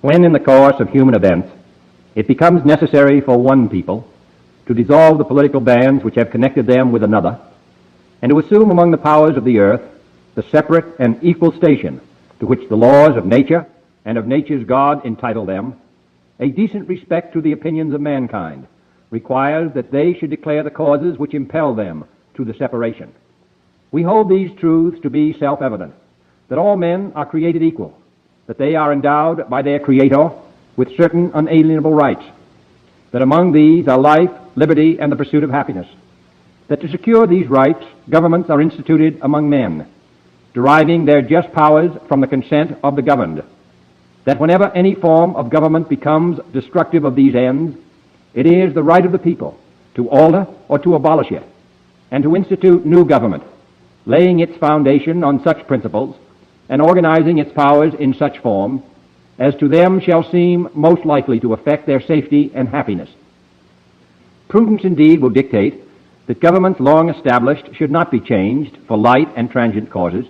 When in the course of human events it becomes necessary for one people to dissolve the political bands which have connected them with another, and to assume among the powers of the earth the separate and equal station to which the laws of nature and of nature's God entitle them, a decent respect to the opinions of mankind requires that they should declare the causes which impel them to the separation. We hold these truths to be self-evident, that all men are created equal, that they are endowed by their Creator with certain unalienable rights, that among these are life, liberty, and the pursuit of happiness, that to secure these rights, governments are instituted among men, deriving their just powers from the consent of the governed, that whenever any form of government becomes destructive of these ends, it is the right of the people to alter or to abolish it, and to institute new government, laying its foundation on such principles and organizing its powers in such form as to them shall seem most likely to affect their safety and happiness. Prudence indeed will dictate that governments long established should not be changed for light and transient causes,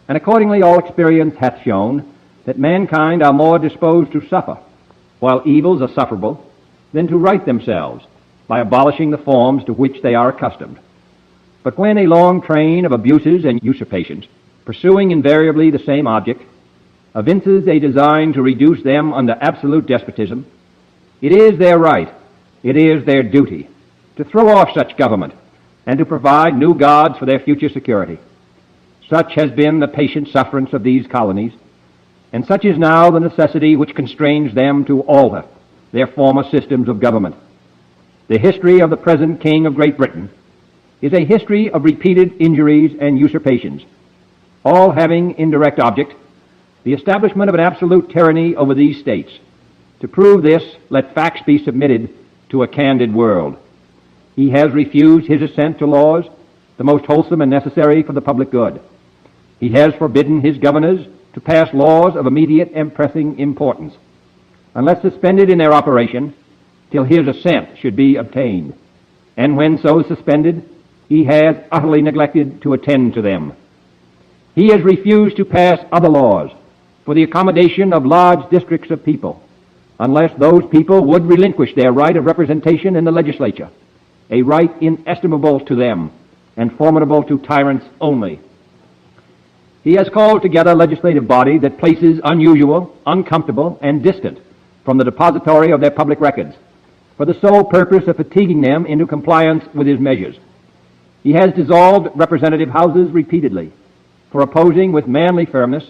and accordingly all experience hath shown that mankind are more disposed to suffer, while evils are sufferable, than to right themselves by abolishing the forms to which they are accustomed. But when a long train of abuses and usurpations, pursuing invariably the same object, evinces a design to reduce them under absolute despotism, it is their right, it is their duty, to throw off such government and to provide new gods for their future security. Such has been the patient sufferance of these colonies, and such is now the necessity which constrains them to alter their former systems of government. The history of the present King of Great Britain is a history of repeated injuries and usurpations, all having indirect object the establishment of an absolute tyranny over these states. To prove this, let facts be submitted to a candid world. He has refused his assent to laws, the most wholesome and necessary for the public good. He has forbidden his governors to pass laws of immediate and pressing importance, unless suspended in their operation till his assent should be obtained. And when so suspended, he has utterly neglected to attend to them. He has refused to pass other laws for the accommodation of large districts of people, unless those people would relinquish their right of representation in the legislature, a right inestimable to them and formidable to tyrants only. He has called together a legislative body that places unusual, uncomfortable, and distant from the depository of their public records, for the sole purpose of fatiguing them into compliance with his measures. He has dissolved representative houses repeatedly for opposing with manly firmness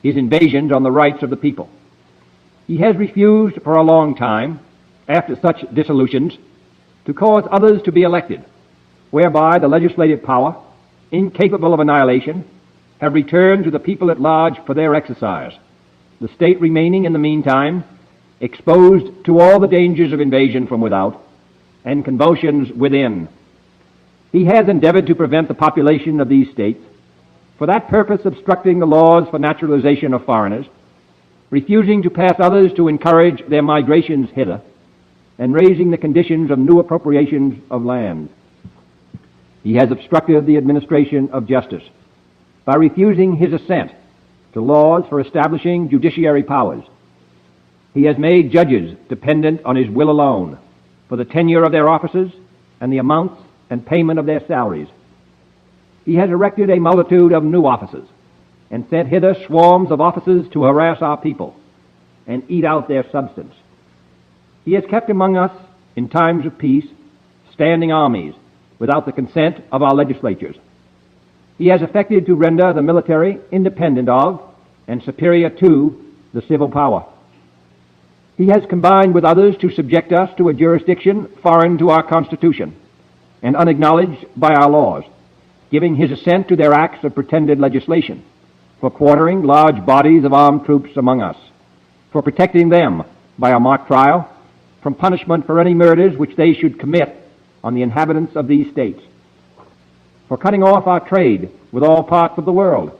his invasions on the rights of the people. He has refused for a long time, after such dissolutions, to cause others to be elected, whereby the legislative power, incapable of annihilation, have returned to the people at large for their exercise, the state remaining in the meantime exposed to all the dangers of invasion from without and convulsions within. He has endeavored to prevent the population of these states, for that purpose obstructing the laws for naturalization of foreigners, refusing to pass others to encourage their migrations hither, and raising the conditions of new appropriations of land. He has obstructed the administration of justice by refusing his assent to laws for establishing judiciary powers. He has made judges dependent on his will alone for the tenure of their offices and the amounts and payment of their salaries. He has erected a multitude of new offices and sent hither swarms of officers to harass our people and eat out their substance. He has kept among us, in times of peace, standing armies without the consent of our legislatures. He has effected to render the military independent of and superior to the civil power. He has combined with others to subject us to a jurisdiction foreign to our Constitution and unacknowledged by our laws, giving his assent to their acts of pretended legislation, for quartering large bodies of armed troops among us, for protecting them by a mock trial from punishment for any murders which they should commit on the inhabitants of these states, for cutting off our trade with all parts of the world,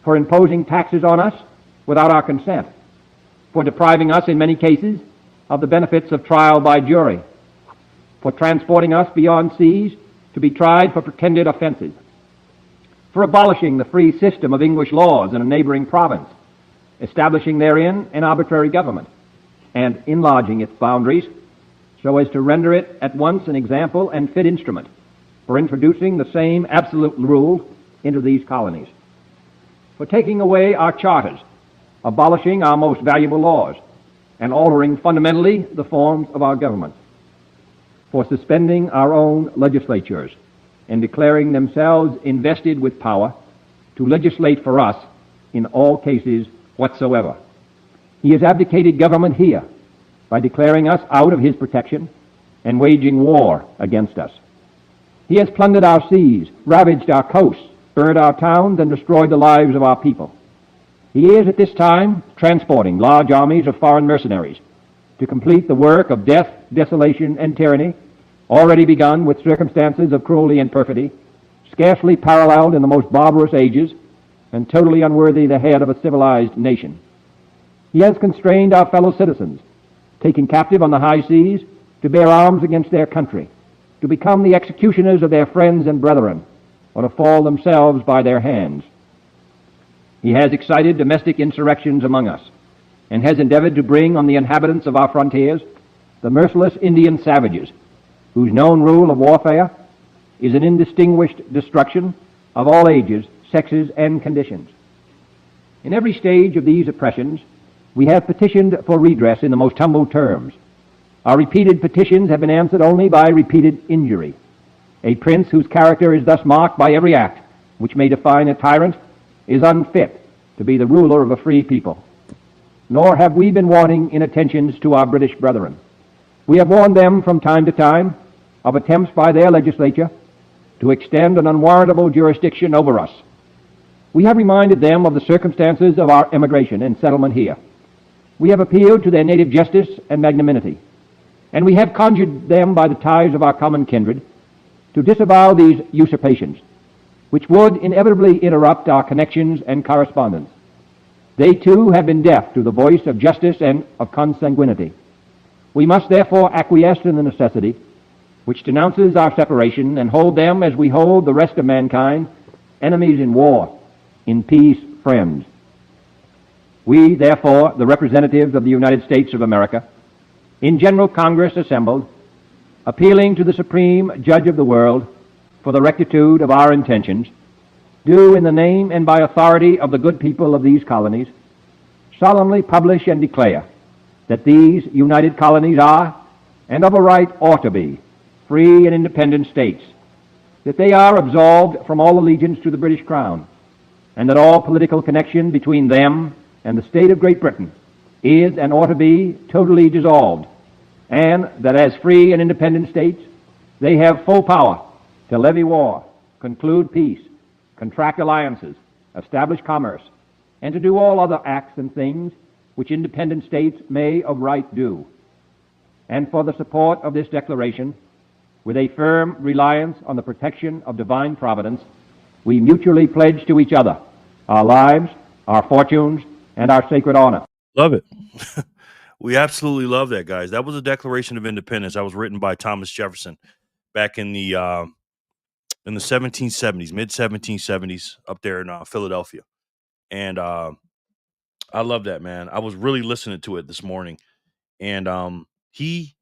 for imposing taxes on us without our consent, for depriving us in many cases of the benefits of trial by jury, for transporting us beyond seas to be tried for pretended offenses, for abolishing the free system of English laws in a neighboring province, establishing therein an arbitrary government, and enlarging its boundaries so as to render it at once an example and fit instrument for introducing the same absolute rule into these colonies, for taking away our charters, abolishing our most valuable laws, and altering fundamentally the forms of our government, for suspending our own legislatures and declaring themselves invested with power to legislate for us in all cases whatsoever. He has abdicated government here by declaring us out of his protection and waging war against us. He has plundered our seas, ravaged our coasts, burned our towns, and destroyed the lives of our people. He is at this time transporting large armies of foreign mercenaries to complete the work of death, desolation, and tyranny, already begun with circumstances of cruelty and perfidy, scarcely paralleled in the most barbarous ages, and totally unworthy the head of a civilized nation. He has constrained our fellow citizens, taken captive on the high seas, to bear arms against their country, to become the executioners of their friends and brethren, or to fall themselves by their hands. He has excited domestic insurrections among us, and has endeavored to bring on the inhabitants of our frontiers the merciless Indian savages, whose known rule of warfare is an indistinguished destruction of all ages, sexes, and conditions. In every stage of these oppressions, we have petitioned for redress in the most humble terms. Our repeated petitions have been answered only by repeated injury. A prince whose character is thus marked by every act which may define a tyrant is unfit to be the ruler of a free people. Nor have we been wanting in attentions to our British brethren. We have warned them from time to time of attempts by their legislature to extend an unwarrantable jurisdiction over us. We have reminded them of the circumstances of our emigration and settlement here. We have appealed to their native justice and magnanimity, and we have conjured them by the ties of our common kindred to disavow these usurpations, which would inevitably interrupt our connections and correspondence. They too have been deaf to the voice of justice and of consanguinity. We must therefore acquiesce in the necessity which denounces our separation, and hold them as we hold the rest of mankind, enemies in war, in peace friends. We, therefore, the representatives of the United States of America, in General Congress assembled, appealing to the Supreme Judge of the world for the rectitude of our intentions, do, in the name and by authority of the good people of these colonies, solemnly publish and declare that these united colonies are, and of a right ought to be, free and independent states, that they are absolved from all allegiance to the British Crown, and that all political connection between them and the state of Great Britain is and ought to be totally dissolved, and that as free and independent states they have full power to levy war, conclude peace, contract alliances, establish commerce, and to do all other acts and things which independent states may of right do. And for the support of this declaration, with a firm reliance on the protection of divine providence, we mutually pledge to each other our lives, our fortunes, and our sacred honor. Love it. We absolutely love that, guys. That was a Declaration of Independence. That was written by Thomas Jefferson back in the 1770s, mid 1770s, up there in Philadelphia. And I love that, man. I was really listening to it this morning, and he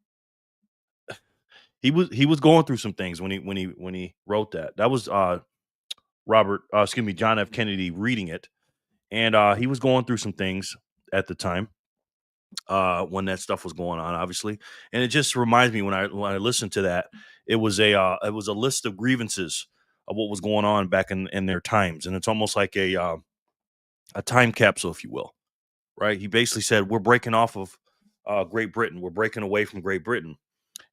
was going through some things when he wrote that. That was John F. Kennedy reading it, and he was going through some things at the time when that stuff was going on, obviously. And it just reminds me when I listened to that, it was a list of grievances of what was going on back in their times, and it's almost like a time capsule, if you will, right? He basically said, we're breaking off of Great Britain, we're breaking away from Great Britain.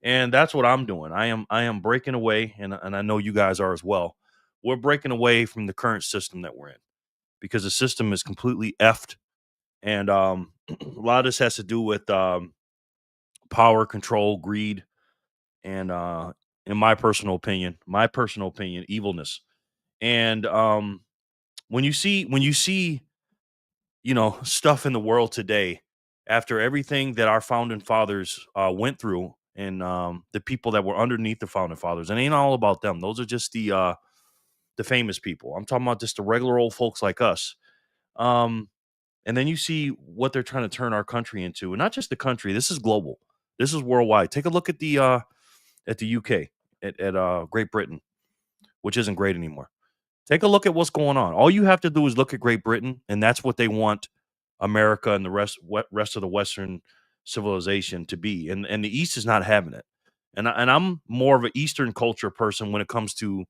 And that's what I'm doing. I am breaking away, and I know you guys are as well. We're breaking away from the current system that we're in, because the system is completely effed. And a lot of this has to do with power, control, greed, and in my personal opinion, evilness. And when you see stuff in the world today, after everything that our founding fathers went through, and the people that were underneath the founding fathers, and it ain't all about them. Those are just the famous people. I'm talking about just the regular old folks like us. And then you see what they're trying to turn our country into, and not just the country. This is global. This is worldwide. Take a look at the UK, at Great Britain, which isn't great anymore. Take a look at what's going on. All you have to do is look at Great Britain, and that's what they want America and the rest of the Western civilization to be. And the East is not having it. And I'm more of an Eastern culture person when it comes to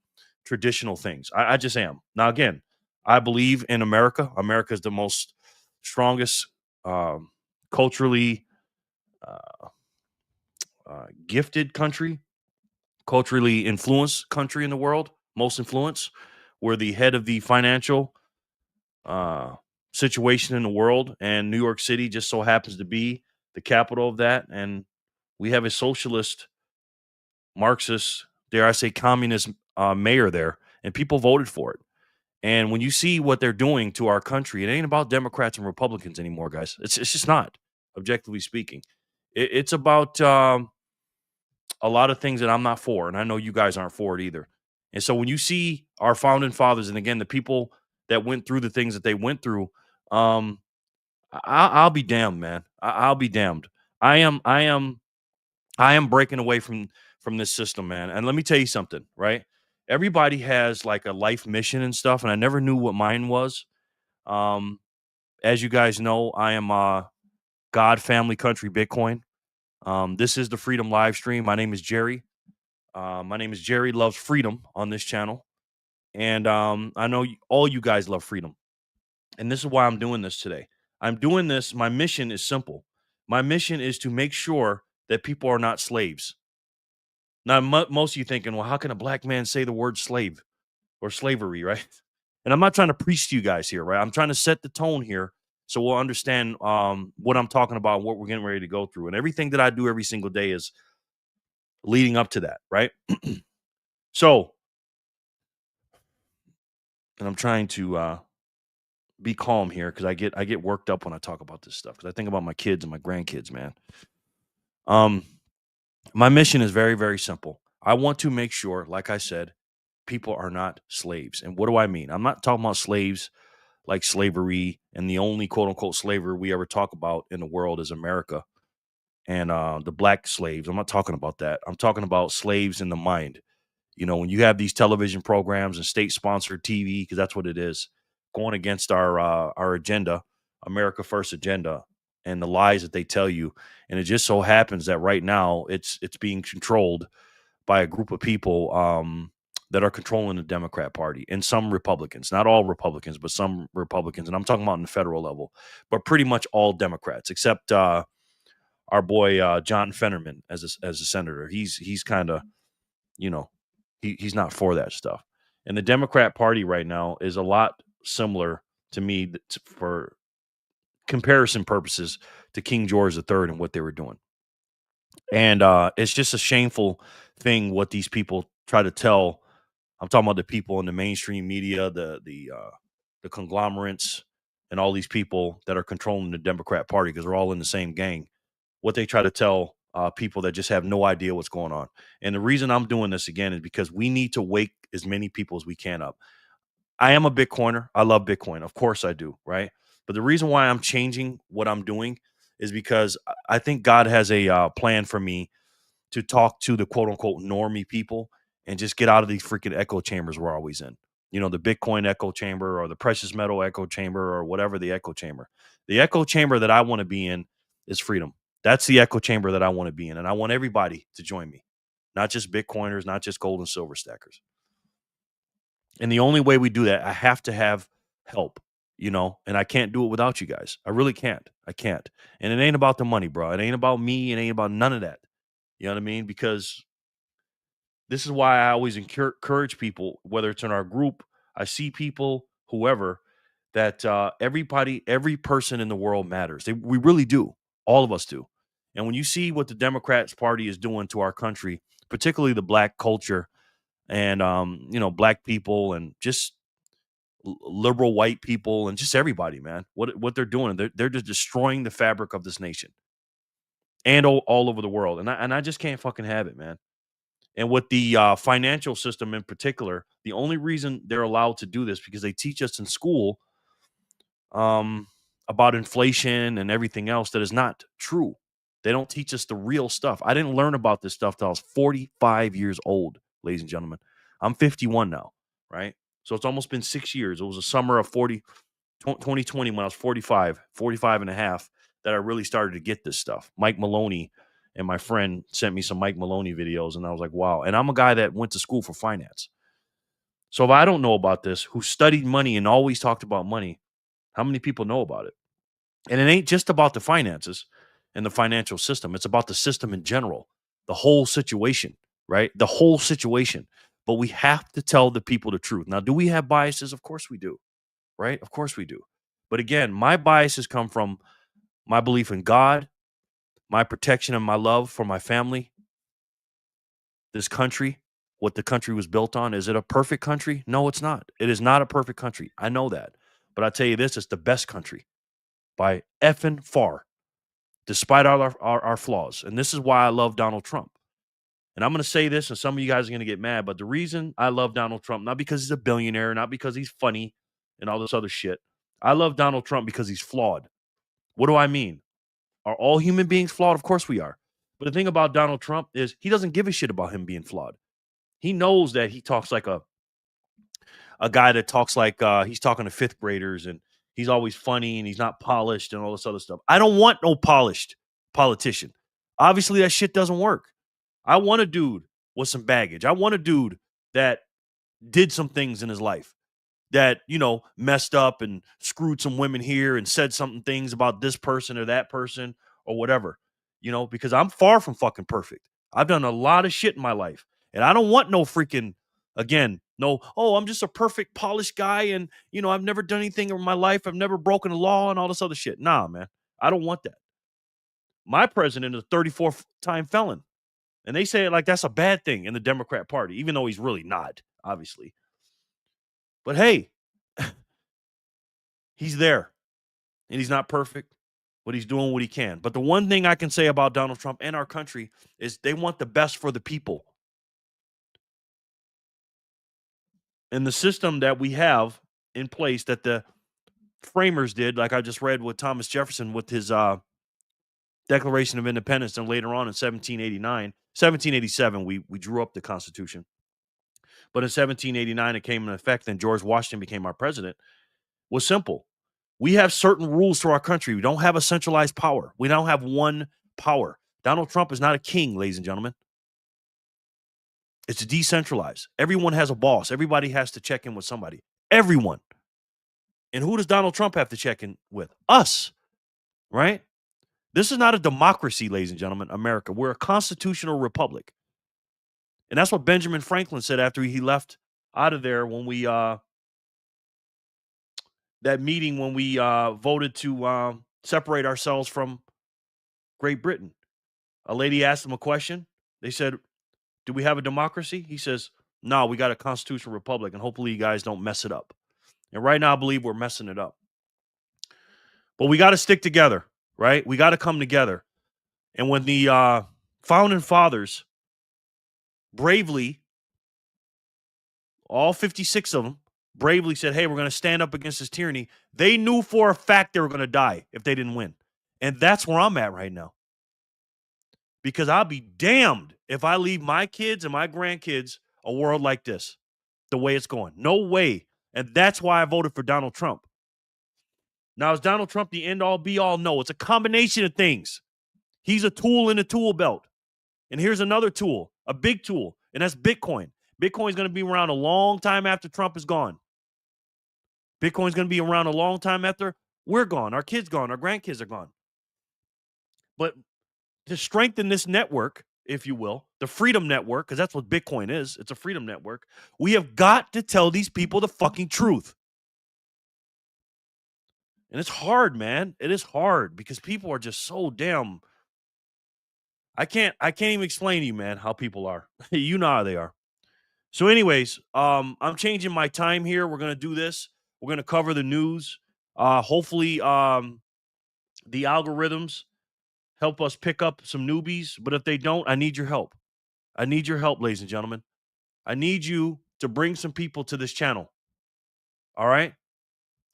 traditional things. I just am. Now again, I believe in America. America is the most strongest, culturally uh, gifted country, culturally influenced country in the world, most influenced. We're the head of the financial uh, situation in the world, and New York City just so happens to be the capital of that. And we have a socialist, Marxist, dare I say, communist mayor there, and people voted for it. And when you see what they're doing to our country, it ain't about Democrats and Republicans anymore, guys. It's just not, objectively speaking. It's about a lot of things that I'm not for, and I know you guys aren't for it either. And so when you see our founding fathers, and again, the people that went through the things that they went through, um, I'll be damned, man. I'll be damned. I am, I am, I am breaking away from this system, man. And let me tell you something, right? Everybody has like a life mission and stuff, and I never knew what mine was. Um, as you guys know, I am God, Family, Country, Bitcoin. This is the Freedom live stream. My name is Jerry. My name is Jerry Loves Freedom on this channel. And I know all you guys love freedom. And this is why I'm doing this today. I'm doing this. My mission is simple. My mission is to make sure that people are not slaves. Now, most of you thinking, well, how can a black man say the word slave or slavery, right? And I'm not trying to preach to you guys here, right? I'm trying to set the tone here so we'll understand what I'm talking about and what we're getting ready to go through. And everything that I do every single day is leading up to that, right? So, and I'm trying to be calm here because I get worked up when I talk about this stuff because I think about my kids and my grandkids, man. Um, my mission is very, very simple. I want to make sure, like I said, people are not slaves. And what do I mean? I'm not talking about slaves like slavery, and the only quote unquote slavery we ever talk about in the world is America and the black slaves. I'm not talking about that. I'm talking about slaves in the mind. You know, when you have these television programs and state sponsored TV, because that's what it is, going against our agenda, America First agenda, and the lies that they tell you, and it just so happens that right now it's being controlled by a group of people that are controlling the Democrat Party and some Republicans, not all Republicans, but some Republicans, and I'm talking about on the federal level, but pretty much all Democrats except our boy John Fetterman as a senator. He's kind of, you know, he's not for that stuff. And the Democrat Party right now is a lot similar to me for comparison purposes to King George III and what they were doing. And it's just a shameful thing what these people try to tell. I'm talking about the people in the mainstream media, the conglomerates, and all these people that are controlling the Democrat Party because they're all in the same gang. What they try to tell people that just have no idea what's going on. And the reason I'm doing this again is because we need to wake as many people as we can up. I am a Bitcoiner. I love Bitcoin. Of course I do, right? But the reason why I'm changing what I'm doing is because I think God has a plan for me to talk to the quote unquote normie people and just get out of these freaking echo chambers we're always in. You know, the Bitcoin echo chamber or the precious metal echo chamber or whatever the echo chamber. The echo chamber that I want to be in is freedom. That's the echo chamber that I want to be in. And I want everybody to join me, not just Bitcoiners, not just gold and silver stackers. And the only way we do that, I have to have help, you know, and I can't do it without you guys. I really can't. I can't. And it ain't about the money, bro. It ain't about me. It ain't about none of that. You know what I mean? Because this is why I always encourage people, whether it's in our group, I see people, whoever, that everybody, every person in the world matters. We really do. All of us do. And when you see what the Democrats Party is doing to our country, particularly the black culture and, you know, black people and just liberal white people and just everybody, man, what they're doing, they're just destroying the fabric of this nation and all over the world. And I just can't fucking have it, man. And with the financial system in particular, the only reason they're allowed to do this because they teach us in school. about inflation and everything else that is not true. They don't teach us the real stuff. I didn't learn about this stuff till I was 45 years old, ladies and gentlemen. I'm 51 now, right? So it's almost been 6 years. It was the summer of 2020 when I was 45 and a half that I really started to get this stuff. Mike Maloney and my friend sent me some Mike Maloney videos, and I was like, wow. And I'm a guy that went to school for finance. So if I don't know about this, who studied money and always talked about money, how many people know about it? And it ain't just about the finances and the financial system. It's about the system in general, the whole situation, right? The whole situation. But we have to tell the people the truth. Now, do we have biases? Of course we do, right? Of course we do. But again, my biases come from my belief in God, my protection and my love for my family, this country, what the country was built on. Is it a perfect country? No, it's not. It is not a perfect country. I know that. But I tell you this, it's the best country by effing far, despite all our flaws. And this is why I love Donald Trump. And I'm going to say this, and some of you guys are going to get mad, but the reason I love Donald Trump, not because he's a billionaire, not because he's funny and all this other shit. I love Donald Trump because he's flawed. What do I mean? Are all human beings flawed? Of course we are. But the thing about Donald Trump is he doesn't give a shit about him being flawed. He knows that he talks like a guy that talks like he's talking to fifth graders, and he's always funny and he's not polished and all this other stuff. I don't want no polished politician. Obviously, that shit doesn't work. I want a dude with some baggage. I want a dude that did some things in his life that, messed up and screwed some women here and said something things about this person or that person or whatever, because I'm far from fucking perfect. I've done a lot of shit in my life, and I don't want no freaking, again, no, oh, I'm just a perfect polished guy. And, I've never done anything in my life. I've never broken a law and all this other shit. Nah, man, I don't want that. My president is a 34-time felon. And they say it like that's a bad thing in the Democrat Party, even though he's really not, obviously. But hey, he's there. And he's not perfect, but he's doing what he can. But the one thing I can say about Donald Trump and our country is they want the best for the people. And the system that we have in place that the framers did, like I just read with Thomas Jefferson with his Declaration of Independence, and later on in 1787, we drew up the Constitution. But in 1789, it came into effect, and George Washington became our president, was simple. We have certain rules to our country. We don't have a centralized power. We don't have one power. Donald Trump is not a king, ladies and gentlemen. It's decentralized. Everyone has a boss. Everybody has to check in with somebody. Everyone. And who does Donald Trump have to check in with? Us, right? This is not a democracy, ladies and gentlemen, America. We're a constitutional republic. And that's what Benjamin Franklin said after he left out of there when we that meeting when we voted to separate ourselves from Great Britain. A lady asked him a question. They said, do we have a democracy? He says, no, we got a constitutional republic, and hopefully you guys don't mess it up. And right now I believe we're messing it up. But we got to stick together, right? We got to come together. And when the founding fathers bravely, all 56 of them, bravely said, hey, we're going to stand up against this tyranny, they knew for a fact they were going to die if they didn't win. And that's where I'm at right now. Because I'll be damned if I leave my kids and my grandkids a world like this, the way it's going. No way. And that's why I voted for Donald Trump. Now, is Donald Trump the end-all, be-all? No, it's a combination of things. He's a tool in the tool belt. And here's another tool, a big tool, and that's Bitcoin. Bitcoin's going to be around a long time after Trump is gone. Bitcoin's going to be around a long time after we're gone, our kids gone, our grandkids are gone. But to strengthen this network, if you will, the freedom network, because that's what Bitcoin is, it's a freedom network, we have got to tell these people the fucking truth. And it's hard, man. It is hard because people are just so damn. I can't even explain to you, man, how people are. You know how they are. So anyways, I'm changing my time here. We're going to do this. We're going to cover the news. Hopefully the algorithms help us pick up some newbies. But if they don't, I need your help. I need your help, ladies and gentlemen. I need you to bring some people to this channel. All right?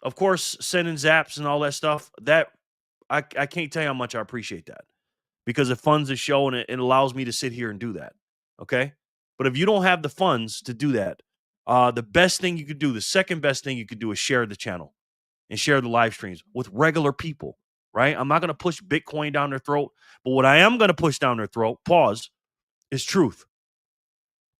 Of course, sending zaps and all that stuff, that I can't tell you how much I appreciate that, because it funds the show and it allows me to sit here and do that. Okay. But if you don't have the funds to do that, the best thing you could do, the second best thing you could do, is share the channel and share the live streams with regular people, right? I'm not going to push Bitcoin down their throat, but what I am going to push down their throat, pause, is truth.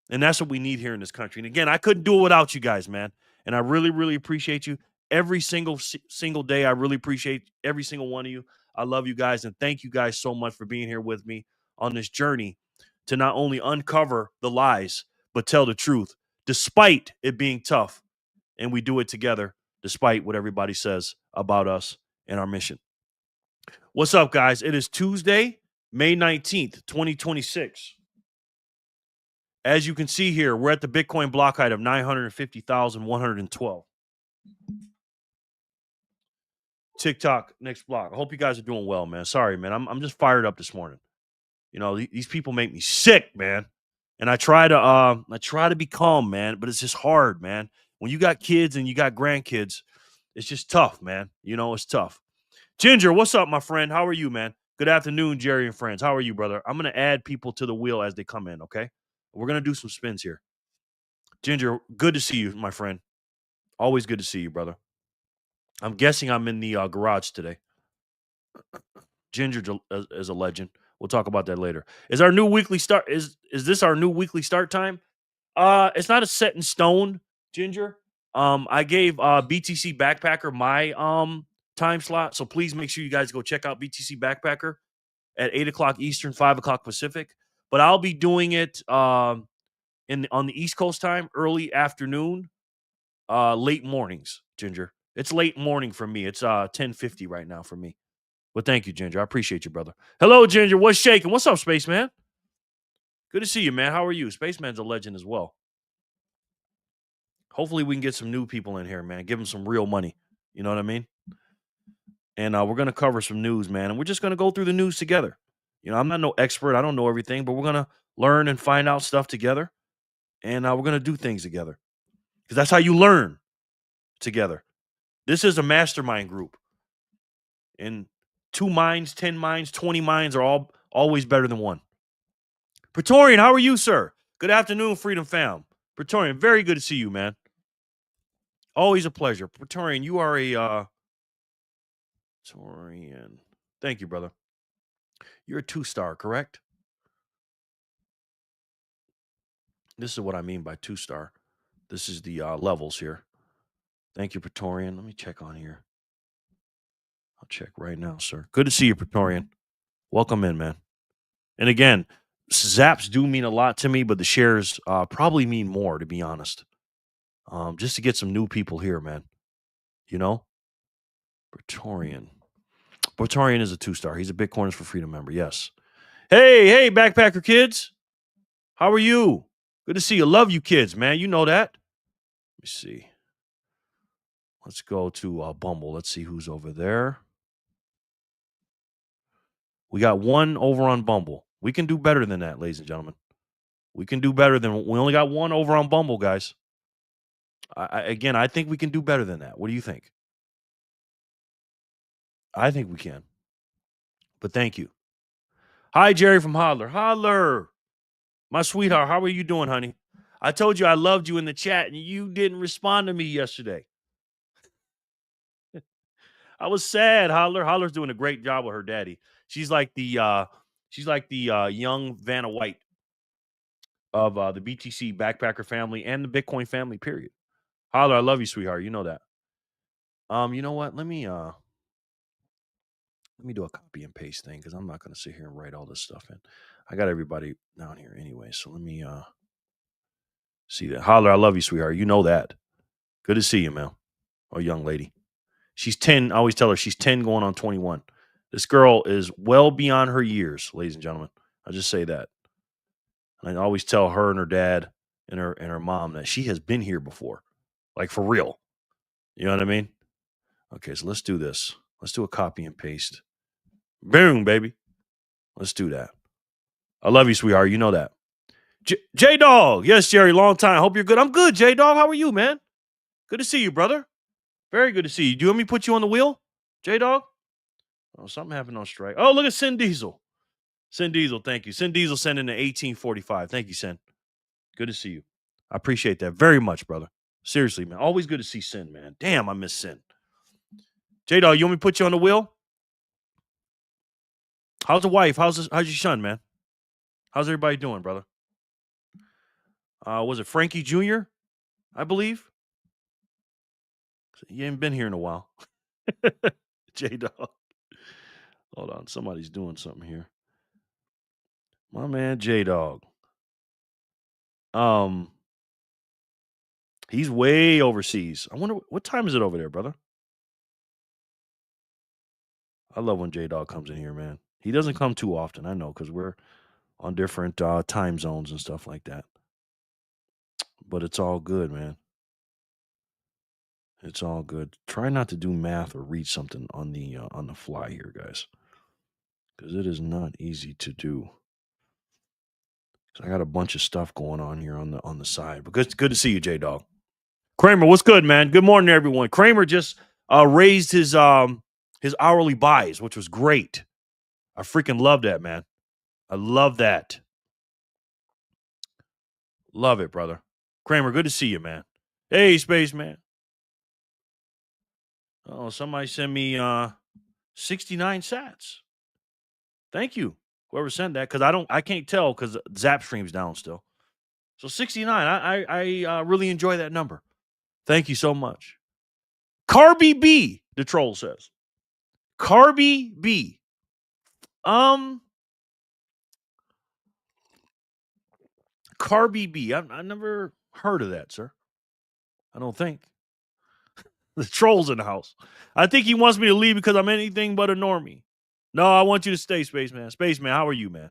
And that's what we need here in this country. And again, I couldn't do it without you guys, man. And I really, really appreciate you every single day. I really appreciate every single one of you. I love you guys. And thank you guys so much for being here with me on this journey to not only uncover the lies, but tell the truth, despite it being tough. And we do it together, despite what everybody says about us and our mission. What's up, guys? It is Tuesday, May 19th, 2026. As you can see here, we're at the Bitcoin block height of 950,112. TikTok, next block. I hope you guys are doing well, man. Sorry, man. I'm just fired up this morning. You know, these people make me sick, man. And I try to be calm, man, but it's just hard, man. When you got kids and you got grandkids, it's just tough, man. You know, it's tough. Ginger, what's up, my friend? How are you, man? Good afternoon, Jerry and friends. How are you, brother? I'm going to add people to the wheel as they come in, okay? We're going to do some spins here. Ginger, good to see you, my friend. Always good to see you, brother. I'm guessing I'm in the garage today. Ginger is a legend. We'll talk about that later. Is our new weekly start? Is this our new weekly start time? It's not a set in stone, Ginger. I gave BTC Backpacker my time slot, so please make sure you guys go check out BTC Backpacker at 8 o'clock Eastern, 5 o'clock Pacific. But I'll be doing it on the East Coast time, early afternoon, late mornings, Ginger. It's late morning for me. It's 10:50 right now for me. But thank you, Ginger. I appreciate you, brother. Hello, Ginger. What's shaking? What's up, Spaceman? Good to see you, man. How are you? Spaceman's a legend as well. Hopefully we can get some new people in here, man. Give them some real money. You know what I mean? And we're going to cover some news, man. And we're just going to go through the news together. You know, I'm not no expert. I don't know everything, but we're going to learn and find out stuff together. And we're going to do things together. Because that's how you learn together. This is a mastermind group. And 2 minds, 10 minds, 20 minds are always better than one. Praetorian, how are you, sir? Good afternoon, Freedom Fam. Praetorian, very good to see you, man. Always a pleasure. Praetorian, you are a Praetorian. Thank you, brother. You're a 2-star, correct? This is what I mean by 2-star. This is the levels here. Thank you, Praetorian. Let me check on here. I'll check right now, sir. Good to see you, Praetorian. Welcome in, man. And again, zaps do mean a lot to me, but the shares probably mean more, to be honest. Just to get some new people here, man. You know? Praetorian. Praetorian is a 2-star. He's a Bitcoiners for Freedom member, yes. Hey, Backpacker kids. How are you? Good to see you. Love you kids, man. You know that. Let me see. Let's go to Bumble. Let's see who's over there. We got one over on Bumble. We can do better than that, ladies and gentlemen. We can do better than... We only got one over on Bumble, guys. Again, I think we can do better than that. What do you think? I think we can. But thank you. Hi, Jerry from Holler. Holler. My sweetheart, how are you doing, honey? I told you I loved you in the chat, and you didn't respond to me yesterday. I was sad, Holler. Holler's doing a great job with her daddy. She's like the young Vanna White of the BTC Backpacker family and the Bitcoin family, period. Holler, I love you, sweetheart. You know that. You know what? Let me do a copy and paste thing, because I'm not going to sit here and write all this stuff in. I got everybody down here anyway, so let me see that. Holler, I love you, sweetheart. You know that. Good to see you, man. Oh, young lady. She's 10. I always tell her she's 10 going on 21. This girl is well beyond her years, ladies and gentlemen. I just say that. And I always tell her and her dad and her mom that she has been here before. Like, for real. You know what I mean? Okay, so let's do this. Let's do a copy and paste. Boom, baby. Let's do that. I love you, sweetheart. You know that. J-Dog. Yes, Jerry, long time. Hope you're good. I'm good, J-Dog. How are you, man? Good to see you, brother. Very good to see you. Do you want me to put you on the wheel, J-Dog? Oh, something happened on strike. Oh, look at Sin Diesel. Sin Diesel, thank you. Sin Diesel sent in the 1845. Thank you, Sin. Good to see you. I appreciate that very much, brother. Seriously, man. Always good to see Sin, man. Damn, I miss Sin. J-Dog, you want me to put you on the wheel? How's the wife? How's your son, man? How's everybody doing, brother? Was it Frankie Jr., I believe? You ain't been here in a while. J-Dog. Hold on. Somebody's doing something here. My man J-Dog. He's way overseas. I wonder what time is it over there, brother? I love when J-Dog comes in here, man. He doesn't come too often, I know, because we're on different time zones and stuff like that. But it's all good, man. It's all good. Try not to do math or read something on the fly here, guys, because it is not easy to do. I got a bunch of stuff going on here on the side. But good to see you, J-Dog. Kramer, what's good, man? Good morning, everyone. Kramer just raised his hourly buys, which was great. I freaking love that, man. I love that. Love it, brother. Kramer, good to see you, man. Hey, Spaceman. Oh, somebody sent me 69 sats. Thank you, whoever sent that, because I can't tell because Zap stream's down still. So 69, I really enjoy that number. Thank you so much. Carby B, the troll says. Carby B. Carby B. I never heard of that, sir. I don't think. The troll's in the house. I think he wants me to leave because I'm anything but a normie. No, I want you to stay, Spaceman. Spaceman, how are you, man?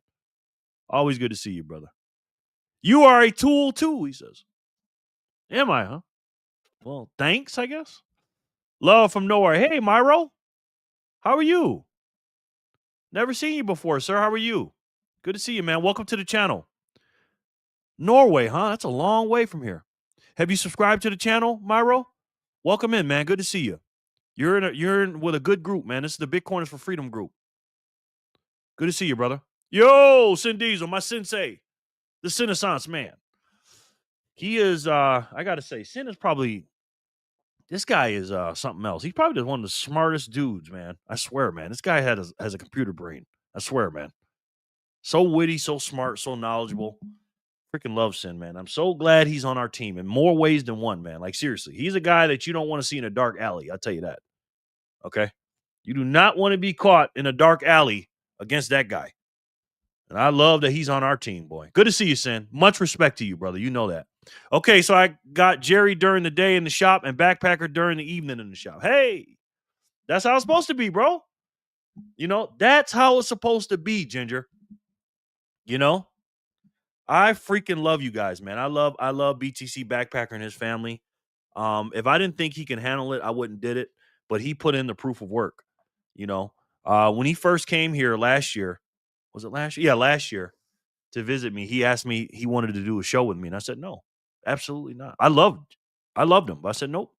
Always good to see you, brother. You are a tool too, he says. Am I, huh? Well, thanks, I guess. Love from nowhere. Hey, Myro. How are you? Never seen you before, sir. How are you? Good to see you, man. Welcome to the channel. Norway, huh? That's a long way from here. Have you subscribed to the channel, Myro? Welcome in, man. Good to see you. You're in with a good group, man. This is the Bitcoiners for Freedom group. Good to see you, brother. Yo, Sin Diesel, my sensei, the Renaissance man. He is, I gotta say, Sin is probably, this guy is something else. He's probably one of the smartest dudes, man. I swear, man. This guy has a computer brain. I swear, man. So witty, so smart, so knowledgeable. Freaking love Sin, man. I'm so glad he's on our team in more ways than one, man. Like, seriously, he's a guy that you don't want to see in a dark alley. I'll tell you that. Okay? You do not want to be caught in a dark alley against that guy. And I love that he's on our team, boy. Good to see you, Sin. Much respect to you, brother. You know that. Okay, so I got Jerry during the day in the shop and Backpacker during the evening in the shop. Hey, that's how it's supposed to be, bro. You know, that's how it's supposed to be, Ginger. You know? I freaking love you guys, man. I love BTC Backpacker and his family. If I didn't think he can handle it, I wouldn't did it. But he put in the proof of work. You know, when he first came here last year, was it last year? Yeah, last year to visit me. He asked me he wanted to do a show with me, and I said no, absolutely not. I loved him, but I said nope.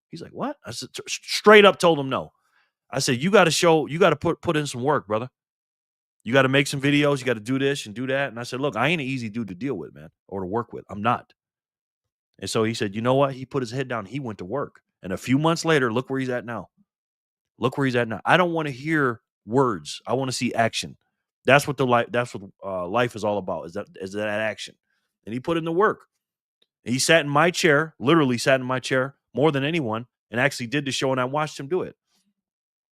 He's like, what? I said straight up told him no. I said you got to put in some work, brother. You got to make some videos. You got to do this and do that. And I said, look, I ain't an easy dude to deal with, man, or to work with. I'm not. And so he said, you know what? He put his head down. He went to work. And a few months later, look where he's at now. Look where he's at now. I don't want to hear words. I want to see action. That's what life is all about. Is that action? And he put in the work. And he sat in my chair, literally sat in my chair more than anyone, and actually did the show. And I watched him do it.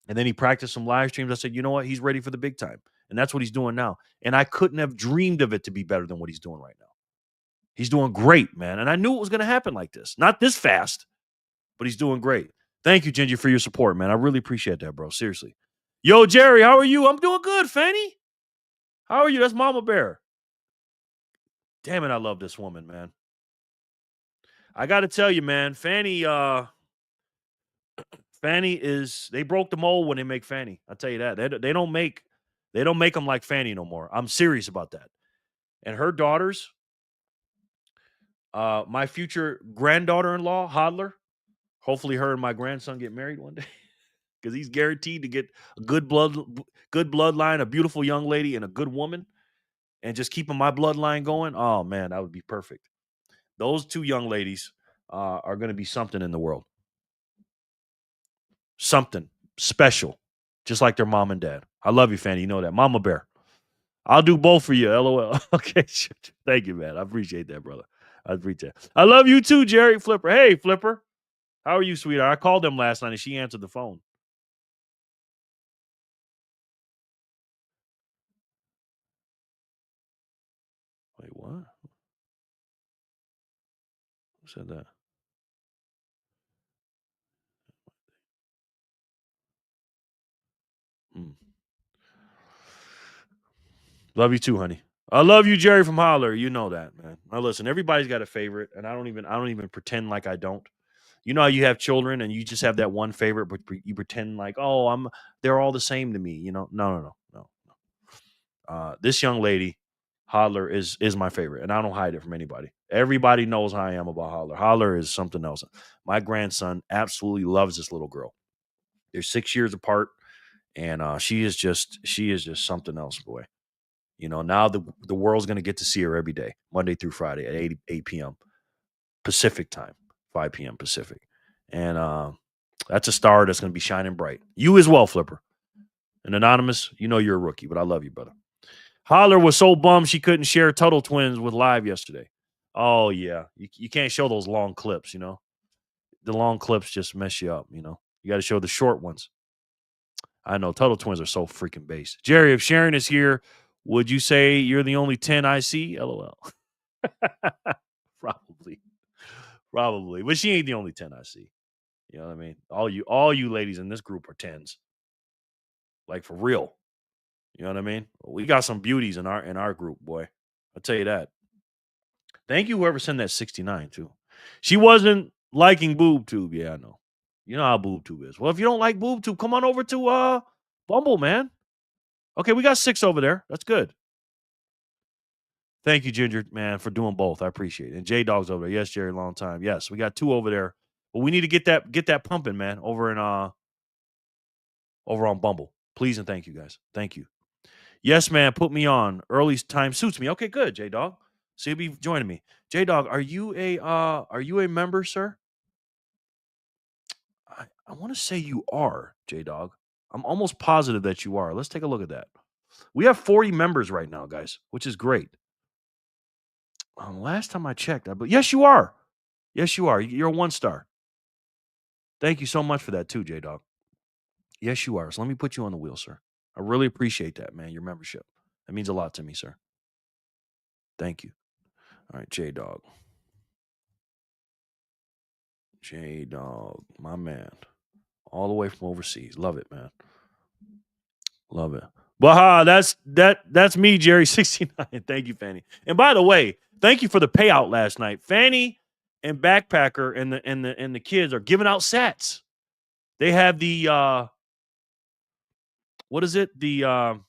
And then he practiced some live streams. I said, you know what? He's ready for the big time. And that's what he's doing now. And I couldn't have dreamed of it to be better than what he's doing right now. He's doing great, man. And I knew it was going to happen like this. Not this fast, but he's doing great. Thank you, Ginger, for your support, man. I really appreciate that, bro. Seriously. Yo, Jerry, how are you? I'm doing good, Fanny. How are you? That's Mama Bear. Damn it, I love this woman, man. I got to tell you, man, Fanny is, they broke the mold when they make Fanny. I'll tell you that. They don't make them like Fanny no more. I'm serious about that. And her daughters, my future granddaughter-in-law, Hodler, Hopefully, her and my grandson get married one day because he's guaranteed to get a good bloodline, a beautiful young lady, and a good woman, and just keeping my bloodline going. Oh man, that would be perfect. Those two young ladies are going to be something in the world, something special, just like their mom and dad. I love you, Fanny. You know that, Mama Bear. I'll do both for you. LOL. Okay, thank you, man. I appreciate that, brother. I appreciate that. I love you too, Jerry Flipper. Hey, Flipper. How are you, sweetheart? I called them last night and she answered the phone. Wait, what? Who said that? Hmm. Love you too, honey. I love you, Jerry from Holler. You know that, man. Now listen, everybody's got a favorite, and I don't even pretend like I don't. You know how you have children and you just have that one favorite, but you pretend like, oh, they're all the same to me. You know, no. This young lady, Holler, is my favorite, and I don't hide it from anybody. Everybody knows how I am about Holler. Holler is something else. My grandson absolutely loves this little girl. They're 6 years apart, and she is just something else, boy. You know, now the world's gonna get to see her every day, Monday through Friday at 8 p.m. Pacific time, 5 p.m. Pacific, and that's a star that's gonna be shining bright. You as well, Flipper. And Anonymous, you know you're a rookie, but I love you, brother. Holler was so bummed she couldn't share Tuttle Twins with Live yesterday. Oh yeah, you can't show those long clips. You know, the long clips just mess you up. You know, you got to show the short ones. I know Tuttle Twins are so freaking base. Jerry, if Sharon is here, would you say you're the only 10 I see? LOL. Probably, probably, but she ain't the only 10 I see. You know what I mean? All you ladies in this group are 10s, like for real. You know what I mean? We got some beauties in our group, boy. I'll tell you that. Thank you, whoever sent that 69 too. She wasn't liking boob tube. Yeah, I know. You know how boob tube is. Well, if you don't like boob tube, come on over to Bumble, man. Okay, we got 6 over there. That's good. Thank you, Ginger, man, for doing both. I appreciate it. And J Dog's over there. Yes, Jerry, long time. Yes, we got 2 over there. But we need to get that pumping, man, over on Bumble. Please and thank you, guys. Thank you. Yes, man, put me on. Early time suits me. Okay, good, J Dog. So you'll be joining me. J Dog, are you a member, sir? I want to say you are, J Dog. I'm almost positive that you are. Let's take a look at that. We have 40 members right now, guys, which is great. Last time I checked, yes, you are. Yes, you are. You're a 1-star. Thank you so much for that too, J Dog. Yes, you are. So let me put you on the wheel, sir. I really appreciate that, man. Your membership. That means a lot to me, sir. Thank you. All right, J Dog. J Dog, my man. All the way from overseas. Love it, man. Love it. Baha, that's me, Jerry 69. Thank you, Fanny. And by the way, thank you for the payout last night. Fanny and Backpacker and the kids are giving out sats. They have the what is it? The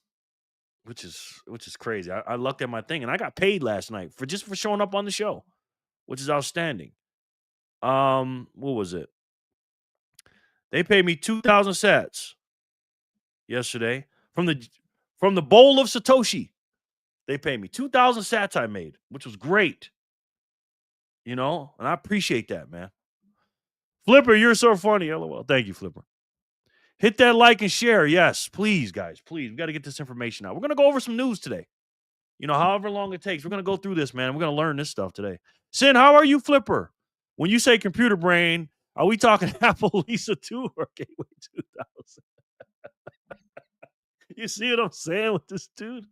which is crazy. I looked at my thing and I got paid last night for showing up on the show, which is outstanding. What was it? They paid me 2,000 sats yesterday from the bowl of Satoshi. They paid me 2,000 sats I made, which was great. You know, and I appreciate that, man. Flipper, you're so funny. LOL. Thank you, Flipper. Hit that like and share. Yes, please, guys. Please. We got to get this information out. We're going to go over some news today. You know, however long it takes. We're going to go through this, man. We're going to learn this stuff today. Sin, how are you, Flipper? When you say computer brain, are we talking Apple Lisa 2 or Gateway 2000? You see what I'm saying with this dude?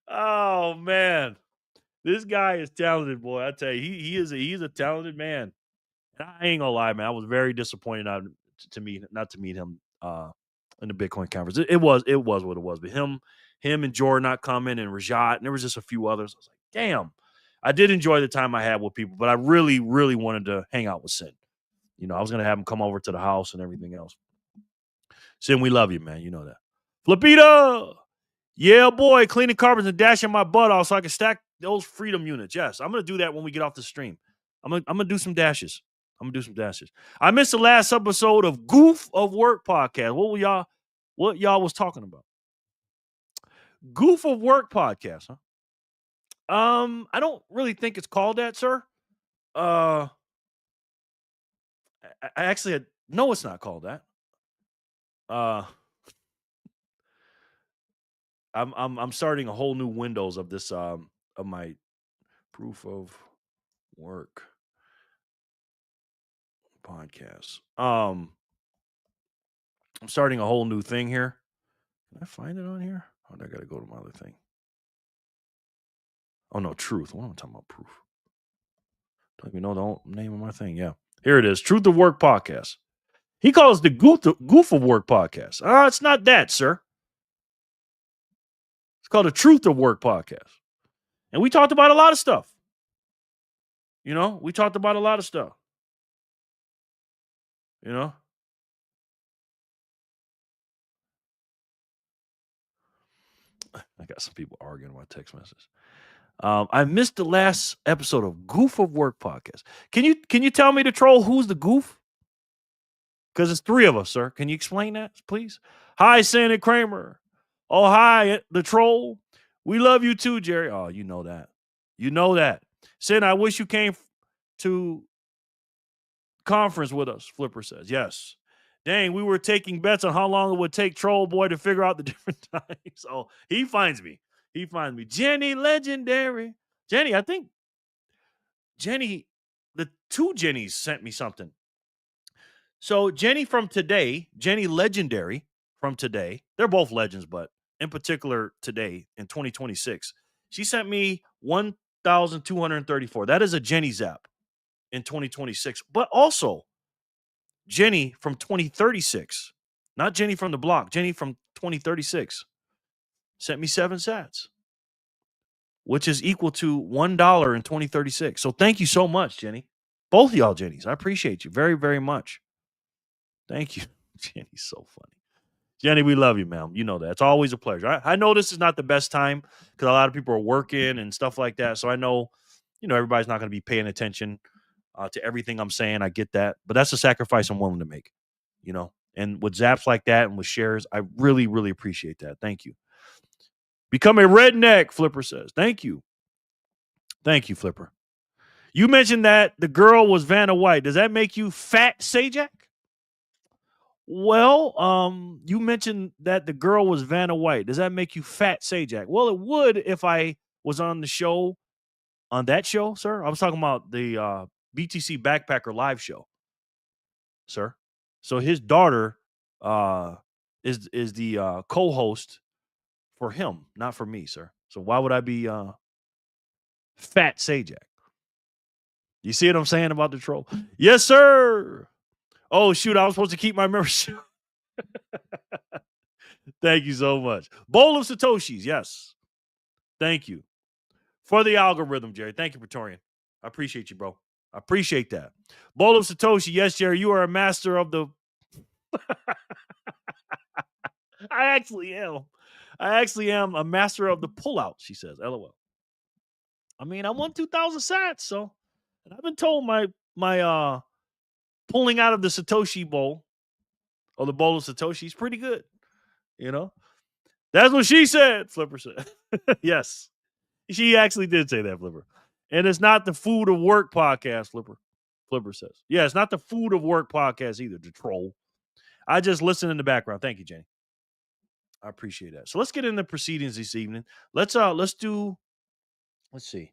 Oh, man. This guy is talented, boy. I tell you, he's a talented man. And I ain't gonna lie, man. I was very disappointed not to meet him in the Bitcoin conference. It was what it was. But him and Jordan not coming and Rajat, and there was just a few others. I was like, damn. I did enjoy the time I had with people, but I really, really wanted to hang out with Sin. You know, I was gonna have him come over to the house and everything else. Sin, we love you, man. You know that. Flipita! Yeah, boy, cleaning carpets and dashing my butt off so I can stack those freedom units. Yes, I'm gonna do that when we get off the stream. I'm gonna do some dashes. I'm gonna do some dashes. I missed the last episode of Goof of Work podcast. What y'all was talking about? Goof of Work podcast, huh? I don't really think it's called that, sir. I actually no, it's not called that. Uh, I'm starting a whole new Windows of this of my proof of work podcast. I'm starting a whole new thing here. Can I find it on here? Oh, I gotta go to my other thing. Oh no, truth. What am I talking about? Proof. Don't even know the name of my thing. Yeah. Here it is. Truth of Work podcast. He calls it the Goof of Work podcast. It's not that, sir. It's called the Truth of Work podcast. And we talked about a lot of stuff. You know, we talked about a lot of stuff. You know? I got some people arguing my text message. I missed the last episode of Goof of Work podcast. Can you tell me, the troll, who's the goof? Because it's three of us, sir. Can you explain that, please? Hi, Santa Kramer. Oh, hi, the troll. We love you too, Jerry. Oh, you know that. You know that. Santa, I wish you came to conference with us, Flipper says. Yes. Dang, we were taking bets on how long it would take Troll Boy to figure out the different times. Oh, he finds me. He finds me. Jenny, legendary. Jenny, I think Jenny, the two Jennies sent me something. So Jenny from today, Jenny legendary from today. They're both legends, but in particular today in 2026, she sent me 1,234. That is a Jenny Zap in 2026, but also Jenny from 2036, not Jenny from the block, Jenny from 2036 sent me 7 sats, which is equal to $1 in 2036. So thank you so much, Jenny. Both of y'all, Jennies. I appreciate you very, very much. Thank you. Jenny's so funny. Jenny, we love you, man. You know that. It's always a pleasure. I know this is not the best time because a lot of people are working and stuff like that. So I know, everybody's not going to be paying attention to everything I'm saying. I get that. But that's a sacrifice I'm willing to make, And with zaps like that and with shares, I really, really appreciate that. Thank you. Become a redneck, Flipper says. Thank you. Thank you, Flipper. You mentioned that the girl was Vanna White. Does that make you fat, Sajak? Well, you mentioned that the girl was Vanna White. Does that make you fat, Sajak? Well, it would if I was on the show, on that show, sir. I was talking about the BTC Backpacker live show, sir. So his daughter is the co-host for him, not for me, sir. So why would I be fat, Sajak? You see what I'm saying about the troll? Yes, sir. Oh, shoot, I was supposed to keep my membership. Thank you so much. Bowl of Satoshis, yes. Thank you. For the algorithm, Jerry. Thank you, Praetorian. I appreciate you, bro. I appreciate that. Bowl of Satoshi, yes, Jerry, you are a master of the... I actually am. I actually am a master of the pullout, she says. LOL. I mean, I won 2,000 sats, so... And I've been told my pulling out of the Satoshi bowl, or the bowl of Satoshi, is pretty good. That's what she said, Flipper said. Yes. She actually did say that, Flipper. And it's not the Food of Work podcast, Flipper. Flipper says. Yeah, it's not the Food of Work podcast either, the troll. I just listen in the background. Thank you, Jenny. I appreciate that. So let's get into proceedings this evening. Let's see.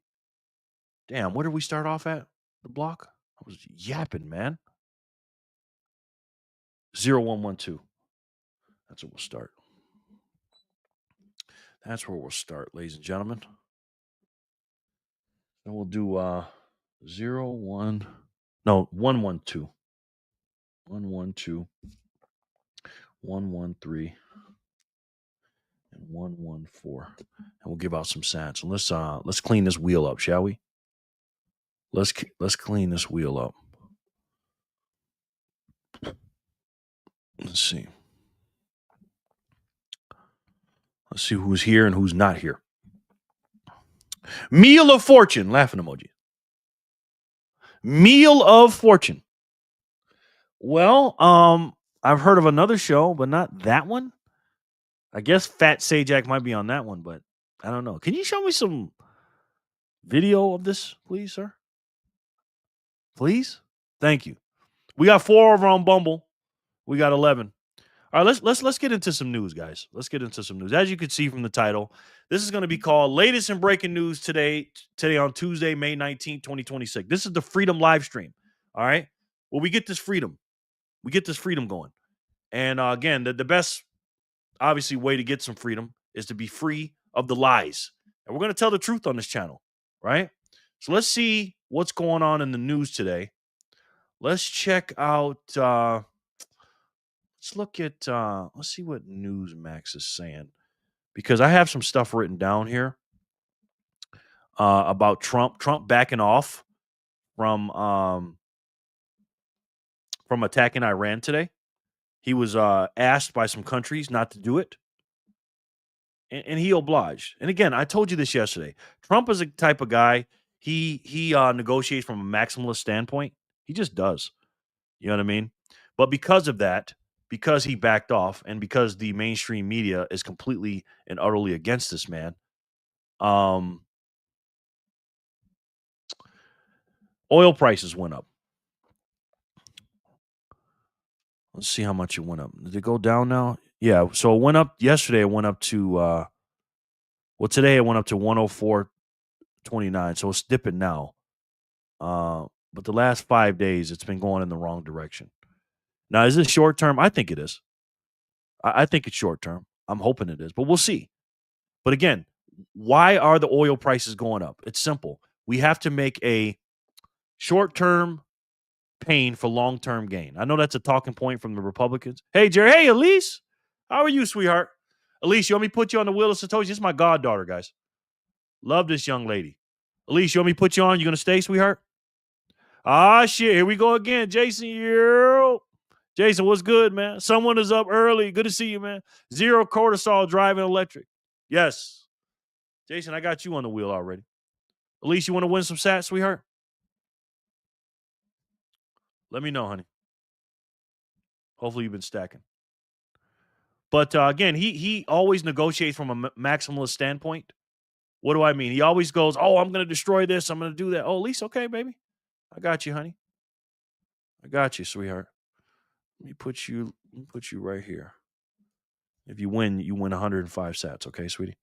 Damn, where did we start off at? The block? I was yapping, man. 0112. That's where we'll start. That's where we'll start, ladies and gentlemen. And we'll do 112. 112, 113, and 114. And we'll give out some sats. And let's clean this wheel up, shall we? Let's clean this wheel up. Let's see. Let's see who's here and who's not here. Meal of Fortune, laughing emoji. Meal of Fortune. Well, I've heard of another show, but not that one. I guess Fat Sajak might be on that one, but I don't know. Can you show me some video of this, please, sir? Please? Thank you. We got 4 over on Bumble. We got 11. All right, let's get into some news, guys. Let's get into some news. As you can see from the title, this is going to be called "Latest and Breaking News" today on Tuesday, May 19th, 2026. This is the Freedom live stream. All right. Well, we get this freedom. We get this freedom going. And again, the best, obviously, way to get some freedom is to be free of the lies. And we're going to tell the truth on this channel, right? So let's see what's going on in the news today. Let's check out. Let's look at. Let's see what Newsmax is saying, because I have some stuff written down here about Trump. Trump backing off from attacking Iran today. He was asked by some countries not to do it, and he obliged. And again, I told you this yesterday. Trump is a type of guy. He negotiates from a maximalist standpoint. He just does. You know what I mean? But because of that, because he backed off, and because the mainstream media is completely and utterly against this man, oil prices went up. Let's see how much it went up. Did it go down now? Yeah. So it went up yesterday. It went up to today it went up to 104.29. So it's dipping now. But the last 5 days, it's been going in the wrong direction. Now, is this short term? I think it is. I think it's short term. I'm hoping it is, but we'll see. But again, why are the oil prices going up? It's simple. We have to make a short term pain for long term gain. I know that's a talking point from the Republicans. Hey, Jerry. Hey, Elise. How are you, sweetheart? Elise, you want me to put you on the wheel of Satoshi? This is my goddaughter, guys. Love this young lady. Elise, you want me to put you on? You going to stay, sweetheart? Ah, shit. Here we go again. Jason, Jason, what's good, man? Someone is up early. Good to see you, man. Zero cortisol driving electric. Yes. Jason, I got you on the wheel already. Elise, you want to win some sats, sweetheart? Let me know, honey. Hopefully you've been stacking. But again, he always negotiates from a maximalist standpoint. What do I mean? He always goes, oh, I'm going to destroy this. I'm going to do that. Oh, Elise, okay, baby. I got you, honey. I got you, sweetheart. Let me put you right here. If you win 105 sats. Okay, sweetie?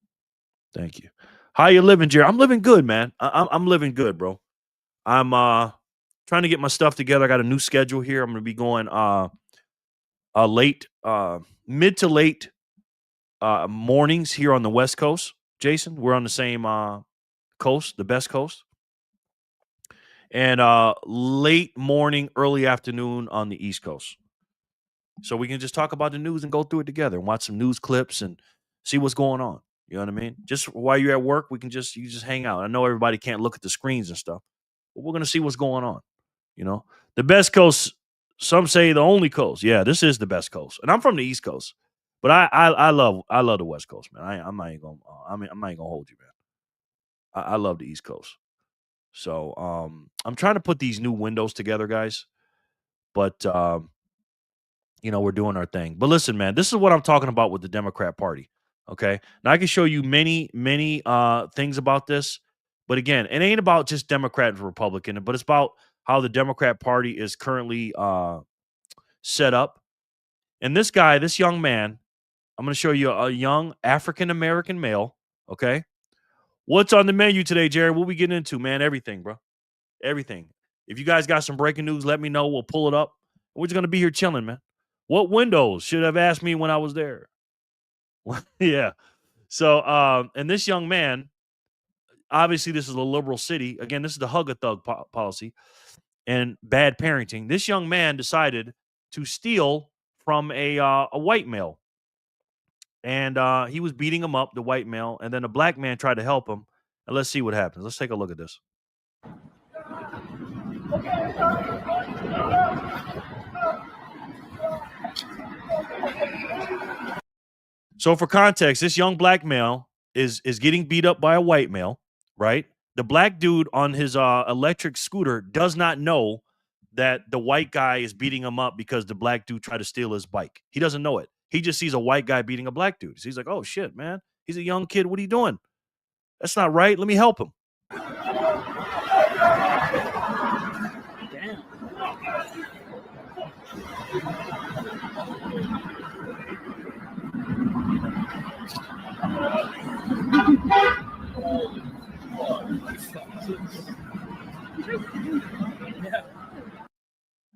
Thank you. How you living, Jerry? I'm living good, man. I'm living good, bro. I'm trying to get my stuff together. I got a new schedule here. I'm going to be going mid to late mornings here on the West Coast. Jason, we're on the same coast, the best coast. And late morning, early afternoon on the East Coast. So we can just talk about the news and go through it together and watch some news clips and see what's going on. You know what I mean? Just while you're at work, you just hang out. I know everybody can't look at the screens and stuff, but we're going to see what's going on. You know, the best coast, some say the only coast. Yeah, this is the best coast. And I'm from the East Coast, but I love the West Coast, man. I'm not even gonna hold you, man. I love the East Coast. So I'm trying to put these new windows together, guys. But we're doing our thing. But listen, man, this is what I'm talking about with the Democrat Party. Okay. Now I can show you many things about this. But again, it ain't about just Democrat and Republican, but it's about how the Democrat Party is currently set up. And this young man, I'm going to show you a young African American male. Okay. What's on the menu today, Jerry? What we getting into, man? Everything, bro. Everything. If you guys got some breaking news, let me know. We'll pull it up. We're just going to be here chilling, man. What windows should have asked me when I was there? Yeah. So, and this young man, obviously, this is a liberal city. Again, this is the hug a thug policy and bad parenting. This young man decided to steal from a white male, and he was beating him up, the white male, and then a black man tried to help him. And let's see what happens. Let's take a look at this. So for context, this young black male is getting beat up by a white male, right? The black dude on his electric scooter does not know that the white guy is beating him up because the black dude tried to steal his bike. He doesn't know it. He just sees a white guy beating a black dude. So he's like, oh shit, man. He's a young kid. What are you doing? That's not right. Let me help him. Damn.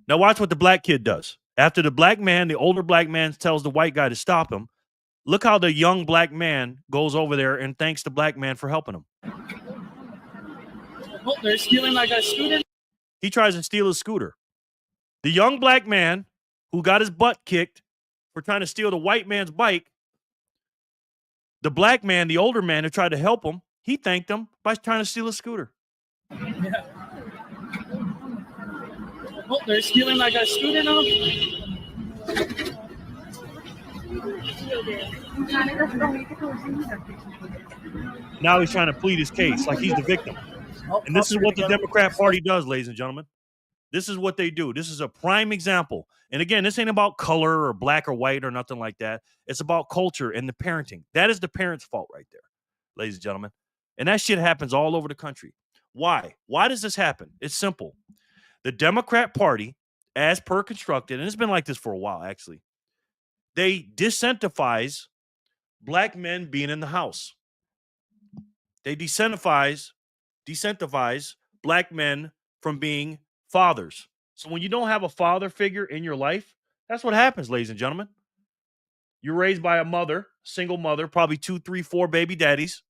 Now watch what the black kid does. After the black man, the older black man tells the white guy to stop him, look how the young black man goes over there and thanks the black man for helping him. Oh, they're stealing like a scooter. He tries to steal his scooter. The young black man who got his butt kicked for trying to steal the white man's bike, the black man, the older man who tried to help him, he thanked him by trying to steal his scooter. Yeah. Oh, they're stealing like a scooter now. Now he's trying to plead his case like he's the victim. And this is what the Democrat Party does, ladies and gentlemen. This is what they do. This is a prime example. And again, this ain't about color or black or white or nothing like that. It's about culture and the parenting. That is the parents' fault right there, ladies and gentlemen. And that shit happens all over the country. Why? Why does this happen? It's simple. The Democrat Party, as per constructed, and it's been like this for a while, actually, they disincentivize black men being in the house. They disincentivize black men from being fathers. So when you don't have a father figure in your life, that's what happens, ladies and gentlemen. You're raised by a mother, single mother, probably 2, 3, 4 baby daddies.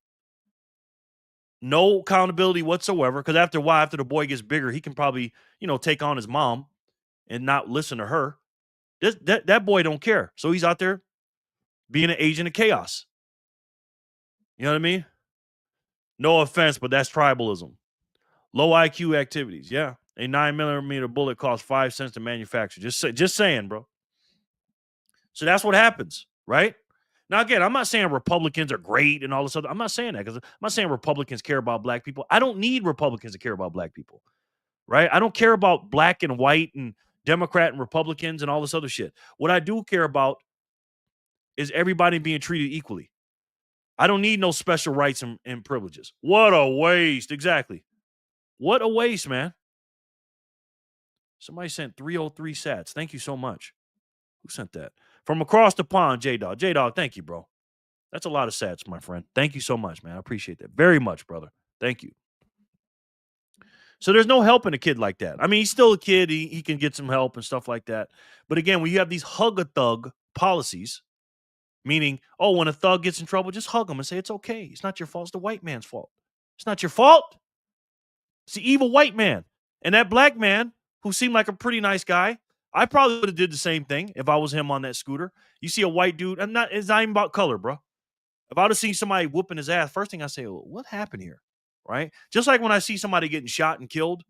No accountability whatsoever, because after a while, after the boy gets bigger, he can probably, take on his mom and not listen to her. That boy don't care. So he's out there being an agent of chaos. You know what I mean? No offense, but that's tribalism. Low IQ activities. Yeah. A 9mm bullet costs 5 cents to manufacture. Just saying, bro. So that's what happens, right? Now, again, I'm not saying Republicans are great and all this other. I'm not saying that because I'm not saying Republicans care about black people. I don't need Republicans to care about black people, right? I don't care about black and white and Democrat and Republicans and all this other shit. What I do care about is everybody being treated equally. I don't need no special rights and privileges. What a waste. Exactly. What a waste, man. Somebody sent 303 sats. Thank you so much. Who sent that? From across the pond, J-Dog. J-Dog, thank you, bro. That's a lot of sats, my friend. Thank you so much, man. I appreciate that very much, brother. Thank you. So there's no helping a kid like that. I mean, he's still a kid. He can get some help and stuff like that. But again, when you have these hug-a-thug policies, meaning, oh, when a thug gets in trouble, just hug him and say, it's okay. It's not your fault. It's the white man's fault. It's not your fault. It's the evil white man. And that black man, who seemed like a pretty nice guy, I probably would have did the same thing if I was him on that scooter. You see a white dude, it's not even about color, bro. If I would have seen somebody whooping his ass, first thing I say, well, what happened here? Right? Just like when I see somebody getting shot and killed,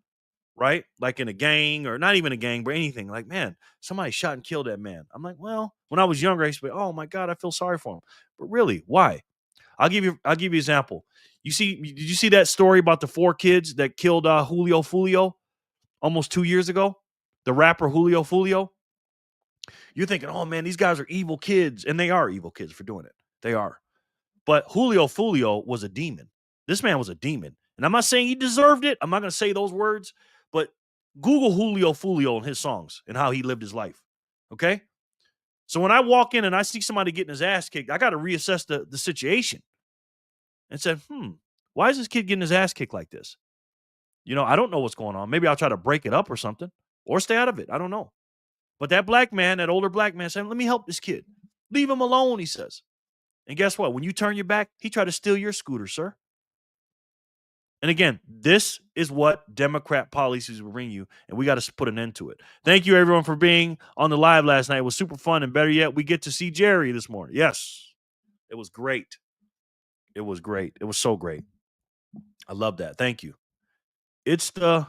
right? Like in a gang or not even a gang, but anything. Like, man, somebody shot and killed that man. I'm like, well, when I was younger, I used to be, oh my God, I feel sorry for him. But really, why? I'll give you an example. Did you see that story about the 4 kids that killed Julio Fulio almost 2 years ago? The rapper Julio Fulio. You're thinking, oh man, these guys are evil kids. And they are evil kids for doing it. They are. But Julio Fulio was a demon. This man was a demon. And I'm not saying he deserved it. I'm not going to say those words. But Google Julio Fulio and his songs and how he lived his life. Okay? So when I walk in and I see somebody getting his ass kicked, I got to reassess the situation. And said, why is this kid getting his ass kicked like this? I don't know what's going on. Maybe I'll try to break it up or something. Or stay out of it. I don't know. But that black man, that older black man said, let me help this kid. Leave him alone, he says. And guess what? When you turn your back, he tried to steal your scooter, sir. And again, this is what Democrat policies will bring you, and we got to put an end to it. Thank you, everyone, for being on the live last night. It was super fun, and better yet, we get to see Jerry this morning. Yes, it was great. It was great. It was so great. I love that. Thank you. It's the...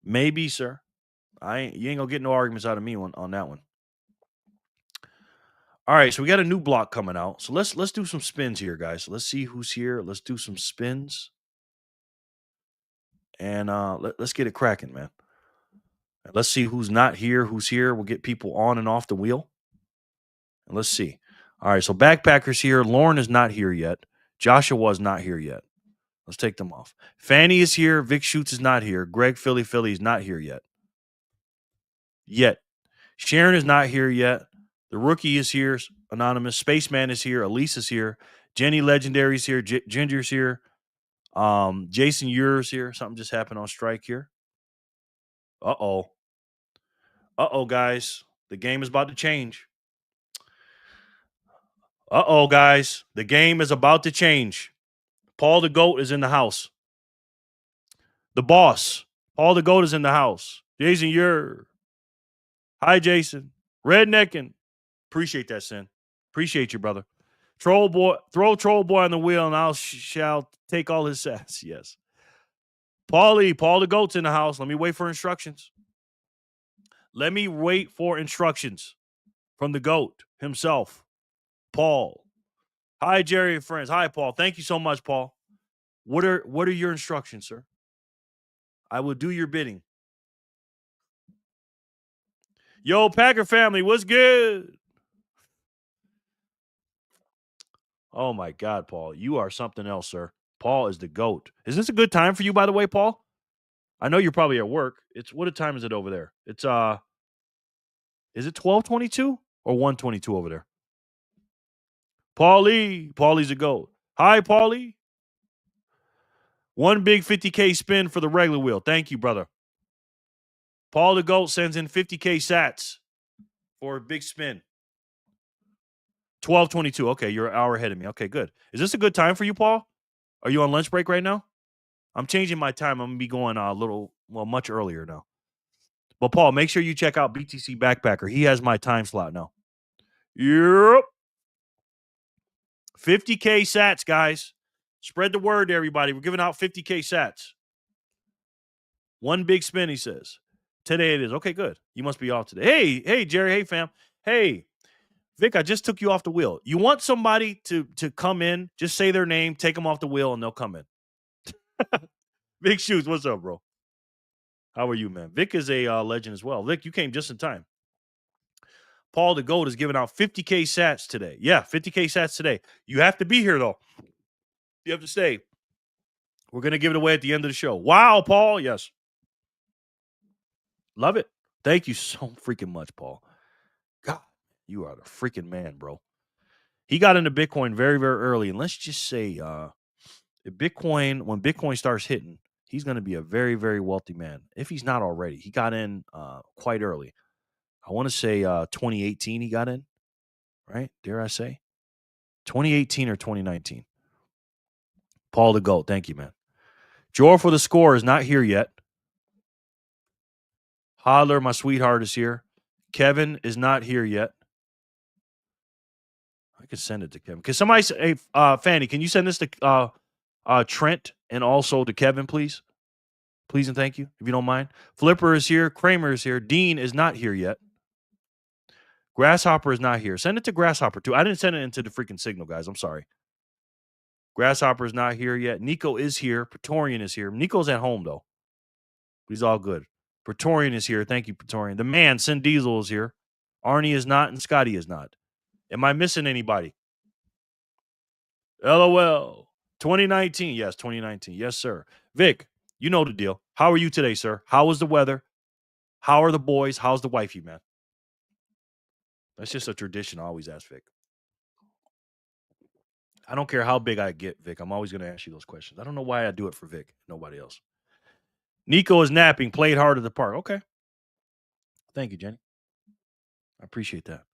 Maybe, sir. You ain't gonna get no arguments out of me on that one. All right, so we got a new block coming out. So let's do some spins here, guys. Let's see who's here. Let's do some spins. And let's get it cracking, man. Let's see who's not here, who's here. We'll get people on and off the wheel. And let's see. All right, so Backpacker's here. Lauren is not here yet. Joshua is not here yet. Let's take them off. Fanny is here. Vic Schutz is not here. Greg Philly is not here yet. Sharon is not here yet. The rookie is here. Anonymous. Spaceman is here. Elise is here. Jenny Legendary is here. Ginger's here. Jason Ure's here. Something just happened on strike here. Uh-oh, guys. The game is about to change. Guys. The game is about to change. Paul the GOAT is in the house. The boss. Paul the GOAT is in the house. Jason Ure. Hi, Jason. Rednecking. Appreciate that, Sin. Appreciate you, brother. Troll boy. Throw Troll boy on the wheel and I shall take all his sass. Yes. Paul the GOAT's in the house. Let me wait for instructions. Let me wait for instructions from the GOAT himself, Paul. Hi, Jerry and friends. Hi, Paul. Thank you so much, Paul. What are your instructions, sir? I will do your bidding. Yo, Packer family, what's good? Oh, my God, Paul. You are something else, sir. Paul is the GOAT. Is this a good time for you, by the way, Paul? I know you're probably at work. What time is it over there? It's is it 12:22 or 1:22 over there? Paulie's a GOAT. Hi, Paulie. One big 50K spin for the regular wheel. Thank you, brother. Paul the GOAT sends in 50K sats for a big spin. 12:22. Okay, you're an hour ahead of me. Okay, good. Is this a good time for you, Paul? Are you on lunch break right now? I'm changing my time. I'm going to be going much earlier now. But, Paul, make sure you check out BTC Backpacker. He has my time slot now. Yep. 50K sats, guys. Spread the word to everybody. We're giving out 50K sats. One big spin, he says. Today it is. Okay, good. You must be off today. Hey, Jerry. Hey, fam. Hey, Vic, I just took you off the wheel. You want somebody to come in, just say their name, take them off the wheel, and they'll come in. Vic Shoes, what's up, bro? How are you, man? Vic is a legend as well. Vic, you came just in time. Paul the GOAT is giving out 50K sats today. Yeah, 50K sats today. You have to be here, though. You have to stay. We're going to give it away at the end of the show. Wow, Paul. Yes. Love it. Thank you so freaking much, Paul. God, you are the freaking man, bro. He got into Bitcoin very, very early. And let's just say when Bitcoin starts hitting, he's going to be a very, very wealthy man. If he's not already. He got in quite early. I want to say 2018 he got in, right? Dare I say? 2018 or 2019. Paul the GOAT. Thank you, man. Jor for the score is not here yet. Hodler, my sweetheart, is here. Kevin is not here yet. I could send it to Kevin. Can somebody say, hey, Fanny, can you send this to Trent and also to Kevin, please? Please and thank you, if you don't mind. Flipper is here. Kramer is here. Dean is not here yet. Grasshopper is not here. Send it to Grasshopper, too. I didn't send it into the freaking signal, guys. I'm sorry. Grasshopper is not here yet. Nico is here. Praetorian is here. Nico's at home, though. He's all good. Praetorian is here. Thank you, Praetorian. The man, Sin Diesel, is here. Arnie is not, and Scotty is not. Am I missing anybody? LOL. 2019. Yes, 2019. Yes, sir. Vic, you know the deal. How are you today, sir? How is the weather? How are the boys? How's the wifey, man? That's just a tradition I always ask Vic. I don't care how big I get, Vic. I'm always going to ask you those questions. I don't know why I do it for Vic. Nobody else. Nico is napping. Played hard at the park. Okay. Thank you, Jenny. I appreciate that.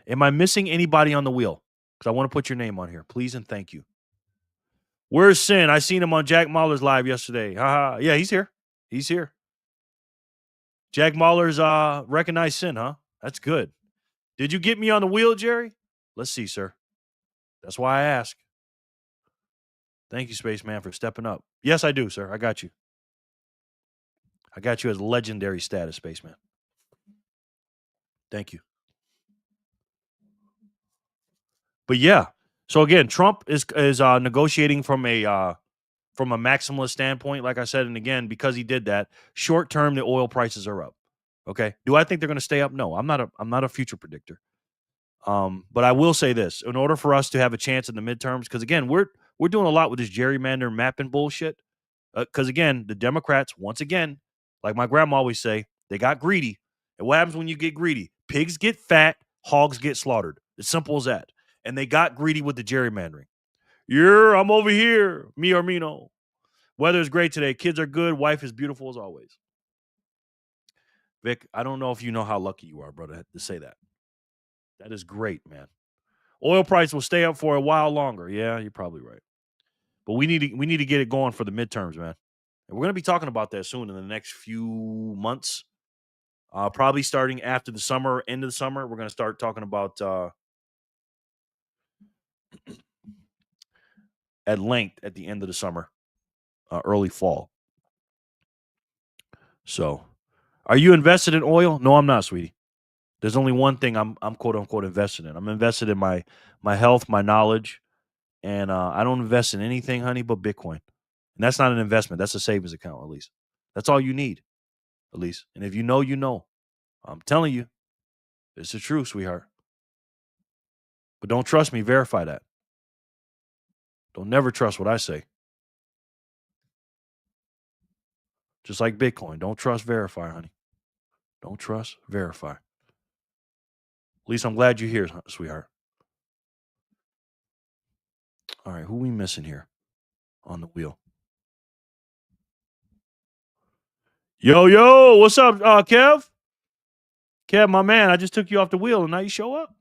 Am I missing anybody on the wheel? Because I want to put your name on here. Please and thank you. Where's Sin? I seen him on Jack Mahler's live yesterday. Haha. Yeah, he's here. He's here. Jack Mahler's recognized Sin, huh? That's good. Did you get me on the wheel, Jerry? Let's see, sir. That's why I ask. Thank you, Spaceman, for stepping up. Yes, I do, sir. I got you. I got you as legendary status, Spaceman. Thank you. But yeah, so again, Trump is negotiating from a maximalist standpoint, like I said, and again, because he did that, short term, the oil prices are up. Okay. Do I think they're going to stay up? No, I'm not a future predictor. But I will say this: in order for us to have a chance in the midterms, because again, we're doing a lot with this gerrymander mapping bullshit. Because again, the Democrats, once again, like my grandma always say, they got greedy. And what happens when you get greedy? Pigs get fat, hogs get slaughtered. It's simple as that. And they got greedy with the gerrymandering. Yeah, I'm over here. Me or me no. Weather is great today. Kids are good. Wife is beautiful as always. Vic, I don't know if you know how lucky you are, brother, to say that. That is great, man. Oil price will stay up for a while longer. Yeah, you're probably right. But we need to get it going for the midterms, man. And we're going to be talking about that soon in the next few months. Probably starting after the summer, end of the summer, we're going to start talking about at length at the end of the summer, early fall. So, are you invested in oil? No, I'm not, sweetie. There's only one thing I'm quote unquote invested in. I'm invested in my health, my knowledge, and I don't invest in anything, honey, but Bitcoin. And that's not an investment. That's a savings account, at least. That's all you need, at least. And if you know, you know. I'm telling you, it's the truth, sweetheart. But don't trust me. Verify that. Don't never trust what I say. Just like Bitcoin. Don't trust, verify, honey. Don't trust, verify. At least I'm glad you're here, sweetheart. All right, who we missing here on the wheel? Yo, what's up, Kev? Kev, my man, I just took you off the wheel and now you show up.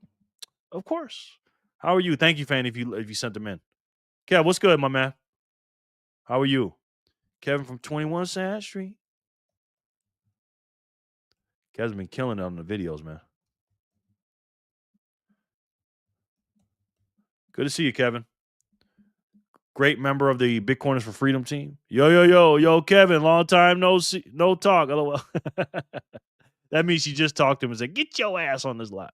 Of course. How are you? Thank you, Fanny, if you sent them in. Kev, what's good, my man? How are you? Kevin from 21 Sand Street. Kev's been killing it on the videos, man. Good to see you, Kevin. Great member of the Bitcoiners for Freedom team. Yo, Kevin, long time no see, no talk. LOL. That means she just talked to him and said, get your ass on this live.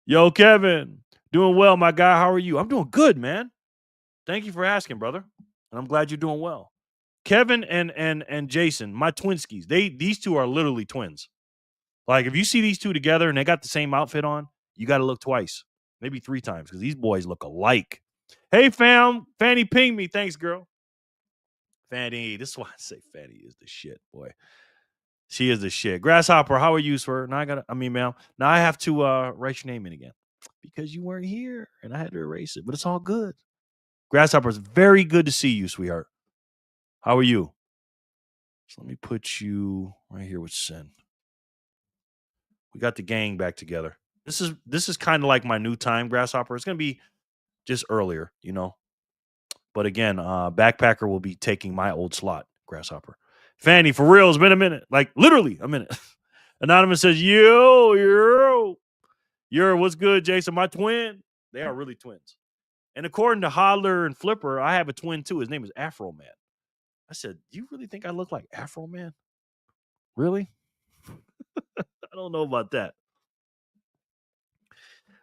Yo, Kevin, doing well, my guy. How are you? I'm doing good, man. Thank you for asking, brother. And I'm glad you're doing well. Kevin and Jason, my twinskies, these two are literally twins. Like, if you see these two together and they got the same outfit on, you got to look twice, maybe 3 times, because these boys look alike. Hey, fam. Fanny pinged me. Thanks, girl. Fanny. This is why I say Fanny is the shit, boy. She is the shit. Grasshopper, how are you, sir? Now ma'am. Now I have to write your name in again because you weren't here and I had to erase it, but it's all good. Grasshopper, it's very good to see you, sweetheart. How are you? So let me put you right here with Sin. We got the gang back together. This is kind of like my new time, Grasshopper. It's going to be just earlier, you know. But again, Backpacker will be taking my old slot, Grasshopper. Fanny, for real, it's been a minute. Like, literally a minute. Anonymous says, yo, what's good, Jason? My twin. They are really twins. And according to Hodler and Flipper, I have a twin, too. His name is Afro Man. I said, do you really think I look like Afro Man? Really? I don't know about that.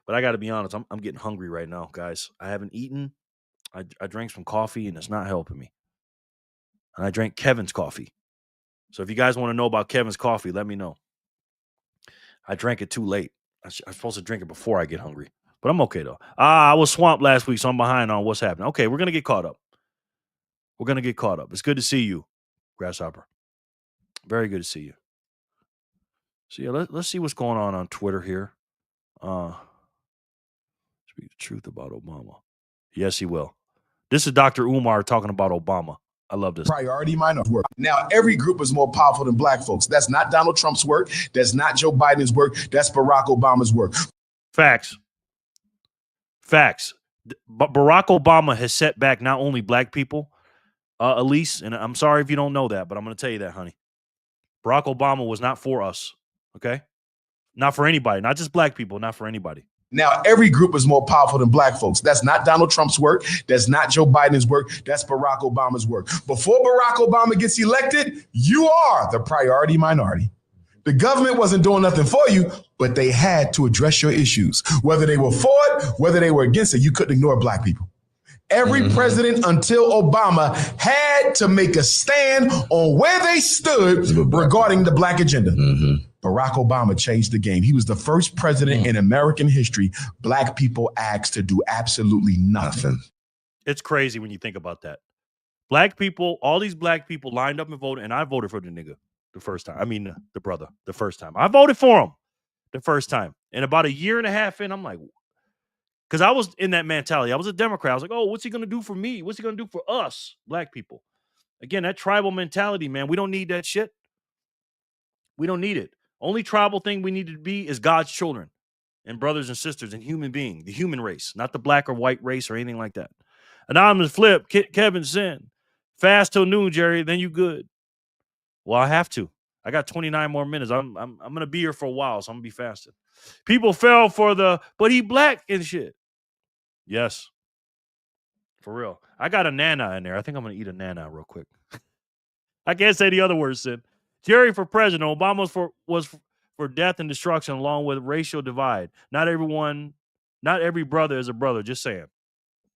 But I got to be honest, I'm getting hungry right now, guys. I haven't eaten. I drank some coffee, and it's not helping me. And I drank Kevin's coffee. So if you guys want to know about Kevin's coffee, let me know. I drank it too late. I'm supposed to drink it before I get hungry. But I'm okay, though. I was swamped last week, so I'm behind on what's happening. Okay, we're going to get caught up. It's good to see you, Grasshopper. Very good to see you. So, yeah, let's see what's going on Twitter here. Speak the truth about Obama. Yes, he will. This is Dr. Umar talking about Obama. I love this. Priority minority work. Now, every group is more powerful than black folks. That's not Donald Trump's work. That's not Joe Biden's work. That's Barack Obama's work. Facts. But Barack Obama has set back not only black people, Elise, and I'm sorry if you don't know that, but I'm going to tell you that, honey. Barack Obama was not for us, okay? Not for anybody, not just black people, not for anybody. Now, every group is more powerful than black folks. That's not Donald Trump's work. That's not Joe Biden's work. That's Barack Obama's work. Before Barack Obama gets elected, you are the priority minority. The government wasn't doing nothing for you, but they had to address your issues. Whether they were for it, whether they were against it, you couldn't ignore black people. Every president until Obama had to make a stand on where they stood regarding the black agenda. Barack Obama changed the game. He was the first president in American history black people asked to do absolutely nothing. It's crazy when you think about that. Black people, all these black people lined up and voted, and I voted for the nigga the first time. I mean, the brother the first time. I voted for him the first time. And about a year and a half in, I'm like, because I was in that mentality. I was a Democrat. I was like, oh, what's he going to do for me? What's he going to do for us, black people? Again, that tribal mentality, man. We don't need that shit. We don't need it. Only tribal thing we need to be is God's children and brothers and sisters and human being, the human race, not the black or white race or anything like that. Anonymous Flip, Kevin Sin. Fast till noon, Jerry, then you good. Well, I have to. I got 29 more minutes. I'm gonna be here for a while, so I'm gonna be fasting. People fell for but he black and shit. Yes. For real. I got a nana in there. I think I'm gonna eat a nana real quick. I can't say the other words, Sid. Jerry for president. Obama was for death and destruction along with racial divide. Not every brother is a brother. Just saying.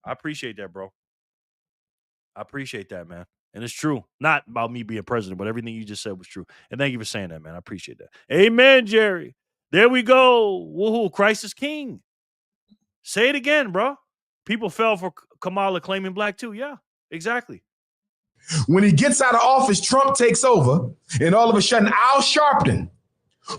I appreciate that, bro. I appreciate that, man. And it's true. Not about me being president, but everything you just said was true. And thank you for saying that, man. I appreciate that. Amen, Jerry. There we go. Woohoo. Christ is king. Say it again, bro. People fell for Kamala claiming black too. Yeah, exactly. When he gets out of office, Trump takes over, and all of a sudden, Al Sharpton,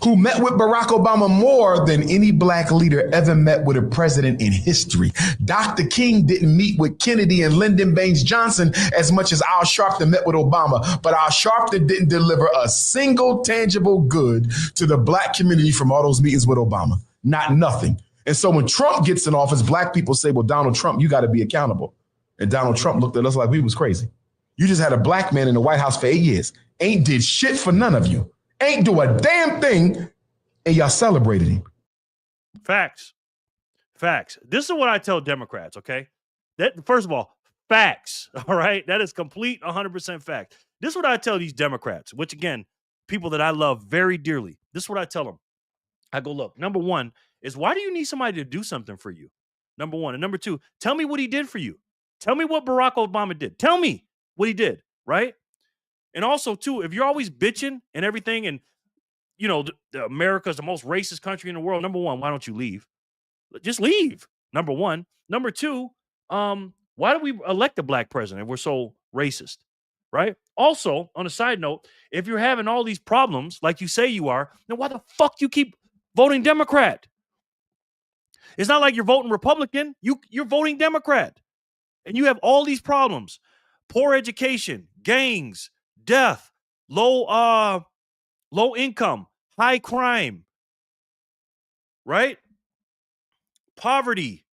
who met with Barack Obama more than any black leader ever met with a president in history. Dr. King didn't meet with Kennedy and Lyndon Baines Johnson as much as Al Sharpton met with Obama, but Al Sharpton didn't deliver a single tangible good to the black community from all those meetings with Obama. Not nothing. And so when Trump gets in office, black people say, well, Donald Trump, you got to be accountable. And Donald Trump looked at us like we was crazy. You just had a black man in the White House for 8 years. Ain't did shit for none of you. Ain't do a damn thing, and y'all celebrated him. Facts. This is what I tell Democrats, okay? That first of all, facts, all right? That is complete 100% fact. This is what I tell these Democrats, which again, people that I love very dearly. This is what I tell them. I go, look, number one is why do you need somebody to do something for you? Number one. And number two, tell me what he did for you. Tell me what Barack Obama did. Tell me what he did, right? And also, too, if you're always bitching and everything, and, you know, America is the most racist country in the world, number one, why don't you leave? Just leave, number one. Number two, why do we elect a black president if we're so racist, right? Also, on a side note, if you're having all these problems like you say you are, then why the fuck you keep voting Democrat? It's not like you're voting Republican. You're voting Democrat. And you have all these problems. Poor education, gangs, death, low income, high crime, right? Poverty,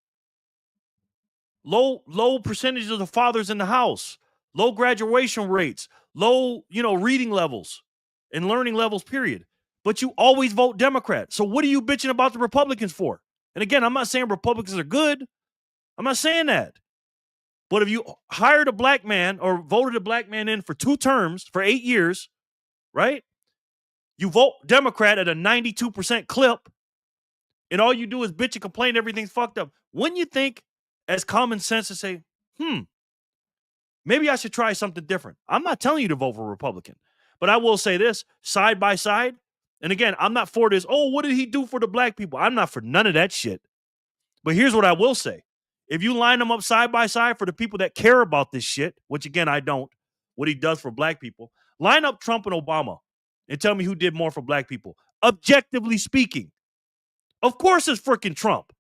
low percentage of the fathers in the house, low graduation rates, low, reading levels and learning levels, period. But you always vote Democrat. So what are you bitching about the Republicans for? And again, I'm not saying Republicans are good. I'm not saying that. But if you hired a black man or voted a black man in for 2 terms for 8 years, right? You vote Democrat at a 92% clip, and all you do is bitch and complain everything's fucked up. Wouldn't you think, as common sense, to say, maybe I should try something different? I'm not telling you to vote for a Republican, but I will say this, side by side, and again, I'm not for this, what did he do for the black people? I'm not for none of that shit. But here's what I will say. If you line them up side by side for the people that care about this shit, which again, I don't, what he does for black people, line up Trump and Obama and tell me who did more for black people. Objectively speaking, of course it's freaking Trump.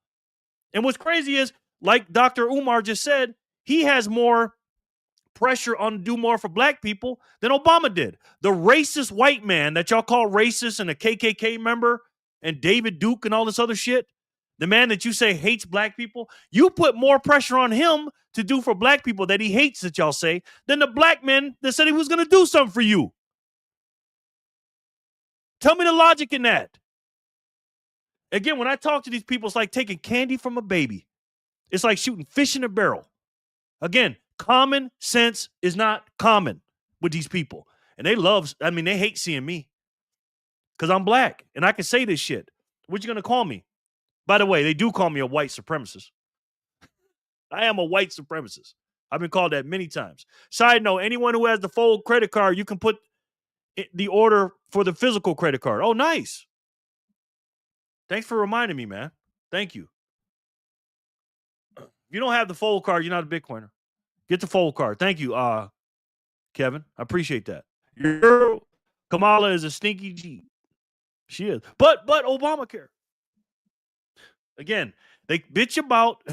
And what's crazy is, like Dr. Umar just said, he has more pressure on to do more for black people than Obama did. The racist white man that y'all call racist and a KKK member and David Duke and all this other shit, the man that you say hates black people, you put more pressure on him to do for black people that he hates, that y'all say, than the black man that said he was going to do something for you. Tell me the logic in that. Again, when I talk to these people, it's like taking candy from a baby. It's like shooting fish in a barrel. Again, common sense is not common with these people. And they hate seeing me because I'm black and I can say this shit. What you going to call me? By the way, they do call me a white supremacist. I am a white supremacist. I've been called that many times. Side note, anyone who has the Fold credit card, you can put the order for the physical credit card. Oh, nice. Thanks for reminding me, man. Thank you. If you don't have the fold card, you're not a Bitcoiner. Get the fold card. Thank you, Kevin. I appreciate that. Your Kamala is a stinky G. She is. But Obamacare. Again, they bitch about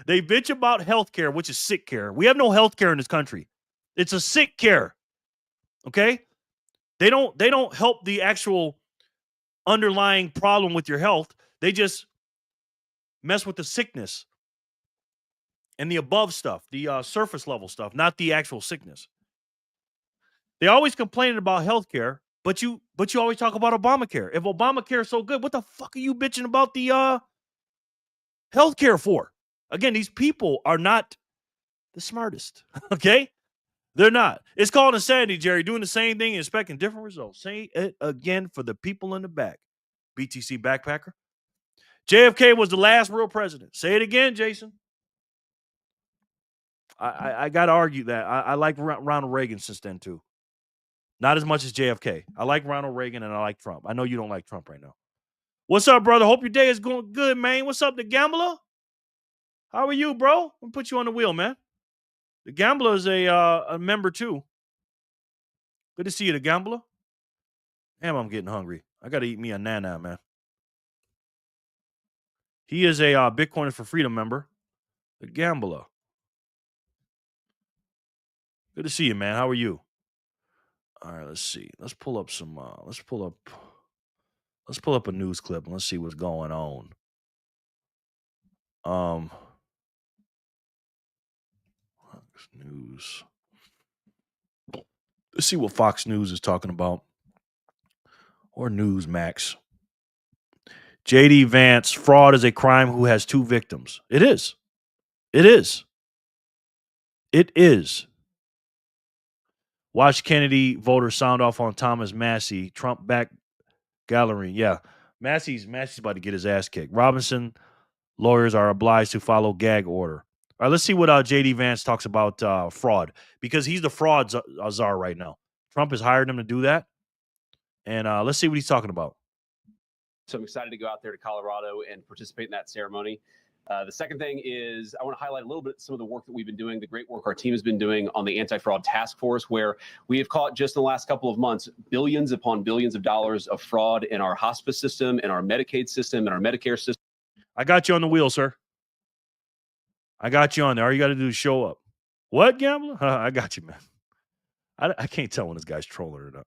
healthcare, which is sick care. We have no healthcare in this country. It's a sick care. Okay? They don't help the actual underlying problem with your health. They just mess with the sickness and the above stuff, the surface level stuff, not the actual sickness. They always complaining about healthcare, but you always talk about Obamacare. If Obamacare is so good, what the fuck are you bitching about the healthcare for? Again, these people are not the smartest. Okay? They're not. It's called insanity, Jerry. Doing the same thing and expecting different results. Say it again for the people in the back. BTC backpacker. JFK was the last real president. Say it again, Jason. I got to argue that. I like Ronald Reagan since then, too. Not as much as JFK. I like Ronald Reagan and I like Trump. I know you don't like Trump right now. What's up, brother? Hope your day is going good, man. What's up, the gambler? How are you, bro? I'll put you on the wheel, man. The gambler is a member, too. Good to see you, the gambler. Damn, I'm getting hungry. I got to eat me a nana, man. He is a Bitcoin for Freedom member. The gambler. Good to see you, man. How are you? All right, let's see. Let's pull up some. Let's pull up a news clip and let's see what's going on. Fox News. Let's see what Fox News is talking about, or Newsmax. JD Vance, fraud is a crime who has two victims. It is. It is. It is. Watch Kennedy voters sound off on Thomas Massey. Trump back gallery. Yeah. Massey's about to get his ass kicked. Robinson lawyers are obliged to follow gag order. All right, let's see what JD Vance talks about fraud, because he's the fraud czar right now. Trump has hired him to do that. And let's see what he's talking about. So I'm excited to go out there to Colorado and participate in that ceremony. The second thing is I want to highlight a little bit some of the work that we've been doing, the great work our team has been doing on the anti-fraud task force, where we have caught just in the last couple of months billions upon billions of dollars of fraud in our hospice system, in our Medicaid system, in our Medicare system. I got you on the wheel, sir. I got you on there. All you got to do is show up. What, gambler? I got you, man. I can't tell when this guy's trolling or not.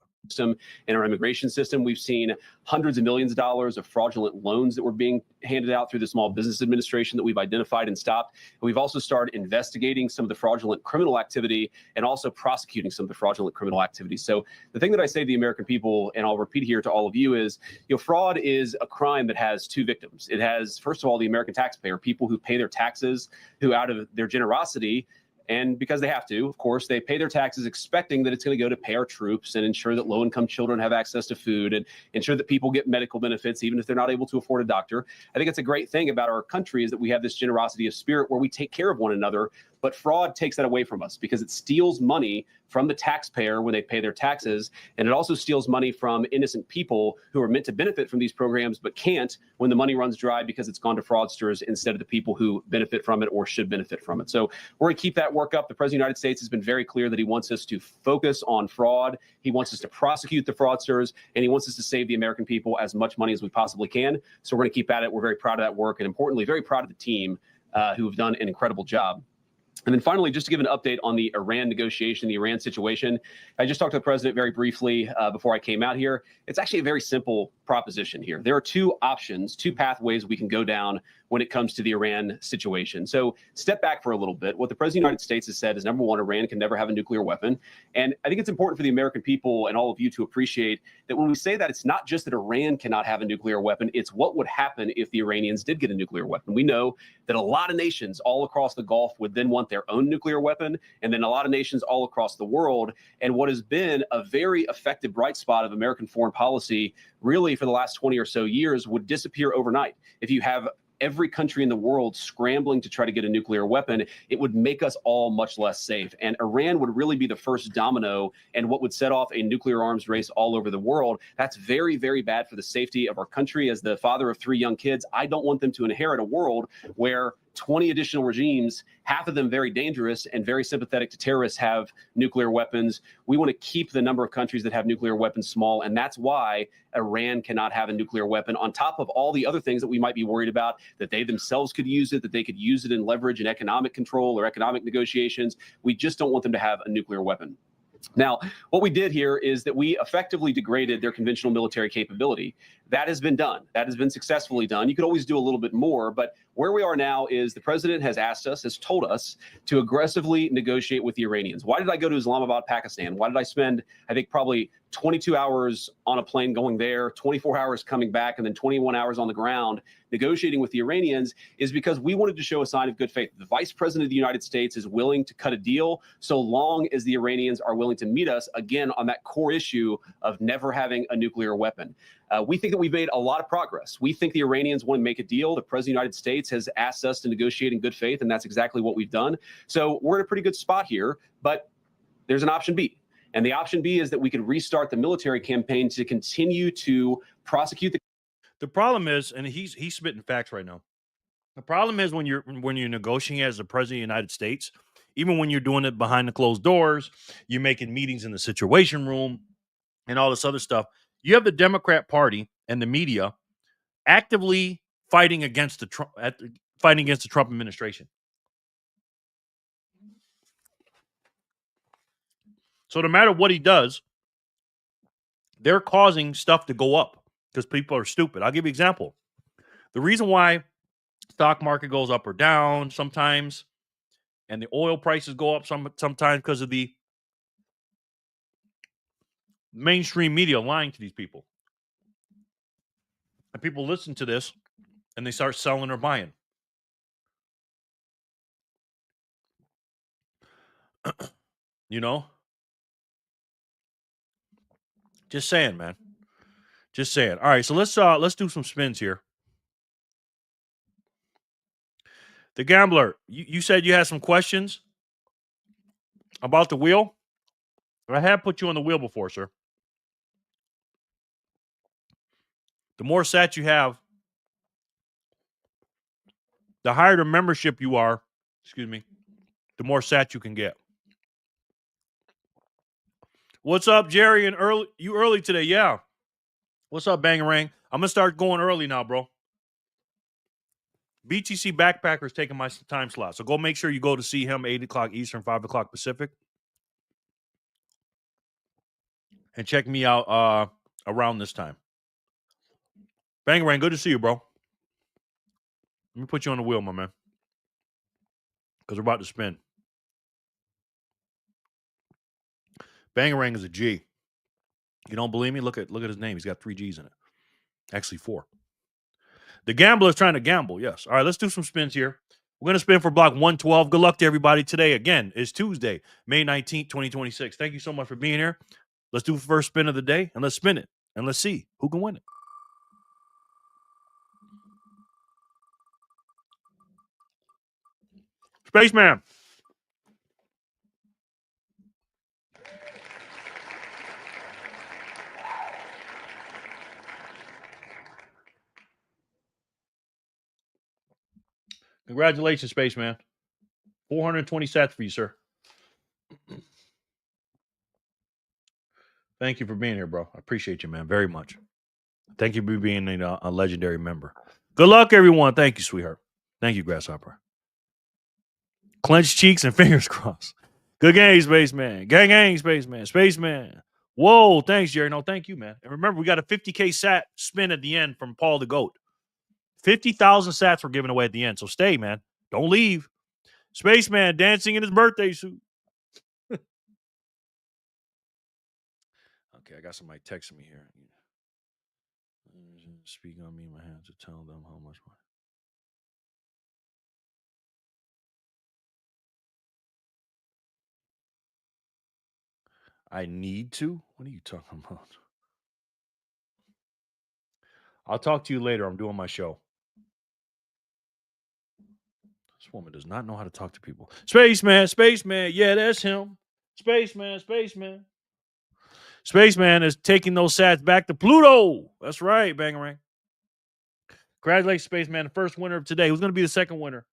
In our immigration system, we've seen hundreds of millions of dollars of fraudulent loans that were being handed out through the Small Business Administration that we've identified and stopped. And we've also started investigating some of the fraudulent criminal activity and also prosecuting some of the fraudulent criminal activity. So the thing that I say to the American people, and I'll repeat here to all of you, is fraud is a crime that has two victims. It has, first of all, the American taxpayer, people who pay their taxes, who out of their generosity, and because they have to, of course, they pay their taxes expecting that it's going to go to pay our troops and ensure that low-income children have access to food and ensure that people get medical benefits, even if they're not able to afford a doctor. I think it's a great thing about our country is that we have this generosity of spirit where we take care of one another. But fraud takes that away from us because it steals money from the taxpayer when they pay their taxes. And it also steals money from innocent people who are meant to benefit from these programs, but can't when the money runs dry because it's gone to fraudsters instead of the people who benefit from it or should benefit from it. So we're going to keep that work up. The President of the United States has been very clear that he wants us to focus on fraud. He wants us to prosecute the fraudsters, and he wants us to save the American people as much money as we possibly can. So we're going to keep at it. We're very proud of that work. And importantly, very proud of the team who have done an incredible job. And then finally, just to give an update on the Iran negotiation, the Iran situation, I just talked to the president very briefly before I came out here. It's actually a very simple proposition here. There are two options, two pathways we can go down when it comes to the Iran situation. So step back for a little bit. What the president of the United States has said is, number one, Iran can never have a nuclear weapon. And I think it's important for the American people and all of you to appreciate that when we say that, it's not just that Iran cannot have a nuclear weapon, it's what would happen if the Iranians did get a nuclear weapon. We know that a lot of nations all across the Gulf would then want their own nuclear weapon, and then a lot of nations all across the world. And what has been a very effective bright spot of American foreign policy really for the last 20 or so years would disappear overnight. If you have every country in the world scrambling to try to get a nuclear weapon, it would make us all much less safe. And Iran would really be the first domino and what would set off a nuclear arms race all over the world. That's very, very bad for the safety of our country. As the father of 3 young kids, I don't want them to inherit a world where 20 additional regimes, half of them very dangerous and very sympathetic to terrorists, have nuclear weapons. We want to keep the number of countries that have nuclear weapons small, and that's why Iran cannot have a nuclear weapon, on top of all the other things that we might be worried about, that they themselves could use it, that they could use it in leverage and economic control or economic negotiations. We just don't want them to have a nuclear weapon. Now, what we did here is that we effectively degraded their conventional military capability. That has been done. That has been successfully done. You could always do a little bit more, but where we are now is the president has asked us, has told us to aggressively negotiate with the Iranians. Why did I go to Islamabad, Pakistan? Why did I spend, I think, probably 22 hours on a plane going there, 24 hours coming back, and then 21 hours on the ground negotiating with the Iranians? Is because we wanted to show a sign of good faith. The vice president of the United States is willing to cut a deal so long as the Iranians are willing to meet us, again, on that core issue of never having a nuclear weapon. We think that we've made a lot of progress. We think the Iranians want to make a deal. The president of the United States has asked us to negotiate in good faith, and that's exactly what we've done. So we're in a pretty good spot here, but there's an option B. And the option B is that we could restart the military campaign to continue to prosecute The problem is, and he's spitting facts right now. The problem is when you're negotiating as the president of the United States, even when you're doing it behind the closed doors, you're making meetings in the Situation Room and all this other stuff. You have the Democrat Party and the media actively fighting against the Trump administration. So no matter what he does, they're causing stuff to go up because people are stupid. I'll give you an example. The reason why stock market goes up or down sometimes, and the oil prices go up sometimes because of the mainstream media lying to these people. And people listen to this and they start selling or buying. You know? Just saying, man. Just saying. All right, so let's do some spins here. The Gambler, you said you had some questions about the wheel? I have put you on the wheel before, sir. The more sats you have, the higher the membership you are, the more sats you can get. What's up, Jerry? And early today? Yeah. What's up, Bangarang? I'm gonna start going early now, bro. BTC Backpacker's taking my time slot, so go make sure you go to see him 8 o'clock Eastern, 5 o'clock Pacific, and check me out around this time. Bangarang, good to see you, bro. Let me put you on the wheel, my man, because we're about to spin. Bangarang is a G. You don't believe me? Look at his name. He's got 3 G's in it. Actually, 4. The Gambler is trying to gamble. Yes. All right, let's do some spins here. We're going to spin for block 112. Good luck to everybody today. Again, it's Tuesday, May 19th, 2026. Thank you so much for being here. Let's do the first spin of the day, and let's spin it. And let's see who can win it. Spaceman. Congratulations, Spaceman. 420 sats for you, sir. Thank you for being here, bro. I appreciate you, man, very much. Thank you for being a legendary member. Good luck, everyone. Thank you, sweetheart. Thank you, Grasshopper. Clenched cheeks and fingers crossed. Good game, Spaceman. Gang, Spaceman. Spaceman. Whoa, thanks, Jerry. No, thank you, man. And remember, we got a 50K sat spin at the end from Paul the Goat. 50,000 sats were given away at the end, so stay, man. Don't leave. Spaceman dancing in his birthday suit. Okay, I got somebody texting me here. Speak on me, my hands to tell them how much money. I need to? What are you talking about? I'll talk to you later. I'm doing my show. This woman does not know how to talk to people. Spaceman, spaceman. Yeah, that's him. Spaceman, spaceman. Spaceman is taking those sats back to Pluto. That's right, Bangarang. Congratulations, Spaceman, the first winner of today. Who's going to be the second winner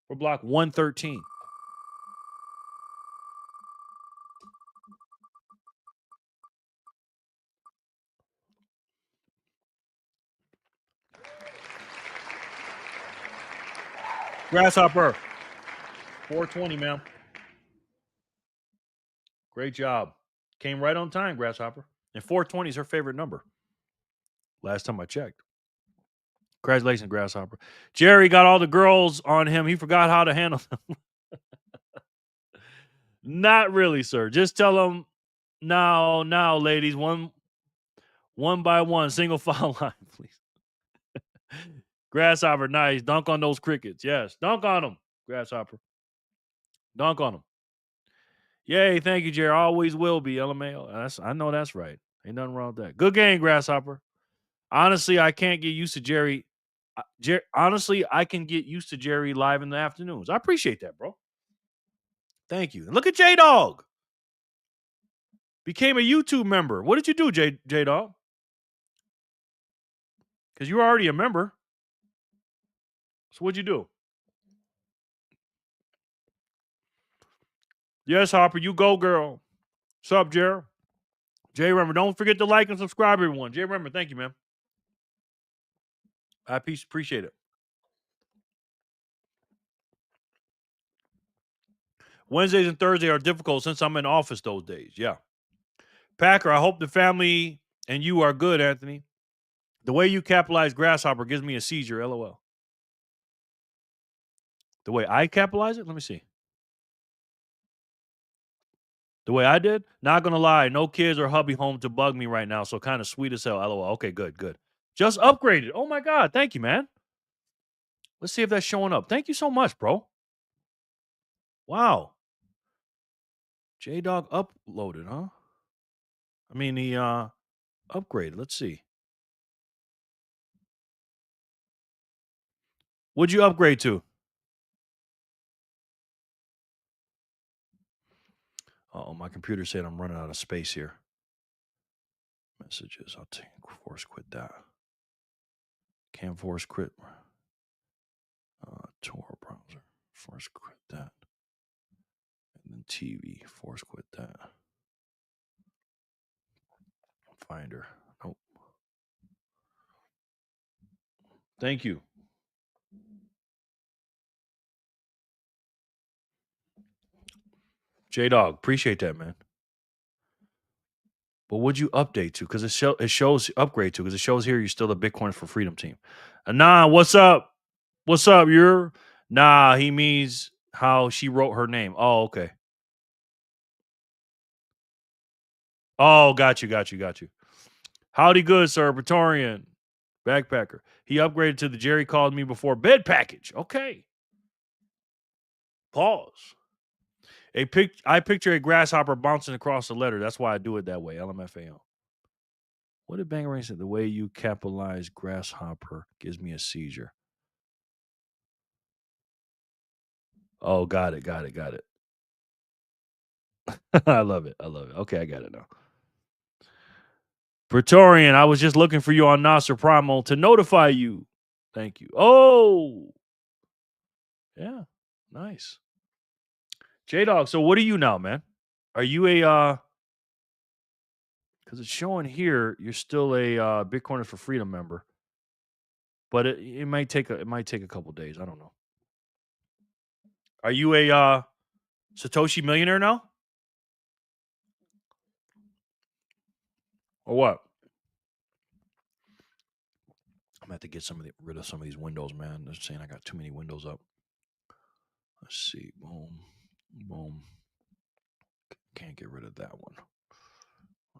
for block 113? Grasshopper. 420, man. Great job. Came right on time, Grasshopper. And 420 is her favorite number. Last time I checked. Congratulations, Grasshopper. Jerry got all the girls on him. He forgot how to handle them. Not really, sir. Just tell them now, ladies. One by one, single file line, please. Grasshopper, nice. Dunk on those crickets. Yes. Dunk on them, Grasshopper. Dunk on them. Yay, thank you, Jerry. Always will be, LMAO. I know that's right. Ain't nothing wrong with that. Good game, Grasshopper. Honestly, I can't get used to Jerry. Honestly, I can get used to Jerry live in the afternoons. I appreciate that, bro. Thank you. And look at J-Dog. Became a YouTube member. What did you do, J-Dog? Because you were already a member. So what'd you do? Yes, Hopper, you go, girl. What's up, Jerry? Jay, remember, don't forget to like and subscribe, everyone. Jay, remember, thank you, man. I appreciate it. Wednesdays and Thursdays are difficult since I'm in office those days. Yeah. Packer, I hope the family and you are good, Anthony. The way you capitalize Grasshopper gives me a seizure, LOL. The way I capitalize it? Let me see. The way I did? Not going to lie. No kids or hubby home to bug me right now, so kind of sweet as hell, LOL. Okay, good. Just upgraded. Oh, my God. Thank you, man. Let's see if that's showing up. Thank you so much, bro. Wow. J-Dog uploaded, huh? I mean, he upgraded. Let's see. What'd you upgrade to? Oh, my computer said I'm running out of space here. Messages. I'll force quit that. Can't force quit. Tor browser. Force quit that. And then TV. Force quit that. Finder. Nope. Thank you. J-Dog. Appreciate that, man. But what'd you update to? Because it shows upgrade to, because it shows here you're still the Bitcoin for Freedom team. Nah, what's up? What's up? Nah, he means how she wrote her name. Oh, okay. Oh, got you. Howdy good, sir. Praetorian. Backpacker. He upgraded to the Jerry called me before bed package. Okay. Pause. I picture a grasshopper bouncing across the letter. That's why I do it that way. LMFAO. What did Bangarang say? The way you capitalize grasshopper gives me a seizure. Oh, got it. I love it. Okay, I got it now. Praetorian, I was just looking for you on Nasser Primal to notify you. Thank you. Oh, yeah, nice. J-Dog, so what are you now, man? Are you a because it's showing here you're still a Bitcoiners for Freedom member, but it might take a couple days. I don't know. Are you a Satoshi millionaire now, or what? I'm gonna have to get rid of some of these windows, man. They're saying I got too many windows up. Let's see. Boom. Can't get rid of that one.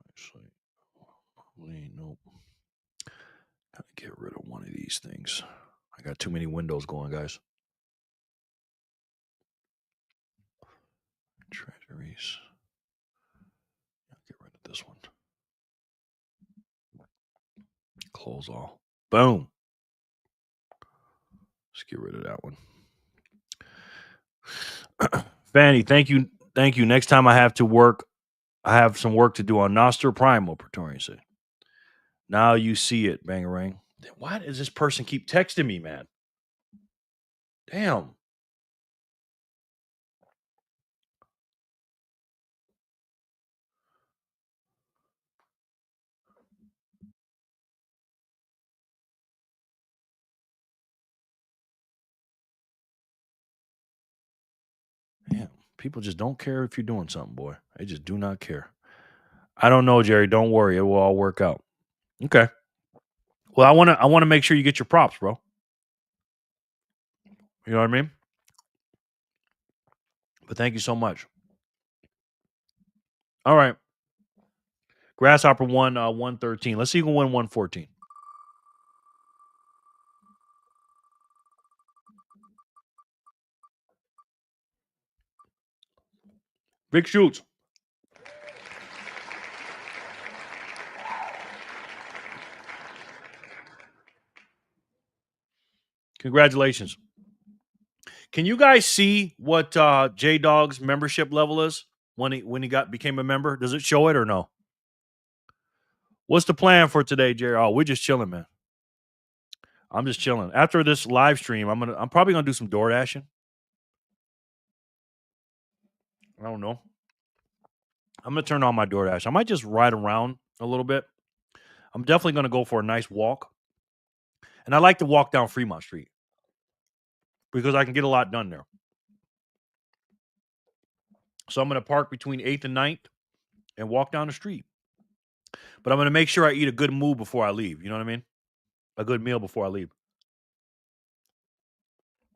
Actually, nope. Gotta get rid of one of these things. I got too many windows going, guys. Treasuries. I'll get rid of this one. Close all. Boom. Let's get rid of that one. Fanny, thank you. Thank you. Next time I have to work, I have some work to do on Noster Primal, Praetorian said. Now you see it, Bangarang. Why does this person keep texting me, man? Damn. Damn. People just don't care if you're doing something, boy. They just do not care. I don't know, Jerry. Don't worry. It will all work out. Okay. Well, I wanna make sure you get your props, bro. You know what I mean? But thank you so much. All right. Grasshopper won 113. Let's see who can win 114. Big shoots. Congratulations. Can you guys see what J Dog's membership level is when he became a member? Does it show it or no? What's the plan for today, Jerry? Oh, we're just chilling, man. I'm just chilling. After this live stream, I'm probably gonna do some door dashing. I don't know. I'm gonna turn on my DoorDash. I might just ride around a little bit. I'm definitely gonna go for a nice walk. And I like to walk down Fremont Street because I can get a lot done there. So I'm gonna park between 8th and 9th and walk down the street. But I'm gonna make sure I eat a good meal before I leave. You know what I mean? A good meal before I leave.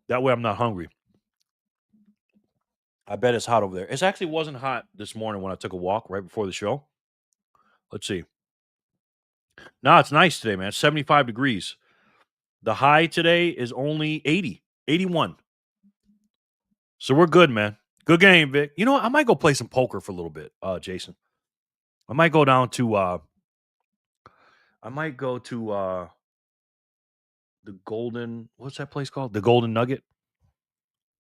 That way I'm not hungry. I bet it's hot over there. It actually wasn't hot this morning when I took a walk right before the show. Let's see. No, it's nice today, man. It's 75 degrees. The high today is only 80, 81. So we're good, man. Good game, Vic. You know what? I might go play some poker for a little bit, Jason. I might go down to the Golden, what's that place called? The Golden Nugget.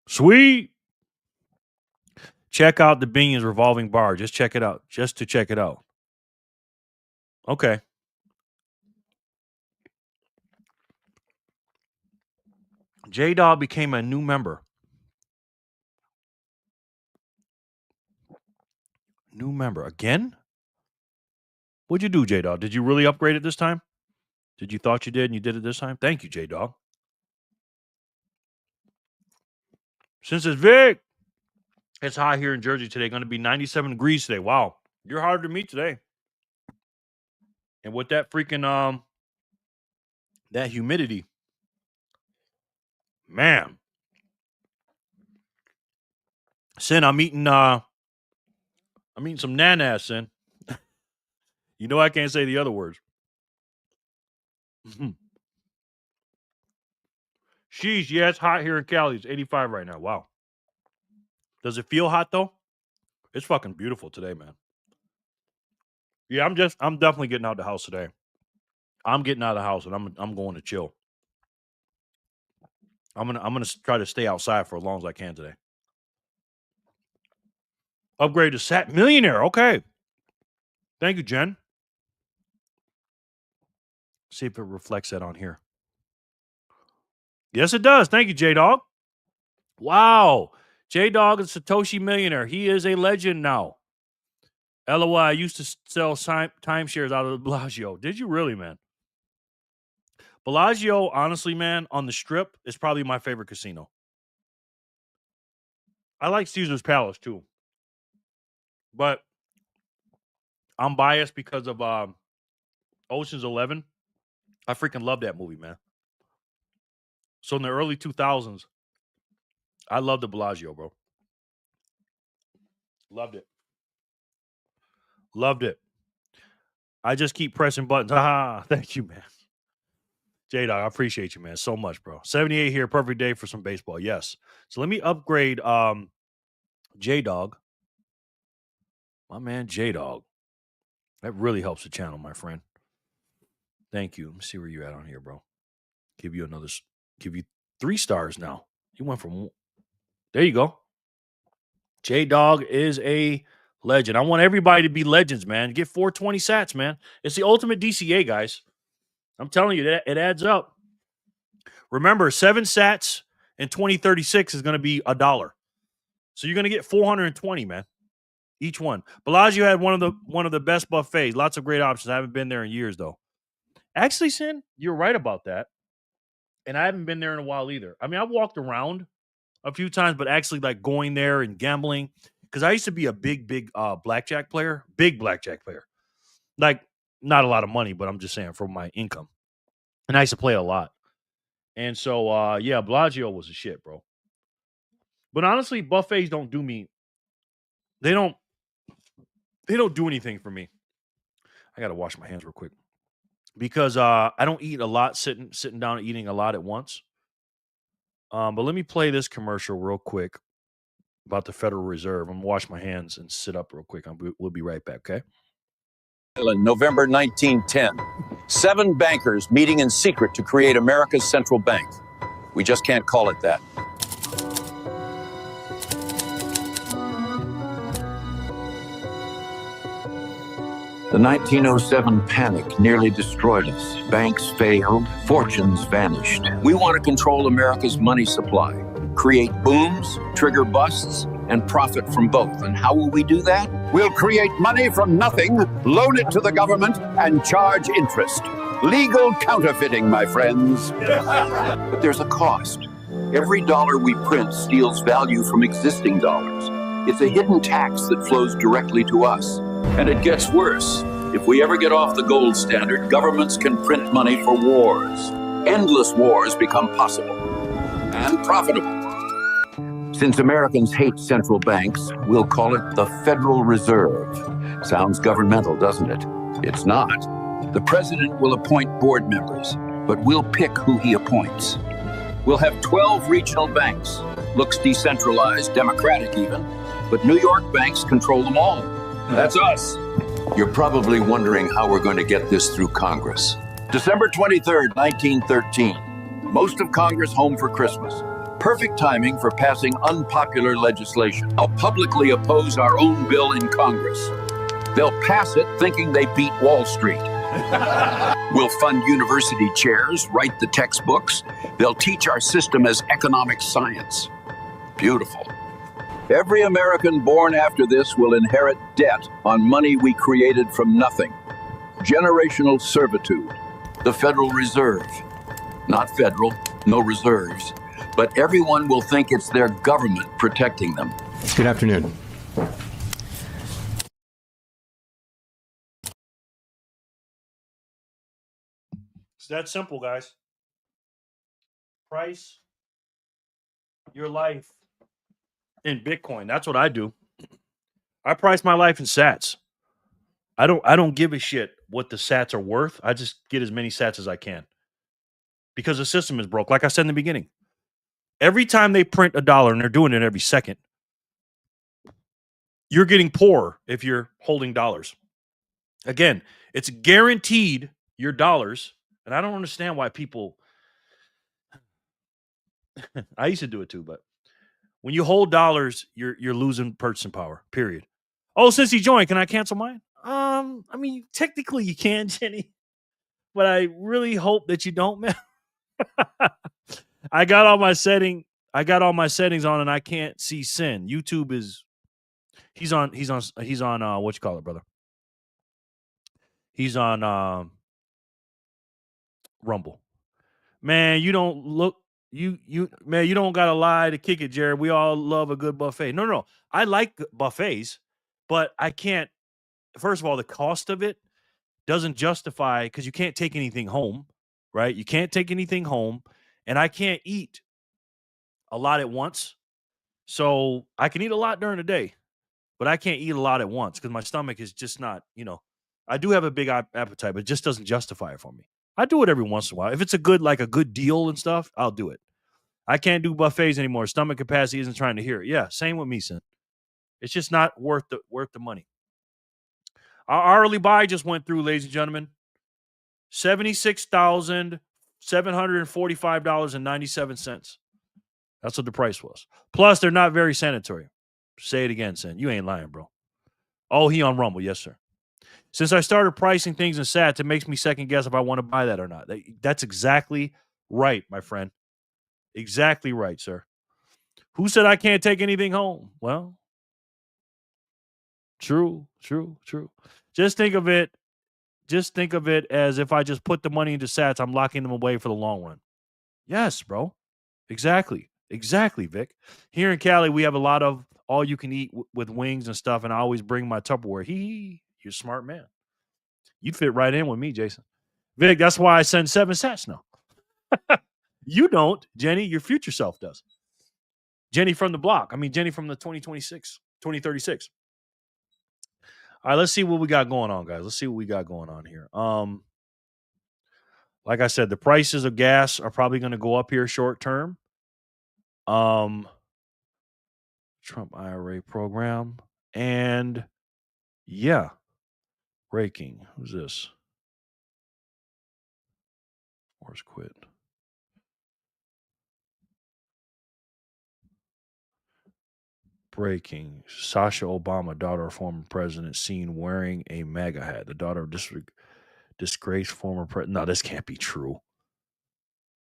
Sweet. Check out the Binion's revolving bar. Just check it out. Just to check it out. Okay. J-Dog became a new member. New member. Again? What'd you do, J-Dog? Did you really upgrade it this time? Did you thought you did and you did it this time? Thank you, J-Dog. Since it's Vic, it's hot here in Jersey today. Going to be 97 degrees today. Wow. You're harder than me today. And with that freaking that humidity, man. Sin, I'm eating some nanas, Sin. You know I can't say the other words. Sheesh, yeah, it's hot here in Cali. It's 85 right now. Wow. Does it feel hot though? It's fucking beautiful today, man. Yeah, I'm definitely getting out the house today. I'm getting out of the house and I'm going to chill. I'm gonna try to stay outside for as long as I can today. Upgrade to Sat Millionaire. Okay. Thank you, Jen. See if it reflects that on here. Yes, it does. Thank you, J-Dog. Wow. J-Dog is Satoshi Millionaire. He is a legend now. LOI, I used to sell timeshares out of the Bellagio. Did you really, man? Bellagio, honestly, man, on the Strip is probably my favorite casino. I like Caesar's Palace, too. But I'm biased because of Ocean's 11. I freaking love that movie, man. So in the early 2000s, I loved the Bellagio, bro. Loved it. Loved it. I just keep pressing buttons. Thank you, man. J-Dog, I appreciate you, man, so much, bro. 78 here, perfect day for some baseball. Yes. So let me upgrade J-Dog. My man, J-Dog. That really helps the channel, my friend. Thank you. Let me see where you're at on here, bro. Give you 3 stars now. You went from... There you go. J-Dog is a legend. I want everybody to be legends, man. Get 420 sats, man. It's the ultimate DCA, guys. I'm telling you, that it adds up. Remember, 7 sats in 2036 is going to be $1. So you're going to get 420, man. Each one. Bellagio had one of the best buffets. Lots of great options. I haven't been there in years, though. Actually, Sin, you're right about that. And I haven't been there in a while either. I mean, I've walked around a few times, but actually like going there and gambling, because I used to be a big blackjack player. Big blackjack player. Like, not a lot of money, but I'm just saying from my income. And I used to play a lot. And so, yeah, Bellagio was a shit, bro. But honestly, buffets don't do me. They don't do anything for me. I got to wash my hands real quick. Because I don't eat a lot sitting down and eating a lot at once. But let me play this commercial real quick about the Federal Reserve. I'm going to wash my hands and sit up real quick. We'll be right back, okay? November 1910. 7 bankers meeting in secret to create America's central bank. We just can't call it that. The 1907 panic nearly destroyed us. Banks failed, fortunes vanished. We want to control America's money supply, create booms, trigger busts, and profit from both. And how will we do that? We'll create money from nothing, loan it to the government, and charge interest. Legal counterfeiting, my friends. But there's a cost. Every dollar we print steals value from existing dollars. It's a hidden tax that flows directly to us. And it gets worse. If we ever get off the gold standard, governments can print money for wars. Endless wars become possible and profitable. Since Americans hate central banks, we'll call it the Federal Reserve. Sounds governmental, doesn't it? It's not. The president will appoint board members, but we'll pick who he appoints. We'll have 12 regional banks. Looks decentralized, democratic even, but New York banks control them all. That's us. You're probably wondering how we're going to get this through Congress. December 23rd, 1913. Most of Congress home for Christmas. Perfect timing for passing unpopular legislation. I'll publicly oppose our own bill in Congress. They'll pass it thinking they beat Wall Street. We'll fund university chairs, write the textbooks. They'll teach our system as economic science. Beautiful. Every American born after this will inherit debt on money we created from nothing. Generational servitude. The Federal Reserve. Not federal, no reserves. But everyone will think it's their government protecting them. Good afternoon. It's that simple, guys. Price your life in Bitcoin. That's what I do. I price my life in sats. I don't give a shit what the sats are worth. I just get as many sats as I can. Because the system is broke. Like I said in the beginning. Every time they print $1, and they're doing it every second, you're getting poorer if you're holding dollars. Again, it's guaranteed your dollars. And I don't understand why people... I used to do it too, but when you hold dollars, you're losing purchasing power, period. Oh, since he joined, can I cancel mine? I mean, technically you can, Jenny. But I really hope that you don't, man. I got all my settings on and I can't see Sin. YouTube is he's on what you call it, brother? He's on Rumble. Man, you don't look you don't gotta lie to kick it, Jared. We all love a good buffet. No. I like buffets, but I can't. First of all, the cost of it doesn't justify because you can't take anything home, right? You can't take anything home, and I can't eat a lot at once. So I can eat a lot during the day, but I can't eat a lot at once because my stomach is just not, I do have a big appetite, but it just doesn't justify it for me. I do it every once in a while. If it's a good deal and stuff, I'll do it. I can't do buffets anymore. Stomach capacity isn't trying to hear it. Yeah, same with me, son. It's just not worth the money. Our early buy just went through, ladies and gentlemen. $76,745.97. That's what the price was. Plus, they're not very sanitary. Say it again, Sen. You ain't lying, bro. Oh, he on Rumble. Yes, sir. Since I started pricing things in sats, it makes me second guess if I want to buy that or not. That's exactly right, my friend. Exactly right, sir. Who said I can't take anything home? Well, true. Just think of it as if I just put the money into sats, I'm locking them away for the long run. Yes, bro. Exactly, Vic. Here in Cali, we have a lot of all you can eat with wings and stuff, and I always bring my Tupperware. You're a smart man. You'd fit right in with me, Jason. Vic, that's why I send 7 sats now. You don't, Jenny. Your future self does. Jenny from the block. I mean, Jenny from the 2036. All right, let's see what we got going on, guys. Let's see what we got going on here. Like I said, the prices of gas are probably going to go up here short term. Trump IRA program. And yeah. Breaking. Who's this? Where's quit? Breaking. Sasha Obama, daughter of former president, seen wearing a MAGA hat. The daughter of disgraced former president. No, this can't be true.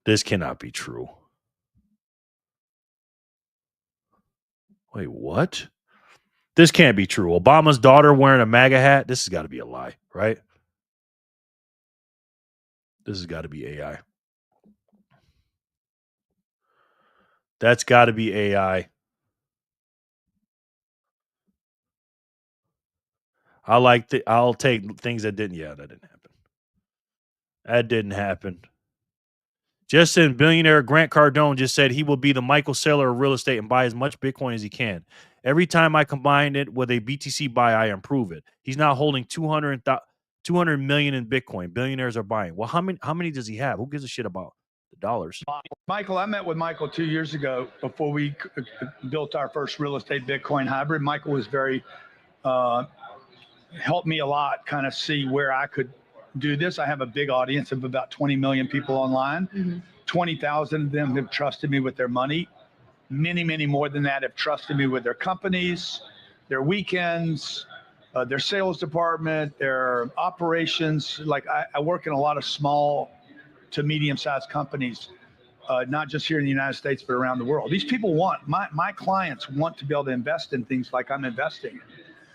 This cannot be true. Wait, what? This can't be true. Obama's daughter wearing a MAGA hat? This has got to be a lie, right? This has got to be AI. That's got to be AI. I'll take things that didn't. Yeah, that didn't happen. That didn't happen. Just in, billionaire Grant Cardone just said he will be the Michael Saylor of real estate and buy as much Bitcoin as he can. Every time I combine it with a BTC buy, I improve it. He's now holding 200 million in Bitcoin. Billionaires are buying. Well, how many does he have? Who gives a shit about the dollars? Michael, I met with Michael 2 years ago before we built our first real estate Bitcoin hybrid. Michael was very helped me a lot, kind of see where I could do this. I have a big audience of about 20 million people online. Mm-hmm. 20,000 of them have trusted me with their money. Many more than that have trusted me with their companies, their weekends, their sales department, their operations. Like I work in a lot of small to medium-sized companies, not just here in the United States, but around the world. These people my clients want to be able to invest in things like I'm investing.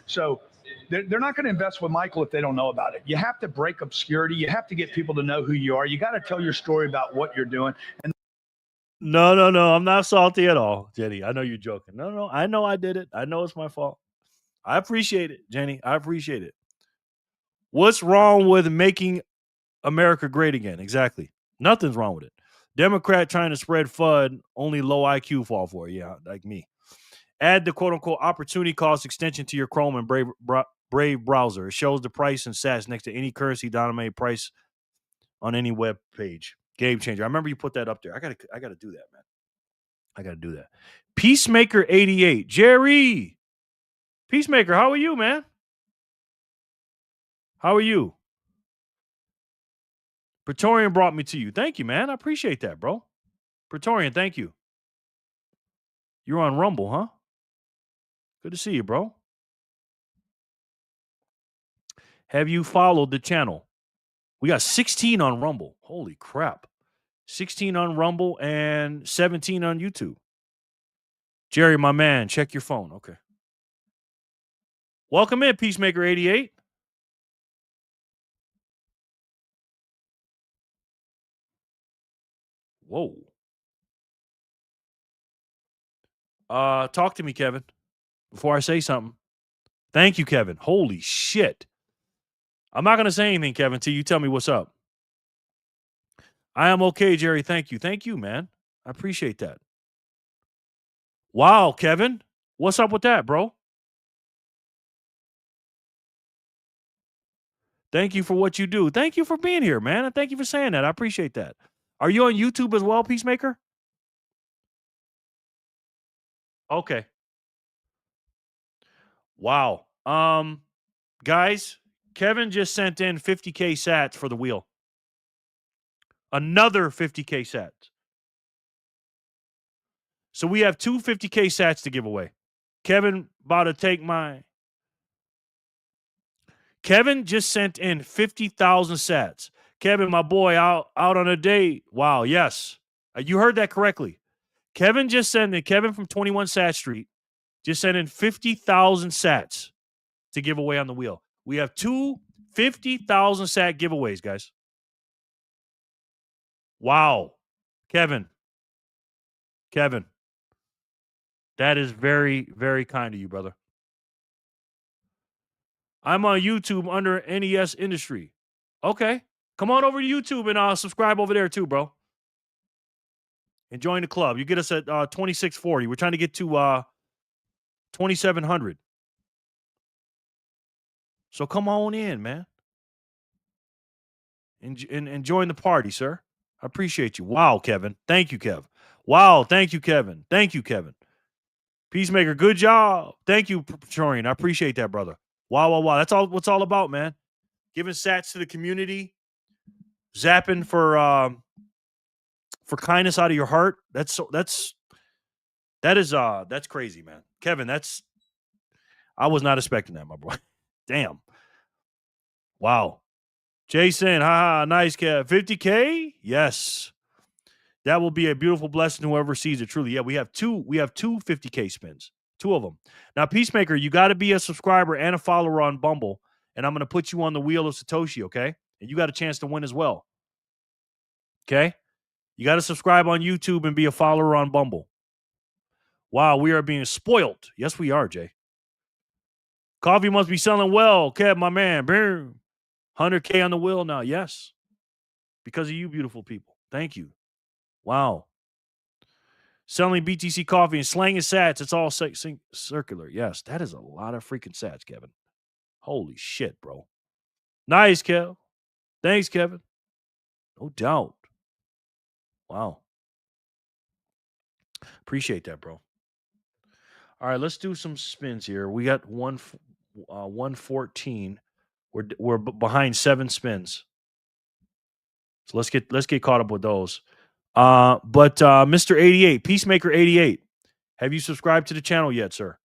So they're not going to invest with Michael if they don't know about it. You have to break obscurity. You have to get people to know who you are. You got to tell your story about what you're doing. And No. I'm not salty at all, Jenny. I know you're joking. No. I know I did it. I know it's my fault. I appreciate it, Jenny. I appreciate it. What's wrong with making America great again? Exactly. Nothing's wrong with it. Democrat trying to spread FUD, only low IQ fall for it. Yeah, like me. Add the quote-unquote opportunity cost extension to your Chrome and Brave browser. It shows the price and sats next to any currency-denominated price on any web page. Game changer. I remember you put that up there. I gotta do that, man. I gotta do that. Peacemaker 88. Jerry. Peacemaker, how are you, man? How are you? Praetorian brought me to you. Thank you, man. I appreciate that, bro. Praetorian, thank you. You're on Rumble, huh? Good to see you, bro. Have you followed the channel? We got 16 on Rumble. Holy crap. 16 on Rumble and 17 on YouTube. Jerry, my man, check your phone. Okay. Welcome in, Peacemaker 88. Whoa. Talk to me, Kevin, before I say something. Thank you, Kevin. Holy shit. I'm not going to say anything, Kevin, till you tell me what's up. I am okay, Jerry. Thank you. Thank you, man. I appreciate that. Wow, Kevin. What's up with that, bro? Thank you for what you do. Thank you for being here, man. And thank you for saying that. I appreciate that. Are you on YouTube as well, Peacemaker? Okay. Wow. Guys, Kevin just sent in 50K sats for the wheel. Another 50K sats. So we have two 50K sats to give away. Kevin about to take mine. Kevin just sent in 50,000 sats. Kevin, my boy, out on a date. Wow, yes. You heard that correctly. Kevin from 21 Sat Street just sent in 50,000 sats to give away on the wheel. We have two 50,000 sat giveaways, guys. Wow. Kevin. That is very, very kind of you, brother. I'm on YouTube under NES Industry. Okay. Come on over to YouTube and subscribe over there too, bro. And join the club. You get us at 2640. We're trying to get to 2700. So come on in, man. And join the party, sir. I appreciate you. Wow, Kevin. Thank you, Kev. Wow, thank you, Kevin. Thank you, Kevin. Peacemaker, good job. Thank you, Praetorian. I appreciate that, brother. Wow. That's all what's all about, man. Giving sats to the community, zapping for kindness out of your heart. That's crazy, man. Kevin, I was not expecting that, my boy. Damn. Wow. Jason, nice, Kev. 50K? Yes. That will be a beautiful blessing to whoever sees it. Truly. Yeah, we have two 50K spins. Two of them. Now, Peacemaker, you got to be a subscriber and a follower on Bumble, and I'm going to put you on the wheel of Satoshi, okay? And you got a chance to win as well. Okay? You got to subscribe on YouTube and be a follower on Bumble. Wow, we are being spoiled. Yes, we are, Jay. Coffee must be selling well. Kev, my man. Boom. 100K on the wheel now. Yes. Because of you beautiful people. Thank you. Wow. Selling BTC coffee and slanging sats. It's all circular. Yes, that is a lot of freaking sats, Kevin. Holy shit, bro. Nice, Kev. Thanks, Kevin. No doubt. Wow. Appreciate that, bro. All right, let's do some spins here. We got 114. We're behind 7 spins. So let's get caught up with those. But Mr. 88, Peacemaker 88, have you subscribed to the channel yet, sir?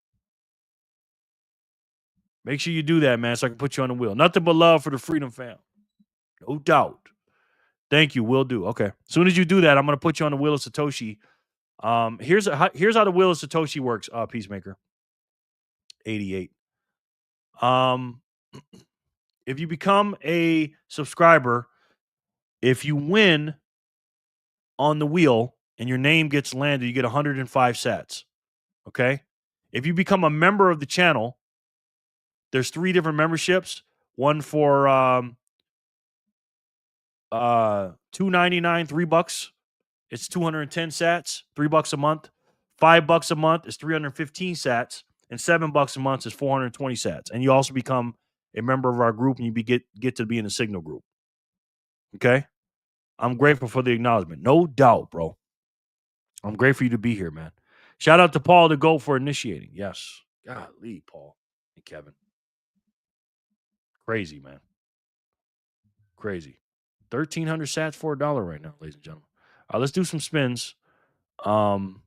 Make sure you do that, man, so I can put you on the wheel. Nothing but love for the Freedom fam. No doubt. Thank you. Will do. Okay. As soon as you do that, I'm going to put you on the wheel of Satoshi. Here's how the wheel of Satoshi works, Peacemaker 88. If you become a subscriber, if you win on the wheel and your name gets landed, you get 105 sats. Okay? If you become a member of the channel, there's 3 different memberships. One for $2.99, $3. It's 210 sats, $3 a month. $5 a month is 315 sats, and $7 a month is 420 sats. And you also become a member of our group, and you get to be in the Signal group. Okay? I'm grateful for the acknowledgement. No doubt, bro. I'm grateful for you to be here, man. Shout out to Paul the GOAT for initiating. Yes. Golly, Paul and Kevin. Crazy, man. Crazy. 1,300 sats for $1 right now, ladies and gentlemen. All right, let's do some spins. Trying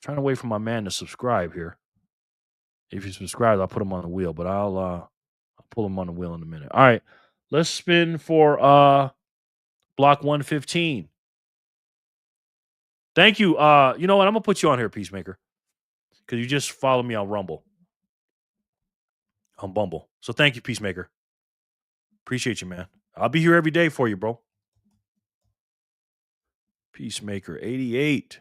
to wait for my man to subscribe here. If you subscribe, I'll put him on the wheel, but I'll pull him on the wheel in a minute. All right. Let's spin for block 115. Thank you. You know what? I'm gonna put you on here, Peacemaker. Because you just followed me on Rumble. On Bumble. So thank you, Peacemaker. Appreciate you, man. I'll be here every day for you, bro. Peacemaker 88.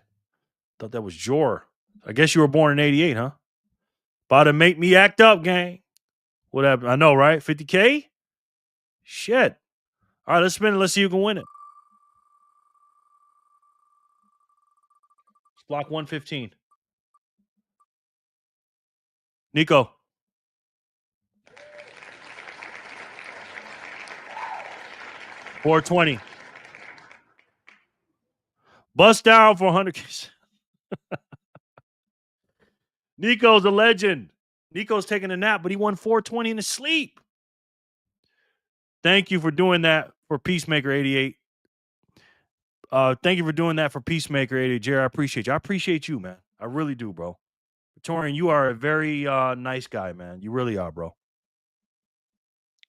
Thought that was Jor. I guess you were born in 88, huh? About to make me act up, gang. What happened? I know, right? 50K? Shit. All right, let's spin it. Let's see who can win it. It's block 115. Nico. $420. Bust down for 100K. Nico's a legend. Nico's taking a nap, but he won 420 in his sleep. Thank you for doing that for Peacemaker 88. Thank you for doing that for Peacemaker 88. Jerry, I appreciate you. I appreciate you, man. I really do, bro. Torian, you are a very nice guy, man. You really are, bro.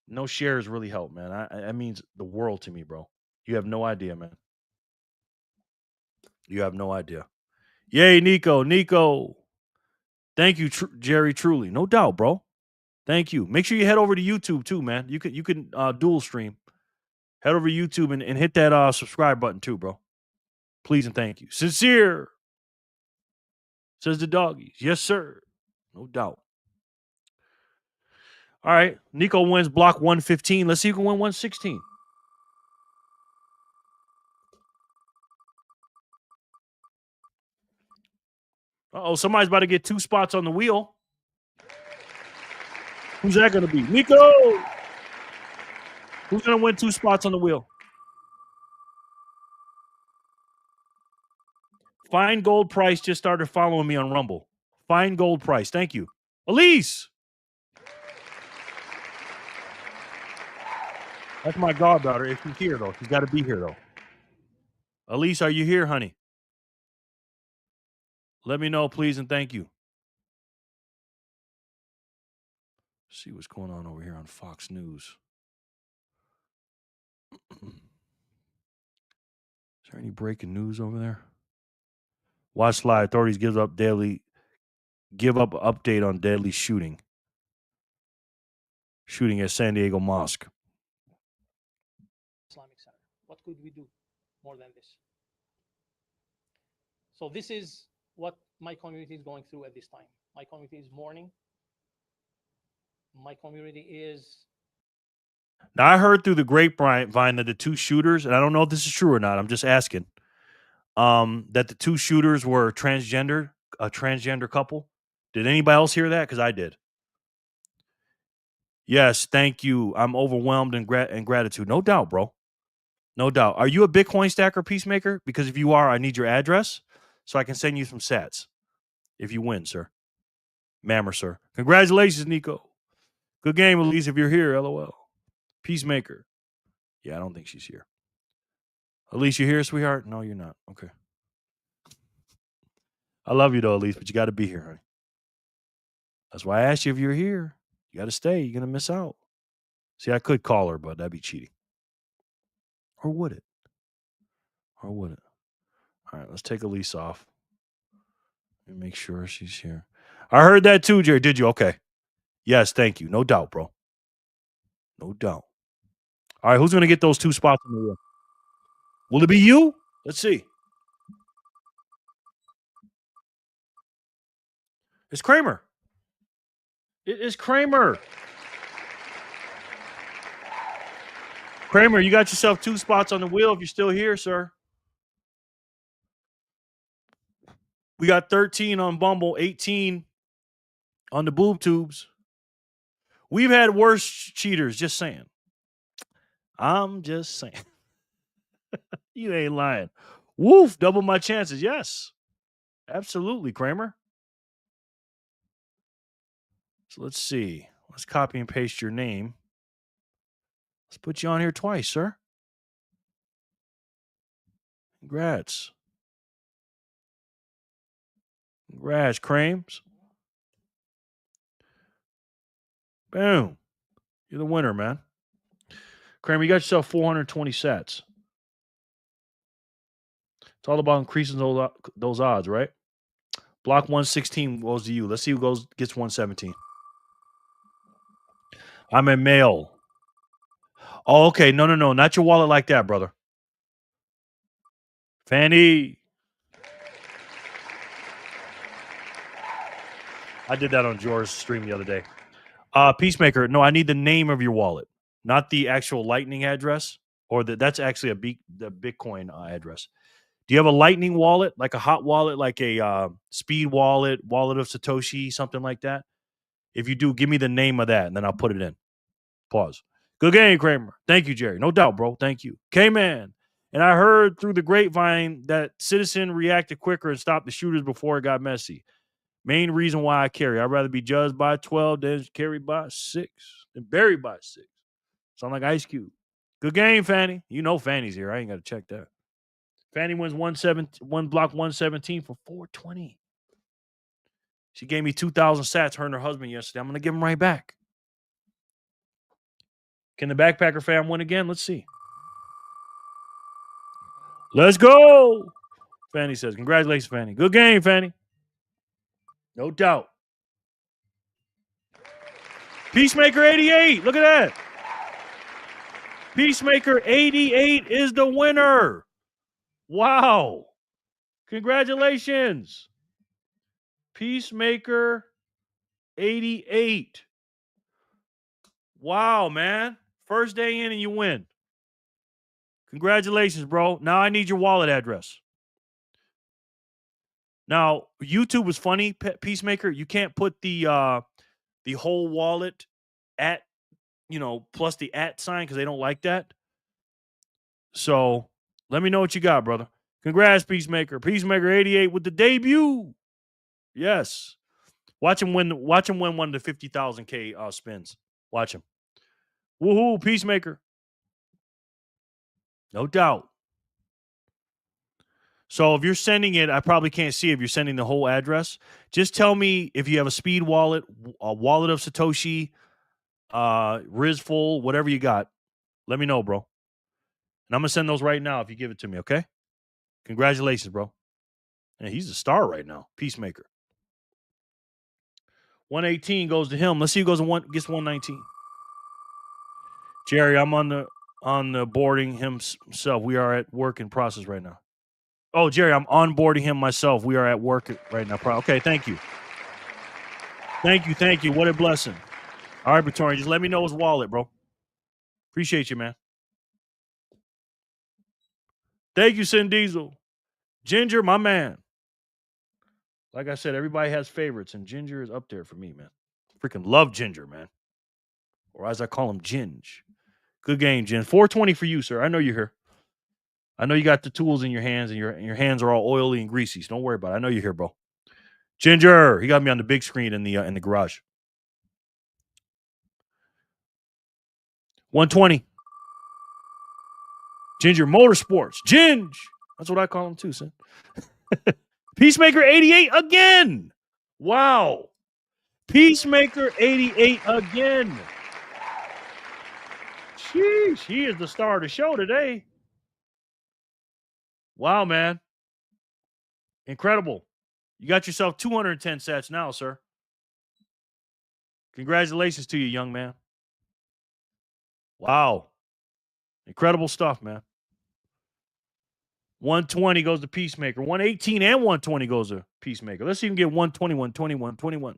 No shares really help, man. That means the world to me, bro. You have no idea, man. You have no idea. Yay, Nico. Nico. Thank you, Jerry. Truly, no doubt, bro. Thank you. Make sure you head over to YouTube too, man. You can dual stream. Head over to YouTube and hit that subscribe button too, bro. Please and thank you. Sincere, says the doggies. Yes, sir. No doubt. All right. Nico wins block 115. Let's see who can win 116. Uh-oh, somebody's about to get 2 spots on the wheel. Who's that going to be? Nico! Who's going to win 2 spots on the wheel? Fine Gold Price just started following me on Rumble. Fine Gold Price. Thank you. Elise! That's my goddaughter. If she's here, though. She's got to be here, though. Elise, are you here, honey? Let me know, please, and thank you. See what's going on over here on Fox News. Is there any breaking news over there? Watch live. Authorities give up update on deadly shooting. Shooting at San Diego Mosque. Islamic Center. What could we do more than this? So this is what my community is going through at this time. My community is mourning. My community is... Now, I heard through the grapevine that the 2 shooters, and I don't know if this is true or not, I'm just asking, that the 2 shooters were a transgender couple. Did anybody else hear that? Because I did. Yes, thank you. I'm overwhelmed in gratitude. No doubt, bro. No doubt. Are you a Bitcoin stacker, Peacemaker? Because if you are, I need your address so I can send you some sats. If you win, sir. Mammer, sir. Congratulations, Nico. Good game, Elise, if you're here, LOL. Peacemaker. Yeah, I don't think she's here. Elise, you here, sweetheart? No, you're not. Okay. I love you, though, Elise, but you got to be here, honey. That's why I asked you if you're here. You got to stay. You're going to miss out. See, I could call her, but that'd be cheating. Or would it? Or would it? All right, let's take Elise off. And make sure she's here. I heard that too, Jerry. Did you? Okay. Yes, thank you. No doubt, bro. No doubt. All right, who's going to get those 2 spots on the wheel? Will it be you? Let's see. It's Kramer. It is Kramer. Kramer, you got yourself 2 spots on the wheel if you're still here, sir. We got 13 on Bumble, 18 on the boob tubes. We've had worse cheaters, just saying. I'm just saying. You ain't lying. Woof, double my chances. Yes. Absolutely, Kramer. So let's see. Let's copy and paste your name. Let's put you on here twice, sir. Congrats. Congrats, Krames. Boom. You're the winner, man. Kramer, you got yourself 420 sets. It's all about increasing those odds, right? Block 116 goes to you. Let's see who gets 117. I'm a male. Oh, okay. No. Not your wallet like that, brother. Fanny. I did that on George's stream the other day. Peacemaker, no, I need the name of your wallet, not the actual Lightning address, or that's actually the Bitcoin address. Do you have a Lightning wallet, like a hot wallet, like a speed wallet of Satoshi, something like that? If you do, give me the name of that, and then I'll put it in. Pause. Good game, Kramer. Thank you, Jerry. No doubt, bro. Thank you. K-Man. And I heard through the grapevine that Citizen reacted quicker and stopped the shooters before it got messy. Main reason why I carry. I'd rather be judged by 12 than carried by 6, than buried by 6. Sound like Ice Cube. Good game, Fanny. You know Fanny's here. I ain't got to check that. Fanny wins one block 117 for 420. She gave me 2,000 sats, her and her husband yesterday. I'm going to give them right back. Can the Backpacker fam win again? Let's see. Let's go. Fanny says, congratulations, Fanny. Good game, Fanny. No doubt. Peacemaker 88. Look at that. Peacemaker 88 is the winner. Wow. Congratulations. Peacemaker 88. Wow, man. First day in and you win. Congratulations, bro. Now I need your wallet address. Now, YouTube was funny, Peacemaker. You can't put the whole wallet at, plus the @ sign because they don't like that. So let me know what you got, brother. Congrats, Peacemaker. Peacemaker 88 with the debut. Yes. Watch him win one of the 50,000K spins. Watch him. Woohoo, Peacemaker. No doubt. So if you're sending it, I probably can't see if you're sending the whole address. Just tell me if you have a speed wallet, a wallet of Satoshi, Rizful, whatever you got. Let me know, bro. And I'm going to send those right now if you give it to me, okay? Congratulations, bro. And he's a star right now. Peacemaker. 118 goes to him. Let's see who gets 119. Jerry, I'm on the boarding himself. We are at work in process right now. Oh, Jerry, I'm onboarding him myself. We are at work right now. Okay, thank you. Thank you. What a blessing. All right, Praetorian, just let me know his wallet, bro. Appreciate you, man. Thank you, Sin Diesel. Ginger, my man. Like I said, everybody has favorites, and Ginger is up there for me, man. Freaking love Ginger, man. Or as I call him, Ginge. Good game, Jen. 420 for you, sir. I know you're here. I know you got the tools in your hands, and your hands are all oily and greasy. So don't worry about it. I know you're here, bro. Ginger, he got me on the big screen in the garage. 120. Ginger Motorsports. Ginge. That's what I call him too, son. Peacemaker 88 again. Wow. Peacemaker 88 again. Sheesh. He is the star of the show today. Wow, man. Incredible. You got yourself 210 sats now, sir. Congratulations to you, young man. Wow. Incredible stuff, man. 120 goes to Peacemaker. 118 and 120 goes to Peacemaker. Let's see if we can get 120, 120, 121.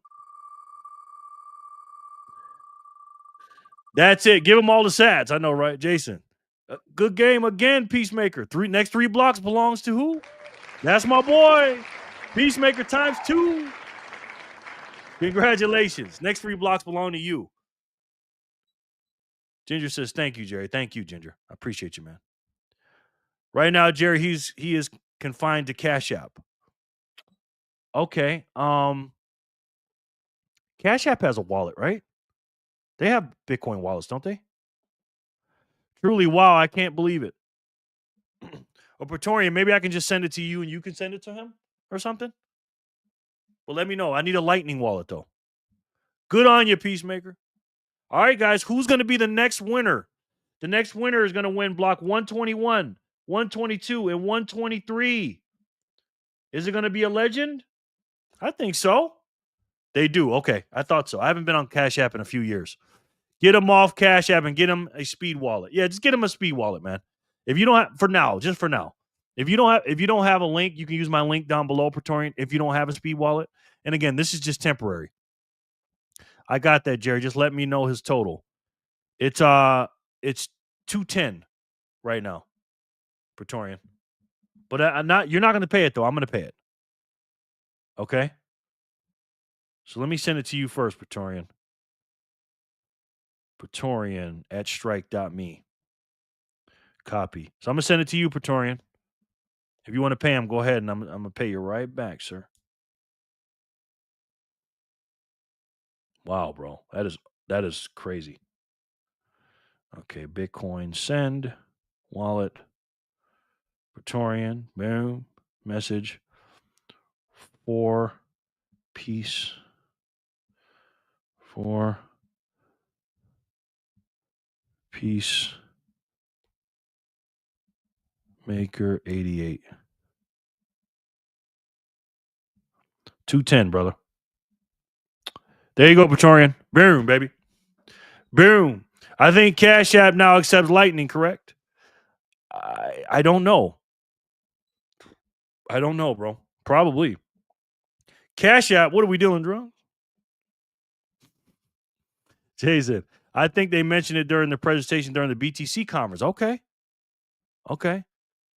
That's it. Give them all the sats. I know, right, Jason? Good game again, Peacemaker. Next three blocks belongs to who? That's my boy. Peacemaker times 2. Congratulations. Next 3 blocks belong to you. Ginger says, thank you, Jerry. Thank you, Ginger. I appreciate you, man. Right now, Jerry, he is confined to Cash App. Okay. Cash App has a wallet, right? They have Bitcoin wallets, don't they? Truly, wow, I can't believe it. Or Praetorian, maybe I can just send it to you and you can send it to him or something? Well, let me know. I need a Lightning wallet, though. Good on you, Peacemaker. All right, guys, who's going to be the next winner? The next winner is going to win block 121, 122, and 123. Is it going to be a legend? I think so. They do. Okay, I thought so. I haven't been on Cash App in a few years. Get them off Cash App and get them a speed wallet. Yeah, just get them a speed wallet, man. If you don't have, for now, just for now. If you don't have a link, you can use my link down below, Praetorian. If you don't have a speed wallet, and again, this is just temporary. I got that, Jerry. Just let me know his total. It's 210 right now, Praetorian. But you're not going to pay it though. I'm going to pay it. Okay. So let me send it to you first, Praetorian. Praetorian at strike.me. Copy. So I'm going to send it to you, Praetorian. If you want to pay him, go ahead and I'm going to pay you right back, sir. Wow, bro. That is crazy. Okay, Bitcoin send, wallet, Praetorian, boom, message for Peace for Peace Maker 88. 210, brother. There you go, Praetorian. Boom, baby. Boom. I think Cash App now accepts Lightning, correct? I don't know. I don't know, bro. Probably. Cash App, what are we doing, drunk? Jason, I think they mentioned it during the presentation during the BTC conference. Okay.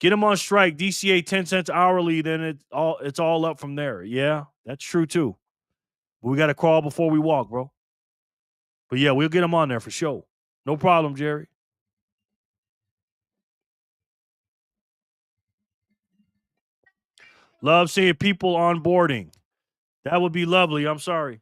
Get them on strike. DCA 10 cents hourly, then it's all up from there. Yeah, that's true too. But we got to crawl before we walk, bro. But yeah, we'll get them on there for sure. No problem, Jerry. Love seeing people onboarding. That would be lovely. I'm sorry.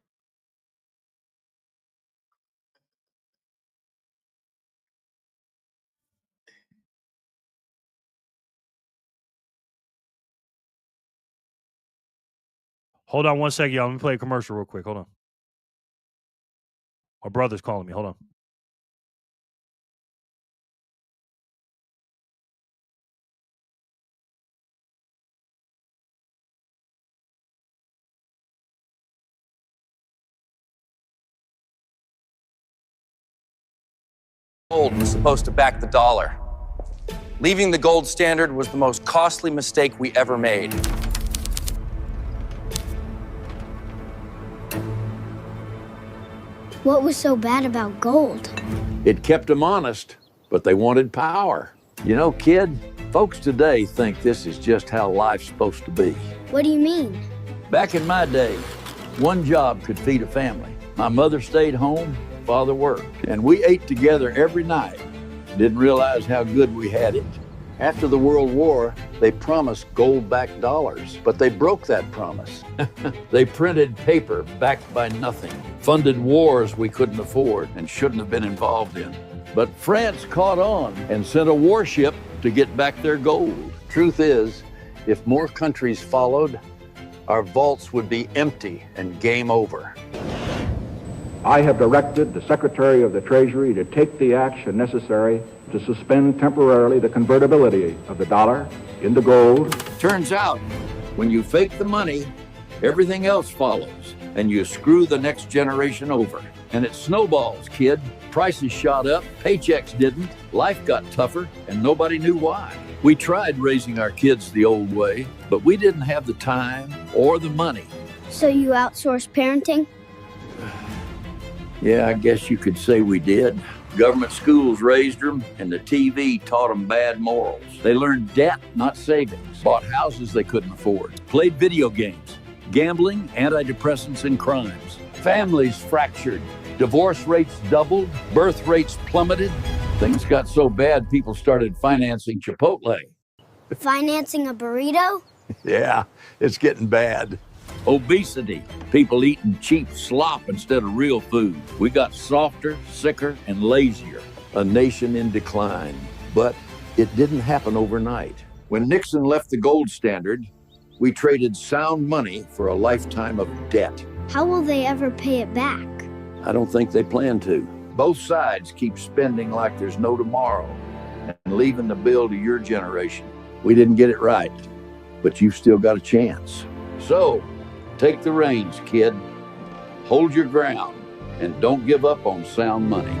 Hold on one second, y'all. Let me play a commercial real quick. Hold on. My brother's calling me. Hold on. Gold was supposed to back the dollar. Leaving the gold standard was the most costly mistake we ever made. What was so bad about gold? It kept them honest, but they wanted power. You know, kid, folks today think this is just how life's supposed to be. What do you mean? Back in my day, one job could feed a family. My mother stayed home, father worked, and we ate together every night. Didn't realize how good we had it. After the World War, they promised gold-backed dollars, but they broke that promise. They printed paper backed by nothing, funded wars we couldn't afford and shouldn't have been involved in. But France caught on and sent a warship to get back their gold. Truth is, if more countries followed, our vaults would be empty and game over. I have directed the Secretary of the Treasury to take the action necessary to suspend temporarily the convertibility of the dollar into gold. Turns out, when you fake the money, everything else follows, and you screw the next generation over. And it snowballs, kid. Prices shot up, paychecks didn't, life got tougher, and nobody knew why. We tried raising our kids the old way, but we didn't have the time or the money. So you outsourced parenting? Yeah, I guess you could say we did. Government schools raised them, and the TV taught them bad morals. They learned debt, not savings, bought houses they couldn't afford, played video games, gambling, antidepressants, and crimes. Families fractured, divorce rates doubled, birth rates plummeted. Things got so bad, people started financing Chipotle. Financing a burrito? Yeah, it's getting bad. Obesity, people eating cheap slop instead of real food. We got softer, sicker, and lazier. A nation in decline. But it didn't happen overnight. When Nixon left the gold standard, we traded sound money for a lifetime of debt. How will they ever pay it back? I don't think they plan to. Both sides keep spending like there's no tomorrow and leaving the bill to your generation. We didn't get it right, but you've still got a chance. So, take the reins, kid. Hold your ground and don't give up on sound money.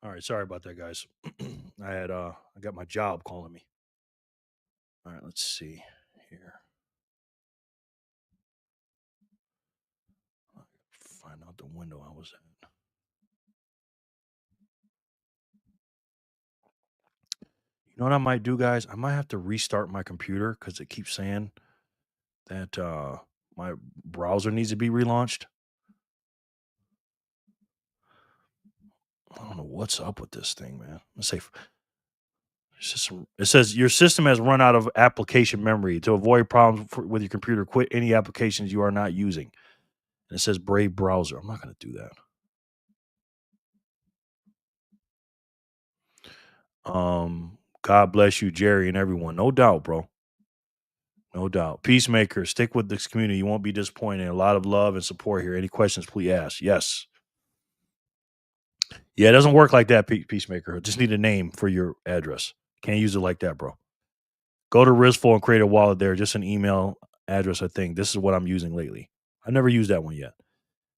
All right, sorry about that, guys. I got my job calling me. All right, let's see here. Find out the window I was at. You know what I might do, guys? I might have to restart my computer because it keeps saying that my browser needs to be relaunched. I don't know what's up with this thing, man. Let's say it says your system has run out of application memory. To avoid problems with your computer, quit any applications you are not using. And it says Brave browser. I'm not going to do that. God bless you, Jerry, and everyone. No doubt, bro. No doubt. Peacemaker, stick with this community. You won't be disappointed. A lot of love and support here. Any questions, please ask. Yes. Yeah, it doesn't work like that, Peacemaker. Just need a name for your address. Can't use it like that, bro. Go to Rizful and create a wallet there. Just an email address, I think. This is what I'm using lately. I've never used that one yet.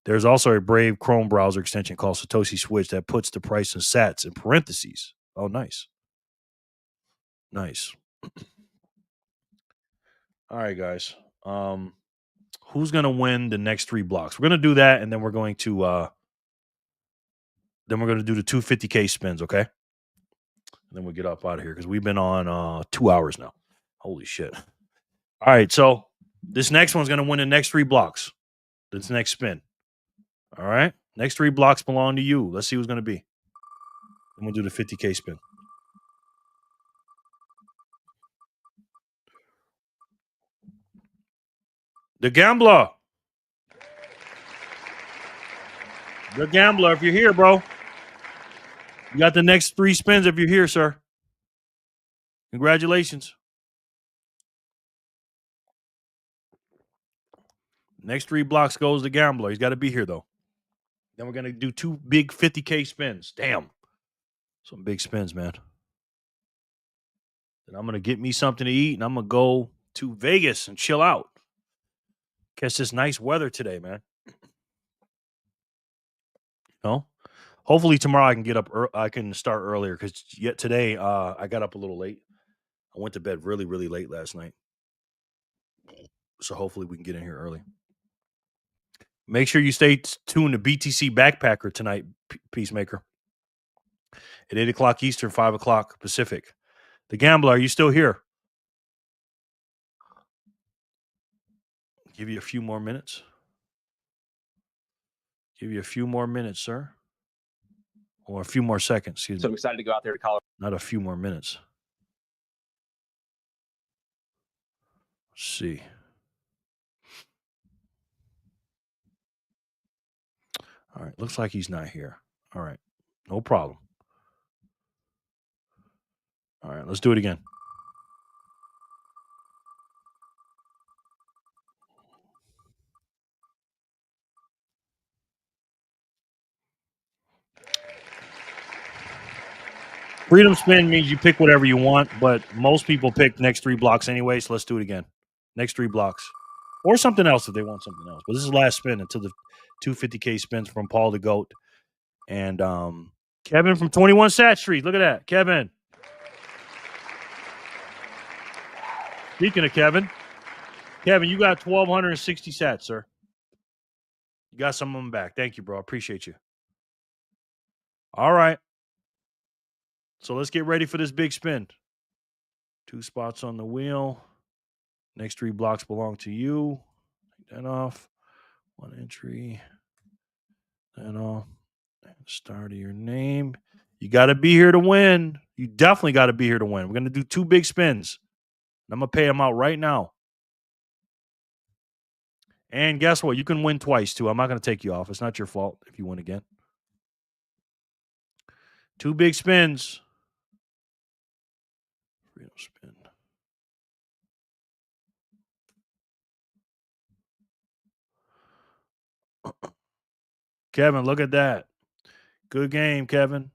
There's also a Brave Chrome browser extension called Satoshi Switch that puts the price in sats in parentheses. Oh, nice. Nice. All right, guys. Who's going to win the next 3 blocks? We're going to do that, and then we're going to do the 250K spins, okay? And then we'll get up out of here because we've been on 2 hours now. Holy shit. All right, so this next one's going to win the next 3 blocks. This next spin. All right? Next 3 blocks belong to you. Let's see who's going to be. I'm going to do the 50K spin. The Gambler. The Gambler, if you're here, bro. You got the next 3 spins if you're here, sir. Congratulations. Next 3 blocks goes the Gambler. He's got to be here, though. Then we're going to do 2 big 50K spins. Damn. Some big spins, man. Then I'm going to get me something to eat, and I'm going to go to Vegas and chill out. Catch this nice weather today, man. You know? Hopefully tomorrow I can get up. I can start earlier because yet today I got up a little late. I went to bed really, really late last night. So hopefully we can get in here early. Make sure you stay tuned to BTC Backpacker tonight, Peacemaker. At 8 o'clock Eastern, 5 o'clock Pacific. The Gambler, are you still here? Give you a few more minutes. Give you a few more minutes, sir. Or a few more seconds, excuse me. So I'm excited to go out there to Colorado. Not a few more minutes. Let's see. All right. Looks like he's not here. All right. No problem. All right. Let's do it again. Freedom spin means you pick whatever you want, but most people pick next 3 blocks anyway, so let's do it again. Next 3 blocks. Or something else if they want something else. But this is the last spin until the 250K spins from Paul the Goat. And Kevin from 21 Sat Street. Look at that. Kevin. Speaking of Kevin, you got 1,260 sats, sir. You got some of them back. Thank you, bro. I appreciate you. All right. So let's get ready for this big spin. 2 spots on the wheel. Next 3 blocks belong to you. Take that off. 1 entry. That off. Start of your name. You got to be here to win. You definitely got to be here to win. We're going to do 2 big spins. I'm going to pay them out right now. And guess what? You can win twice, too. I'm not going to take you off. It's not your fault if you win again. 2 big spins. Freedom spin. Kevin, look at that. Good game, Kevin.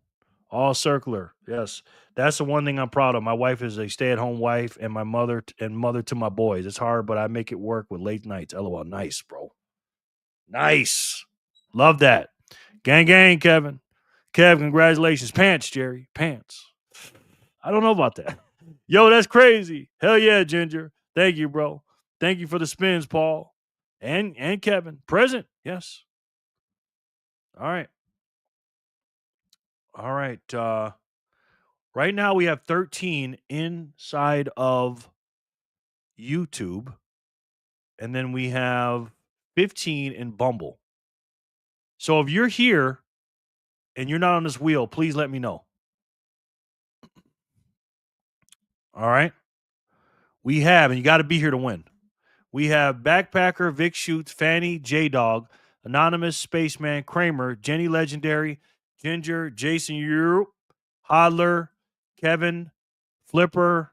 All circular. Yes. That's the one thing I'm proud of. My wife is a stay-at-home wife and my mother to my boys. It's hard, but I make it work with late nights. LOL. Nice, bro. Nice. Love that. Gang, gang, Kevin. Kev, congratulations. Pants, Jerry. Pants. I don't know about that. Yo, that's crazy. Hell yeah, Ginger. Thank you, bro. Thank you for the spins, Paul. And Kevin. Present. Yes. All right. All right. Right now we have 13 inside of YouTube. And then we have 15 in Bumble. So if you're here and you're not on this wheel, please let me know. All right. We have, and you got to be here to win. We have Backpacker, Vic Shoots, Fanny, J-Dog, Anonymous, Spaceman, Kramer, Jenny Legendary, Ginger, Jason Europe, Hodler, Kevin, Flipper,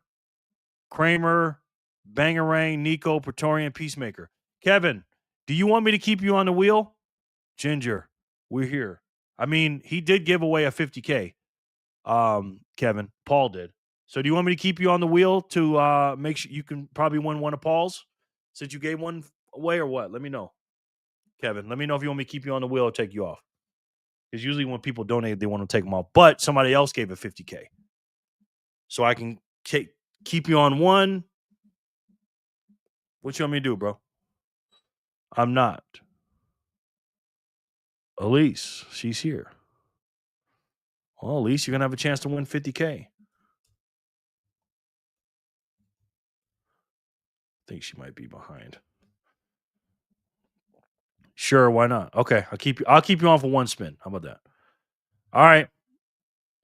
Kramer, Bangarang, Nico, Praetorian, Peacemaker. Kevin, do you want me to keep you on the wheel? Ginger, we're here. I mean, he did give away a 50K. Kevin, Paul did. So do you want me to keep you on the wheel to make sure you can probably win one of Paul's since you gave one away or what? Let me know. Kevin, let me know if you want me to keep you on the wheel or take you off. Because usually when people donate, they want to take them off. But somebody else gave a 50K. So I can keep you on one. What you want me to do, bro? I'm not. Elise, she's here. Well, Elise, you're going to have a chance to win 50K. I think she might be behind. Sure, why not? Okay, I'll keep you on for one spin. How about that? All right.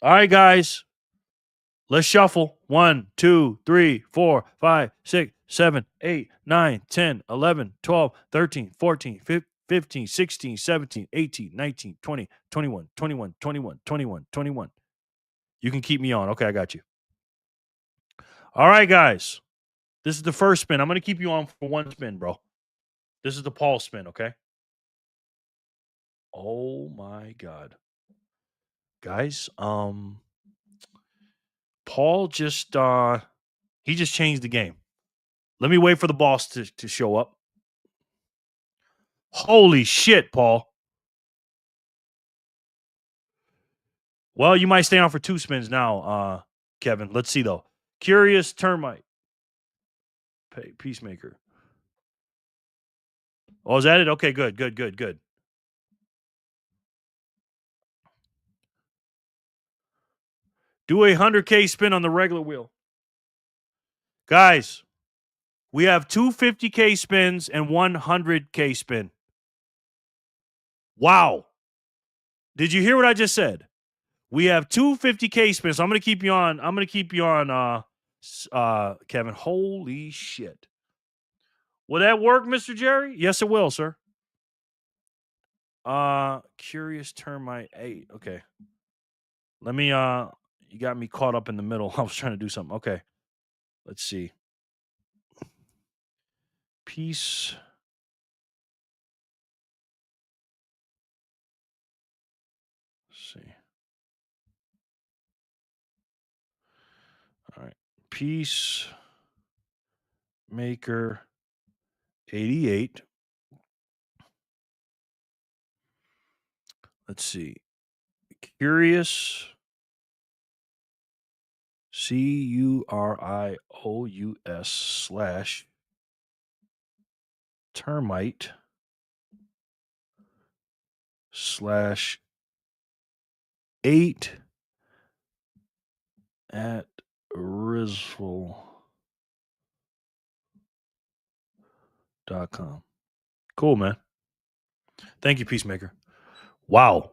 All right, guys. Let's shuffle. 1, 2, 3, 4, 5, 6, 7, 8, 9, 10, 11, 12, 13, 14, 15, 16, 17, 18, 19, 20, 21, 21, 21, 21, 21. You can keep me on. Okay, I got you. All right, guys. This is the first spin. I'm going to keep you on for one spin, bro. This is the Paul spin, okay? Oh my God. Guys, Paul just he just changed the game. Let me wait for the boss to show up. Holy shit, Paul. Well, you might stay on for two spins now, Kevin. Let's see though. Curious Termite. Peacemaker. Oh, is that it? Okay, good. Do a 100K spin on the regular wheel. Guys, we have two 50K spins and 100K spin. Wow. Did you hear what I just said? We have two 50K spins. So I'm going to keep you on. Kevin. Holy shit. Will that work, Mr. Jerry? Yes, it will, sir. Curious Termite 8. Okay. Let me you got me caught up in the middle. I was trying to do something. Okay. Let's see. Peace. Let's see. All right. Peace Maker 88. Let's see. Curious CURIOUS / termite /8 at Rizful.com. Cool, man. Thank you, Peacemaker. Wow.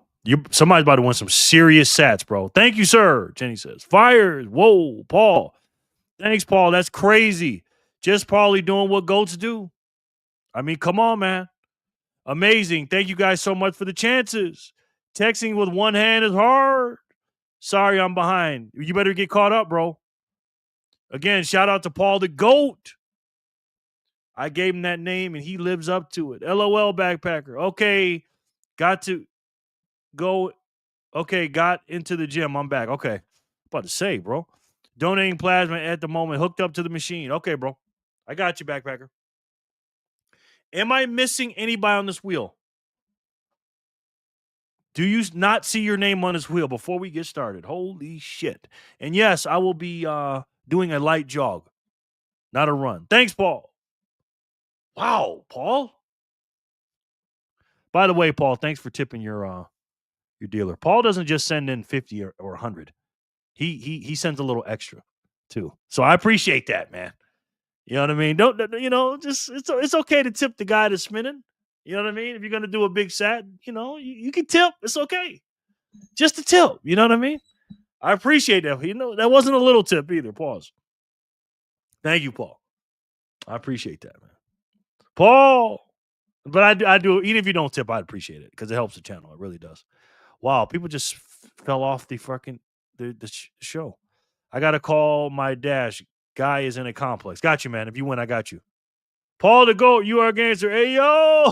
Somebody's about to win some serious sats, bro. Thank you, sir. Jenny says. Fires. Whoa, Paul. Thanks, Paul. That's crazy. Just Paulie doing what goats do. I mean, come on, man. Amazing. Thank you guys so much for the chances. Texting with one hand is hard. Sorry, I'm behind. You better get caught up, bro. Again, shout out to Paul the GOAT. I gave him that name, and he lives up to it. LOL, Backpacker. Okay, got to go. Okay, got into the gym. I'm back. Okay. About to say, bro. Donating plasma at the moment. Hooked up to the machine. Okay, bro. I got you, Backpacker. Am I missing anybody on this wheel? Do you not see your name on this wheel before we get started? Holy shit. And yes, I will be doing a light jog, not a run. Thanks, Paul. Wow, Paul. By the way, Paul, thanks for tipping your dealer. Paul doesn't just send in 50 or 100. He sends a little extra too. So I appreciate that, man. You know what I mean? Don't just it's okay to tip the guy that's spinning. You know what I mean? If you're gonna do a big set, you can tip. It's okay. Just a tip. You know what I mean? I appreciate that. That wasn't a little tip either. Pause. Thank you, Paul. I appreciate that, man. Paul. But I do, even if you don't tip, I'd appreciate it because it helps the channel. It really does. Wow, people just fell off the fucking the show. I got to call my dash. Guy is in a complex. Got you, man. If you win, I got you. Paul the GOAT, you are a gangster. Hey, yo.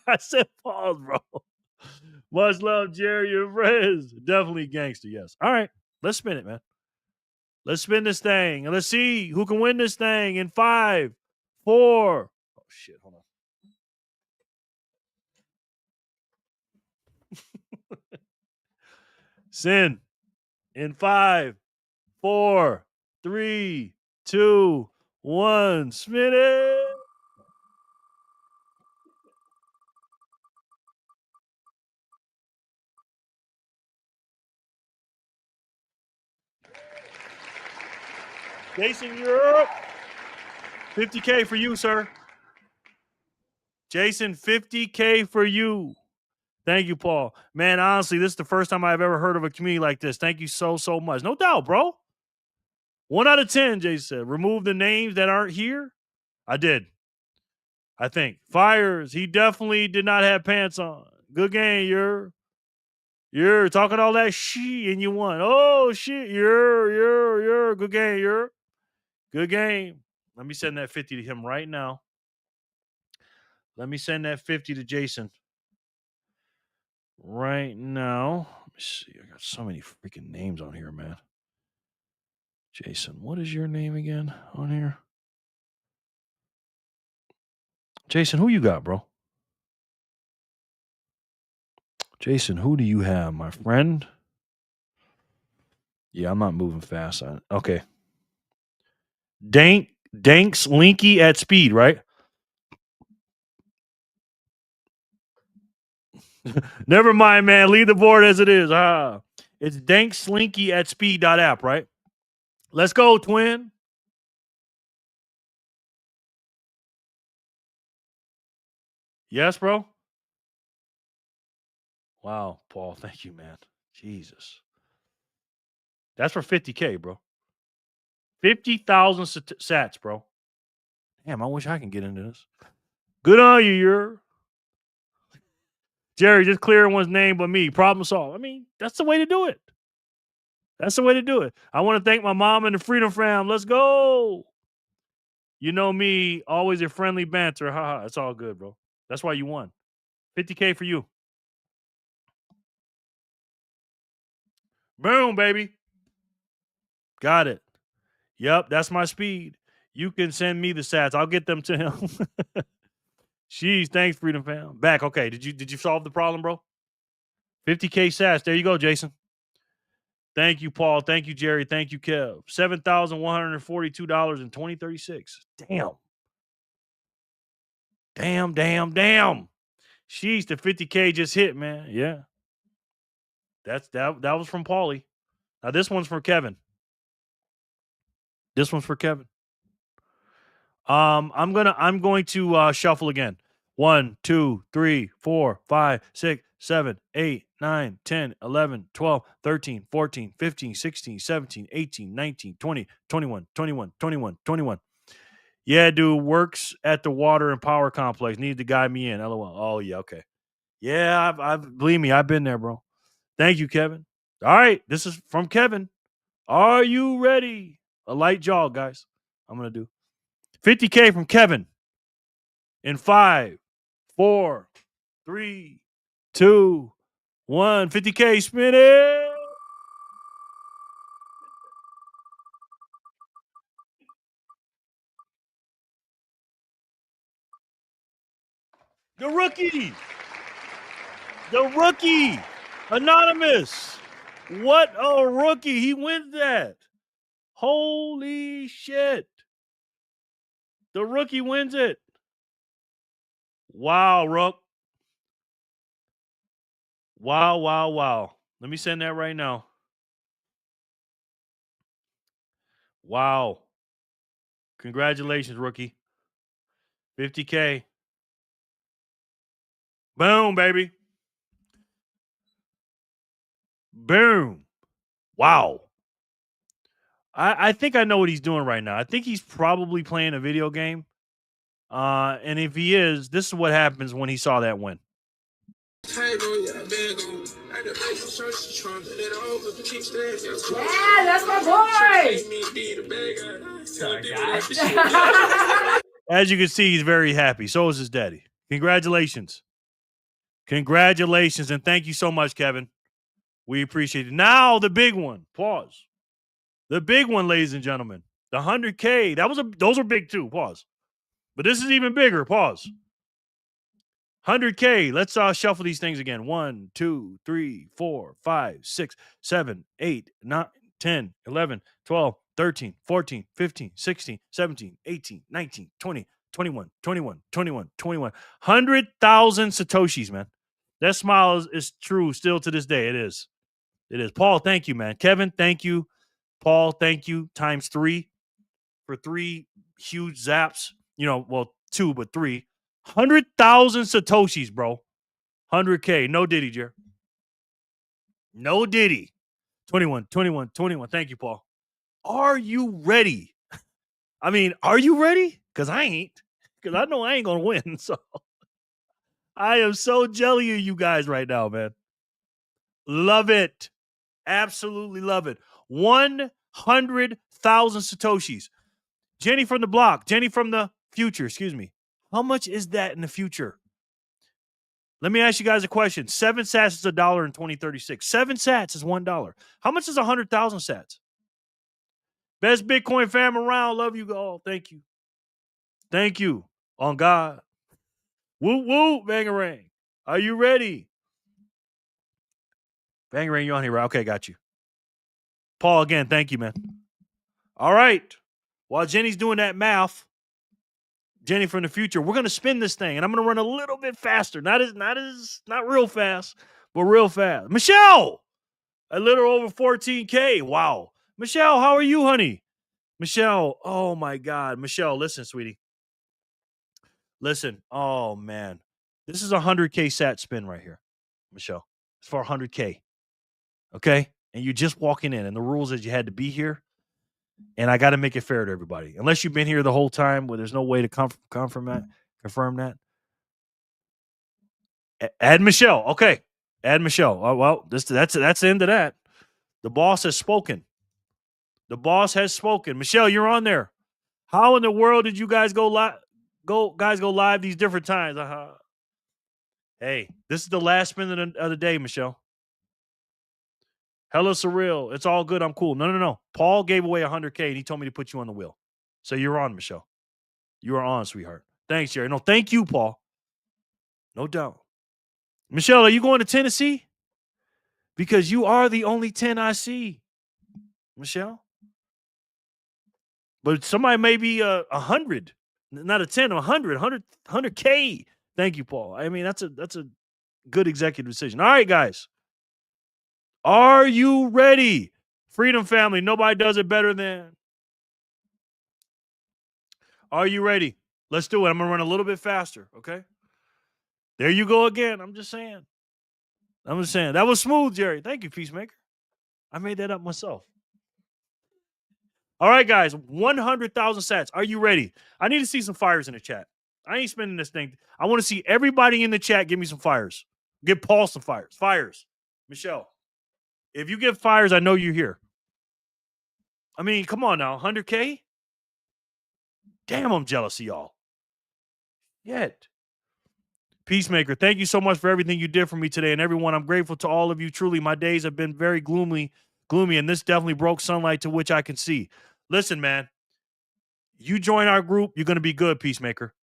I said pause, bro. Much love, Jerry, your friends. Definitely gangster, yes. All right, let's spin it, man. Let's spin this thing. And let's see who can win this thing in 5, 4. Oh, shit, hold on. Sin in 5, 4, 3, 2, 1. Spin it. Jason, you're up. 50K for you, sir. Jason, 50K for you. Thank you, Paul. Man, honestly, this is the first time I've ever heard of a community like this. Thank you so much. No doubt, bro. 1 out of 10, Jason said. Remove the names that aren't here. I did. I think. Fires, he definitely did not have pants on. Good game, you're talking all that shit and you won. Oh, shit, you're. Good game, you're. Good game. Let me send that 50 to him right now. Let me send that 50 to Jason right now. Let me see. I got so many freaking names on here, man. Jason, what is your name again on here? Jason, who you got, bro? Jason, who do you have, my friend? Yeah, I'm not moving fast. Okay. Danks Linky at speed, right? Never mind, man. Leave the board as it is. It's Dank Slinky at speed.app, right? Let's go, twin. Yes, bro? Wow, Paul. Thank you, man. Jesus. That's for 50K, bro. 50,000 sats, bro. Damn, I wish I can get into this. Good on you, you're. Jerry, just clear everyone's name but me. Problem solved. I mean, that's the way to do it. That's the way to do it. I want to thank my mom and the Freedom Fam. Let's go. You know me, always a friendly banter. Haha, it's all good, bro. That's why you won. 50K for you. Boom, baby. Got it. Yep, that's my speed. You can send me the sats. I'll get them to him. Jeez, thanks, Freedom Fam. Back. Okay. Did you solve the problem, bro? 50K sats. There you go, Jason. Thank you, Paul. Thank you, Jerry. Thank you, Kev. $7,142 and 2036. Damn. Jeez, the 50K just hit, man. Yeah. That was from Paulie. Now this one's for Kevin. I'm going to shuffle again. 1, 2, 3, 4, 5, 6, 7, 8, 9, 10, 11, 12, 13, 14, 15, 16, 17, 18, 19, 20, 21, 21, 21, 21. Yeah, dude, works at the water and power complex. Need to guide me in. LOL. Oh, yeah, okay. Yeah, I've believe me, I've been there, bro. Thank you, Kevin. All right, this is from Kevin. Are you ready? A light jog, guys. I'm going to do 50K from Kevin in 5, 4, 3, 2, 1. 50K, spin it. The rookie. Anonymous. What a rookie. He wins that. Holy shit. The rookie wins it. Wow, Rook. Wow, wow, wow. Let me send that right now. Wow. Congratulations, rookie. 50K. Boom, baby. Boom. Wow. I think I know what he's doing right now. I think he's probably playing a video game. And if he is, this is what happens when he saw that win. Yeah, that's my boy. Sorry, guys. As you can see, he's very happy. So is his daddy. Congratulations. Congratulations. And thank you so much, Kevin. We appreciate it. Now, the big one. Pause. The big one, ladies and gentlemen. The 100K. Those are big too. Pause. But this is even bigger. Pause. 100K. Let's shuffle these things again. 1, 2, 3, 4, 5, 6, 7, 8, 9, 10, 11, 12, 13, 14, 15, 16, 17, 18, 19, 20, 21, 21, 21, 21. 100,000 Satoshis, man. That smile is true still to this day. It is. It is. Paul, thank you, man. Kevin, thank you. Paul, thank you. Times 3 for 3 huge zaps. Well, 2, but 3. 100,000 Satoshis, bro. 100K. No Diddy, Jer. No Diddy. 21, 21, 21. Thank you, Paul. Are you ready? I mean, are you ready? Because I ain't. Because I know I ain't going to win. So I am so jelly of you guys right now, man. Love it. Absolutely love it. 100,000 Satoshis. Jenny from the block. Jenny from the future. Excuse me. How much is that in the future? Let me ask you guys a question. 7 sats is $1 in 2036. 7 sats is $1. How much is 100,000 sats? Best Bitcoin fam around. Love you all. Thank you. Thank you. On God. Woo woo, Bangarang. Are you ready? Bangarang, you on here, right? Okay, got you. Paul, again, thank you, man. All right. While Jenny's doing that math, Jenny from the future, we're going to spin this thing, and I'm going to run a little bit faster. Not real fast, but real fast. Michelle, a little over 14K. Wow. Michelle, how are you, honey? Michelle, oh, my God. Michelle, listen, sweetie. Listen. Oh, man. This is a 100K sat spin right here, Michelle. It's for 100K. Okay? And you're just walking in, and the rules is you had to be here. And I got to make it fair to everybody. Unless you've been here the whole time, where there's no way to confirm that. Add Michelle. Okay. Add Michelle. Oh, well, that's the end of that. The boss has spoken. The boss has spoken. Michelle, you're on there. How in the world did you guys go live? Go live these different times. Hey, this is the last spin of the day, Michelle. Hello, surreal. It's all good. I'm cool. No. Paul gave away 100K and he told me to put you on the wheel. So you're on, Michelle. You are on, sweetheart. Thanks, Jerry. No, thank you, Paul. No doubt. Michelle, are you going to Tennessee? Because you are the only 10 I see, Michelle. But somebody may be 100, not a 10, 100K. Thank you, Paul. I mean, that's a good executive decision. All right, guys. Are you ready? Freedom family, nobody does it better than. Are you ready? Let's do it. I'm going to run a little bit faster, okay? There you go again. I'm just saying. That was smooth, Jerry. Thank you, Peacemaker. I made that up myself. All right, guys. 100,000 sats. Are you ready? I need to see some fires in the chat. I ain't spending this thing. I want to see everybody in the chat give me some fires. Give Paul some fires. Fires. Michelle. If you get fires, I know you're here. I mean, come on now. 100K? Damn, I'm jealous of y'all. Yet. Peacemaker, thank you so much for everything you did for me today. And everyone, I'm grateful to all of you. Truly, my days have been very gloomy, and this definitely broke sunlight to which I can see. Listen, man. You join our group, you're going to be good, Peacemaker.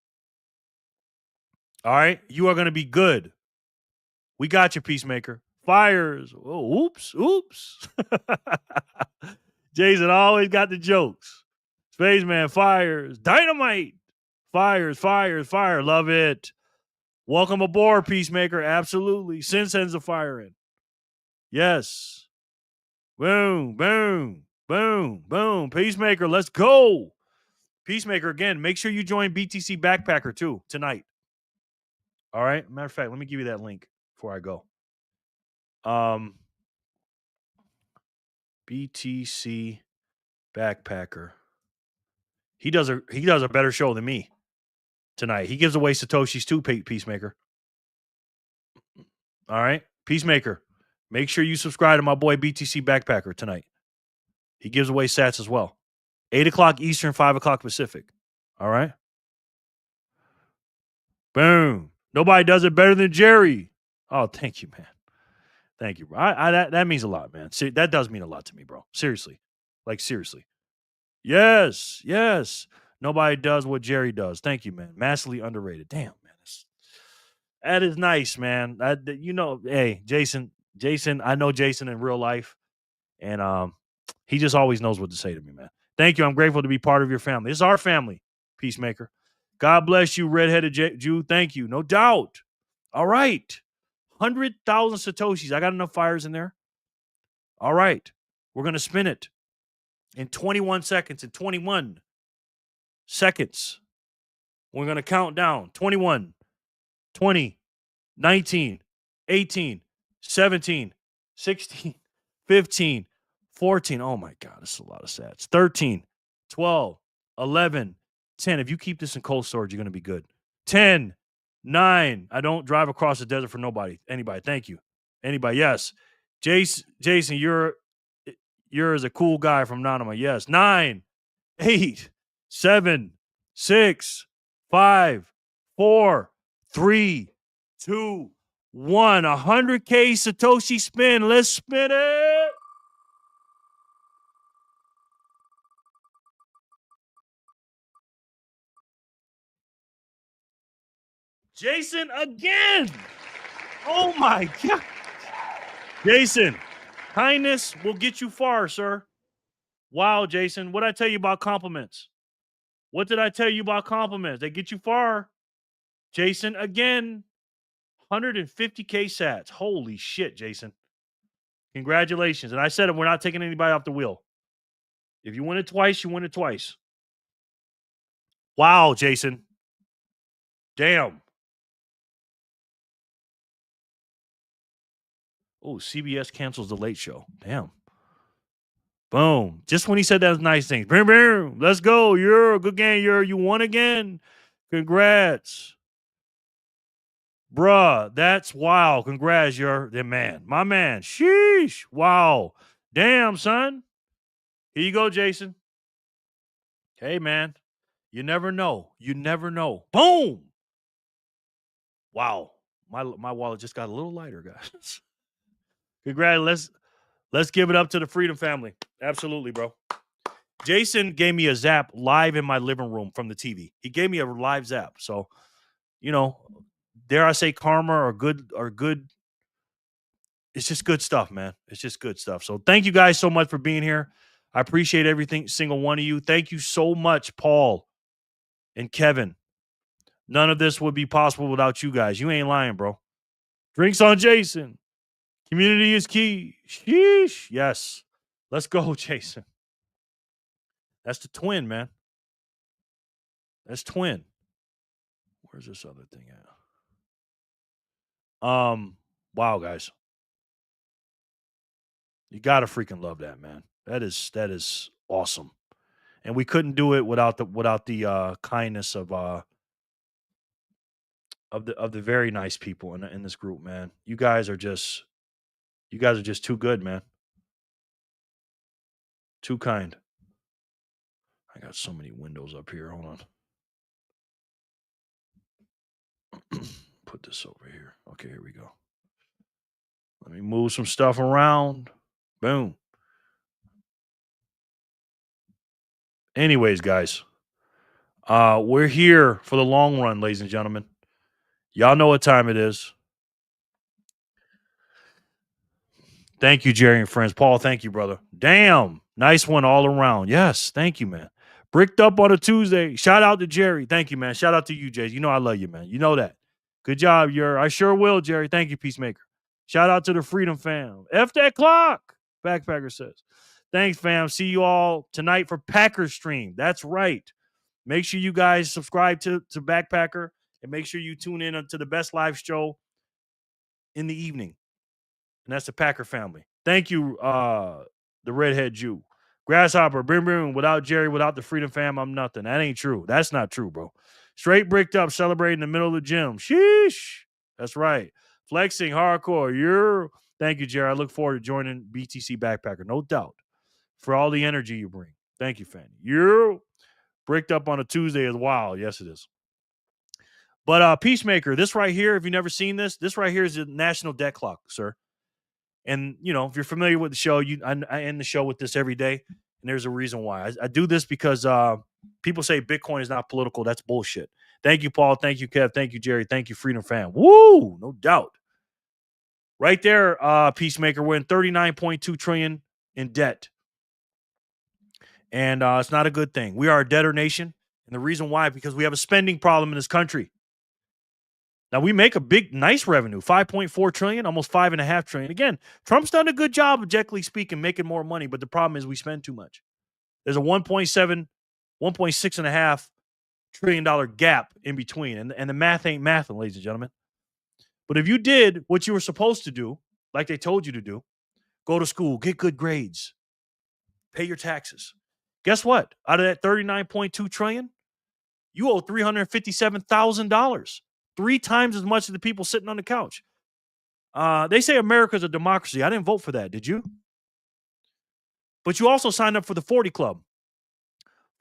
All right? You are going to be good. We got you, Peacemaker. fires. Oh, oops. Jason always got the jokes. Spaceman, fires. Dynamite. Fires. Love it. Welcome aboard, Peacemaker. Absolutely. Sin sends the fire in. Yes. Boom. Peacemaker, let's go. Peacemaker, again, make sure you join BTC Backpacker too tonight. All right. Matter of fact, let me give you that link before I go. BTC Backpacker. He does a better show than me tonight. He gives away Satoshis too, Peacemaker. All right. Peacemaker, make sure you subscribe to my boy BTC Backpacker tonight. He gives away sats as well. 8 o'clock Eastern, 5 o'clock Pacific. All right. Boom. Nobody does it better than Jerry. Oh, thank you, man. Thank you, bro. That means a lot, man. See, that does mean a lot to me, bro. Seriously. Like, seriously. Yes. Nobody does what Jerry does. Thank you, man. Massively underrated. Damn, man. That is nice, man. Hey, Jason, I know Jason in real life, and he just always knows what to say to me, man. Thank you. I'm grateful to be part of your family. It's our family, Peacemaker. God bless you, redheaded Jew. Thank you. No doubt. All right. 100,000 Satoshis. I got enough fires in there. All right. We're going to spin it in 21 seconds. In 21 seconds, we're going to count down. 21, 20, 19, 18, 17, 16, 15, 14. Oh, my God. This is a lot of sats. 13, 12, 11, 10. If you keep this in cold storage, you're going to be good. 10, 9. I don't drive across the desert for nobody. Anybody. Thank you. Anybody. Yes. Jason, you're a cool guy from Nanama. Yes. 9, 8, 7, 6, 5, 4, 3, 2, 1. 100K Satoshi spin. Let's spin it. Jason again. Oh my God. Jason, kindness will get you far, sir. Wow, Jason. What did I tell you about compliments? What did I tell you about compliments? They get you far. Jason again. 150K sats. Holy shit, Jason. Congratulations. And I said we're not taking anybody off the wheel. If you win it twice, you win it twice. Wow, Jason. Damn. Oh, CBS cancels the Late Show. Damn. Boom. Just when he said those nice things. Boom, boom. Let's go. You're a good game. You won again. Congrats. Bruh, that's wow. Congrats. You're the man. My man. Sheesh. Wow. Damn, son. Here you go, Jason. Hey, man. You never know. You never know. Boom. Wow. My wallet just got a little lighter, guys. Congrats. Let's give it up to the Freedom family. Absolutely, bro. Jason gave me a zap live in my living room from the TV. He gave me a live zap. So, dare I say karma or good. It's just good stuff, man. It's just good stuff. So thank you guys so much for being here. I appreciate everything, single one of you. Thank you so much, Paul and Kevin. None of this would be possible without you guys. You ain't lying, bro. Drinks on Jason. Community is key. Sheesh. Yes. Let's go, Jason. That's the twin, man. That's twin. Where's this other thing at? Wow, guys. You gotta freaking love that, man. That is awesome. And we couldn't do it without the kindness of the very nice people in this group, man. You guys are just too good, man. Too kind. I got so many windows up here. Hold on. Put this over here. Okay, here we go. Let me move some stuff around. Boom. Anyways, guys, we're here for the long run, ladies and gentlemen. Y'all know what time it is. Thank you, Jerry and friends. Paul, thank you, brother. Damn. Nice one all around. Yes. Thank you, man. Bricked up on a Tuesday. Shout out to Jerry. Thank you, man. Shout out to you, Jay. You know I love you, man. You know that. Good job, I sure will, Jerry. Thank you, Peacemaker. Shout out to the Freedom fam. F that clock, Backpacker says. Thanks, fam. See you all tonight for Packer Stream. That's right. Make sure you guys subscribe to Backpacker and make sure you tune in to the best live show in the evening. And that's the Packer family. Thank you, the Redhead Jew. Grasshopper, boom, boom. Without Jerry, without the Freedom fam, I'm nothing. That ain't true. That's not true, bro. Straight bricked up, celebrating in the middle of the gym. Sheesh. That's right. Flexing hardcore. Thank you, Jerry. I look forward to joining BTC Backpacker. No doubt. For all the energy you bring. Thank you, Fanny. Bricked up on a Tuesday is wild. Yes, it is. But Peacemaker, this right here, if you've never seen this right here is the national debt clock, sir. And, if you're familiar with the show, I end the show with this every day, and there's a reason why. I do this because people say Bitcoin is not political. That's bullshit. Thank you, Paul. Thank you, Kev. Thank you, Jerry. Thank you, Freedom Fam. Woo! No doubt. Right there, Peacemaker, we're in $39.2 trillion in debt. And it's not a good thing. We are a debtor nation, and the reason why, because we have a spending problem in this country. Now, we make a nice revenue, $5.4 trillion, almost $5.5 trillion. Again, Trump's done a good job, objectively speaking, making more money, but the problem is we spend too much. There's a $1.6.5 trillion gap in between, and the math ain't mathing, ladies and gentlemen. But if you did what you were supposed to do, like they told you to do, go to school, get good grades, pay your taxes. Guess what? Out of that $39.2 trillion, you owe $357,000. 3 times as much as the people sitting on the couch. They say America's a democracy. I didn't vote for that. Did you? But you also signed up for the 40 Club.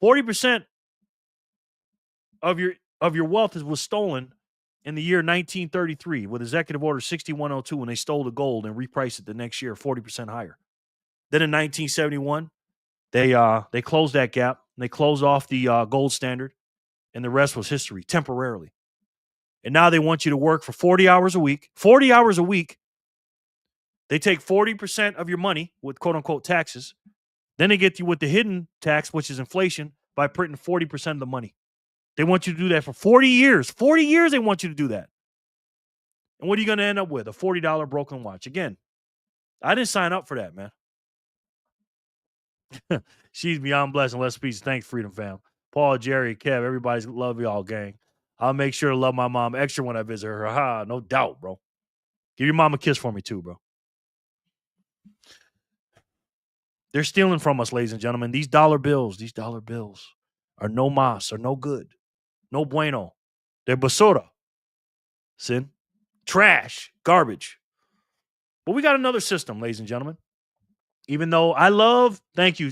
40% of your wealth was stolen in the year 1933 with Executive Order 6102 when they stole the gold and repriced it the next year 40% higher. Then in 1971, they closed that gap. And they closed off the gold standard, and the rest was history temporarily. And now they want you to work for 40 hours a week. 40 hours a week. They take 40% of your money with quote-unquote taxes. Then they get you with the hidden tax, which is inflation, by printing 40% of the money. They want you to do that for 40 years. 40 years they want you to do that. And what are you going to end up with? A $40 broken watch. Again, I didn't sign up for that, man. She's beyond blessing. Less peace. Thanks, Freedom Fam. Paul, Jerry, Kev, everybody's love y'all, gang. I'll make sure to love my mom extra when I visit her. Ha, no doubt, bro. Give your mom a kiss for me too, bro. They're stealing from us, ladies and gentlemen. These dollar bills are no mas, are no good. No bueno. They're basura. Sin. Trash. Garbage. But we got another system, ladies and gentlemen. Even though thank you,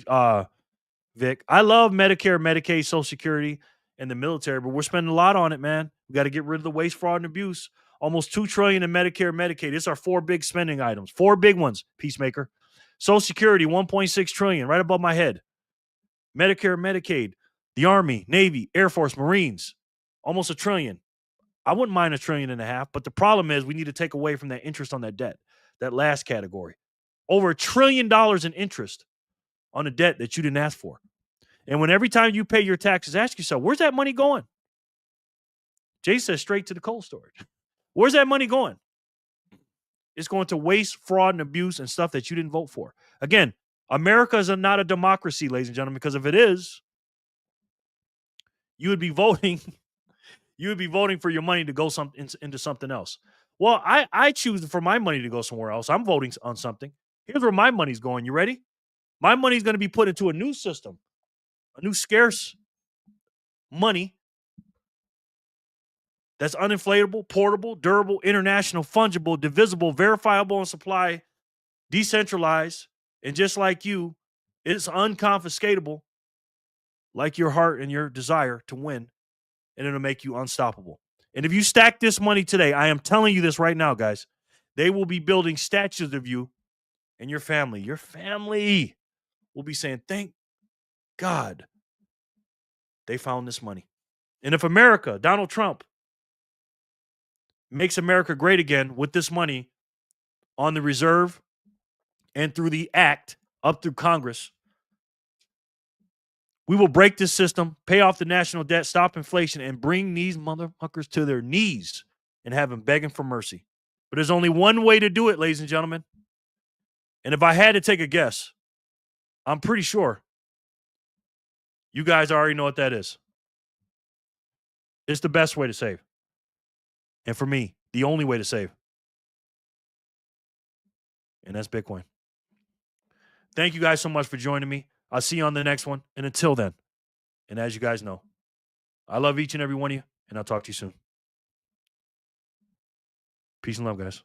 Vic. I love Medicare, Medicaid, Social Security, and the military, but we're spending a lot on it, man. We got to get rid of the waste, fraud, and abuse. Almost $2 trillion in Medicare, Medicaid. It's our 4 big spending items. 4 big ones, Peacemaker. Social Security, $1.6 trillion, right above my head. Medicare, Medicaid, the Army, Navy, Air Force, Marines, almost $1 trillion. I wouldn't mind $1.5 trillion, but the problem is we need to take away from that interest on that debt, that last category. Over $1 trillion in interest on a debt that you didn't ask for. And when every time you pay your taxes, ask yourself, where's that money going? Jay says straight to the cold storage. Where's that money going? It's going to waste, fraud, and abuse and stuff that you didn't vote for. Again, America is not a democracy, ladies and gentlemen, because if it is, you would be voting. You would be voting for your money to go into something else. Well, I choose for my money to go somewhere else. I'm voting on something. Here's where my money's going. You ready? My money's going to be put into a new system, a new scarce money that's uninflatable, portable, durable, international, fungible, divisible, verifiable on supply, decentralized, and just like you, it's unconfiscatable, like your heart and your desire to win, and it'll make you unstoppable. And if you stack this money today, I am telling you this right now, guys, they will be building statues of you and your family. Your family will be saying, thank God they found this money. And if America, Donald Trump, makes America great again with this money on the reserve and through the act up through Congress, we will break this system, pay off the national debt, stop inflation, and bring these motherfuckers to their knees and have them begging for mercy. But there's only one way to do it, ladies and gentlemen. And if I had to take a guess, I'm pretty sure you guys already know what that is. It's the best way to save. And for me, the only way to save. And that's Bitcoin. Thank you guys so much for joining me. I'll see you on the next one. And until then, and as you guys know, I love each and every one of you, and I'll talk to you soon. Peace and love, guys.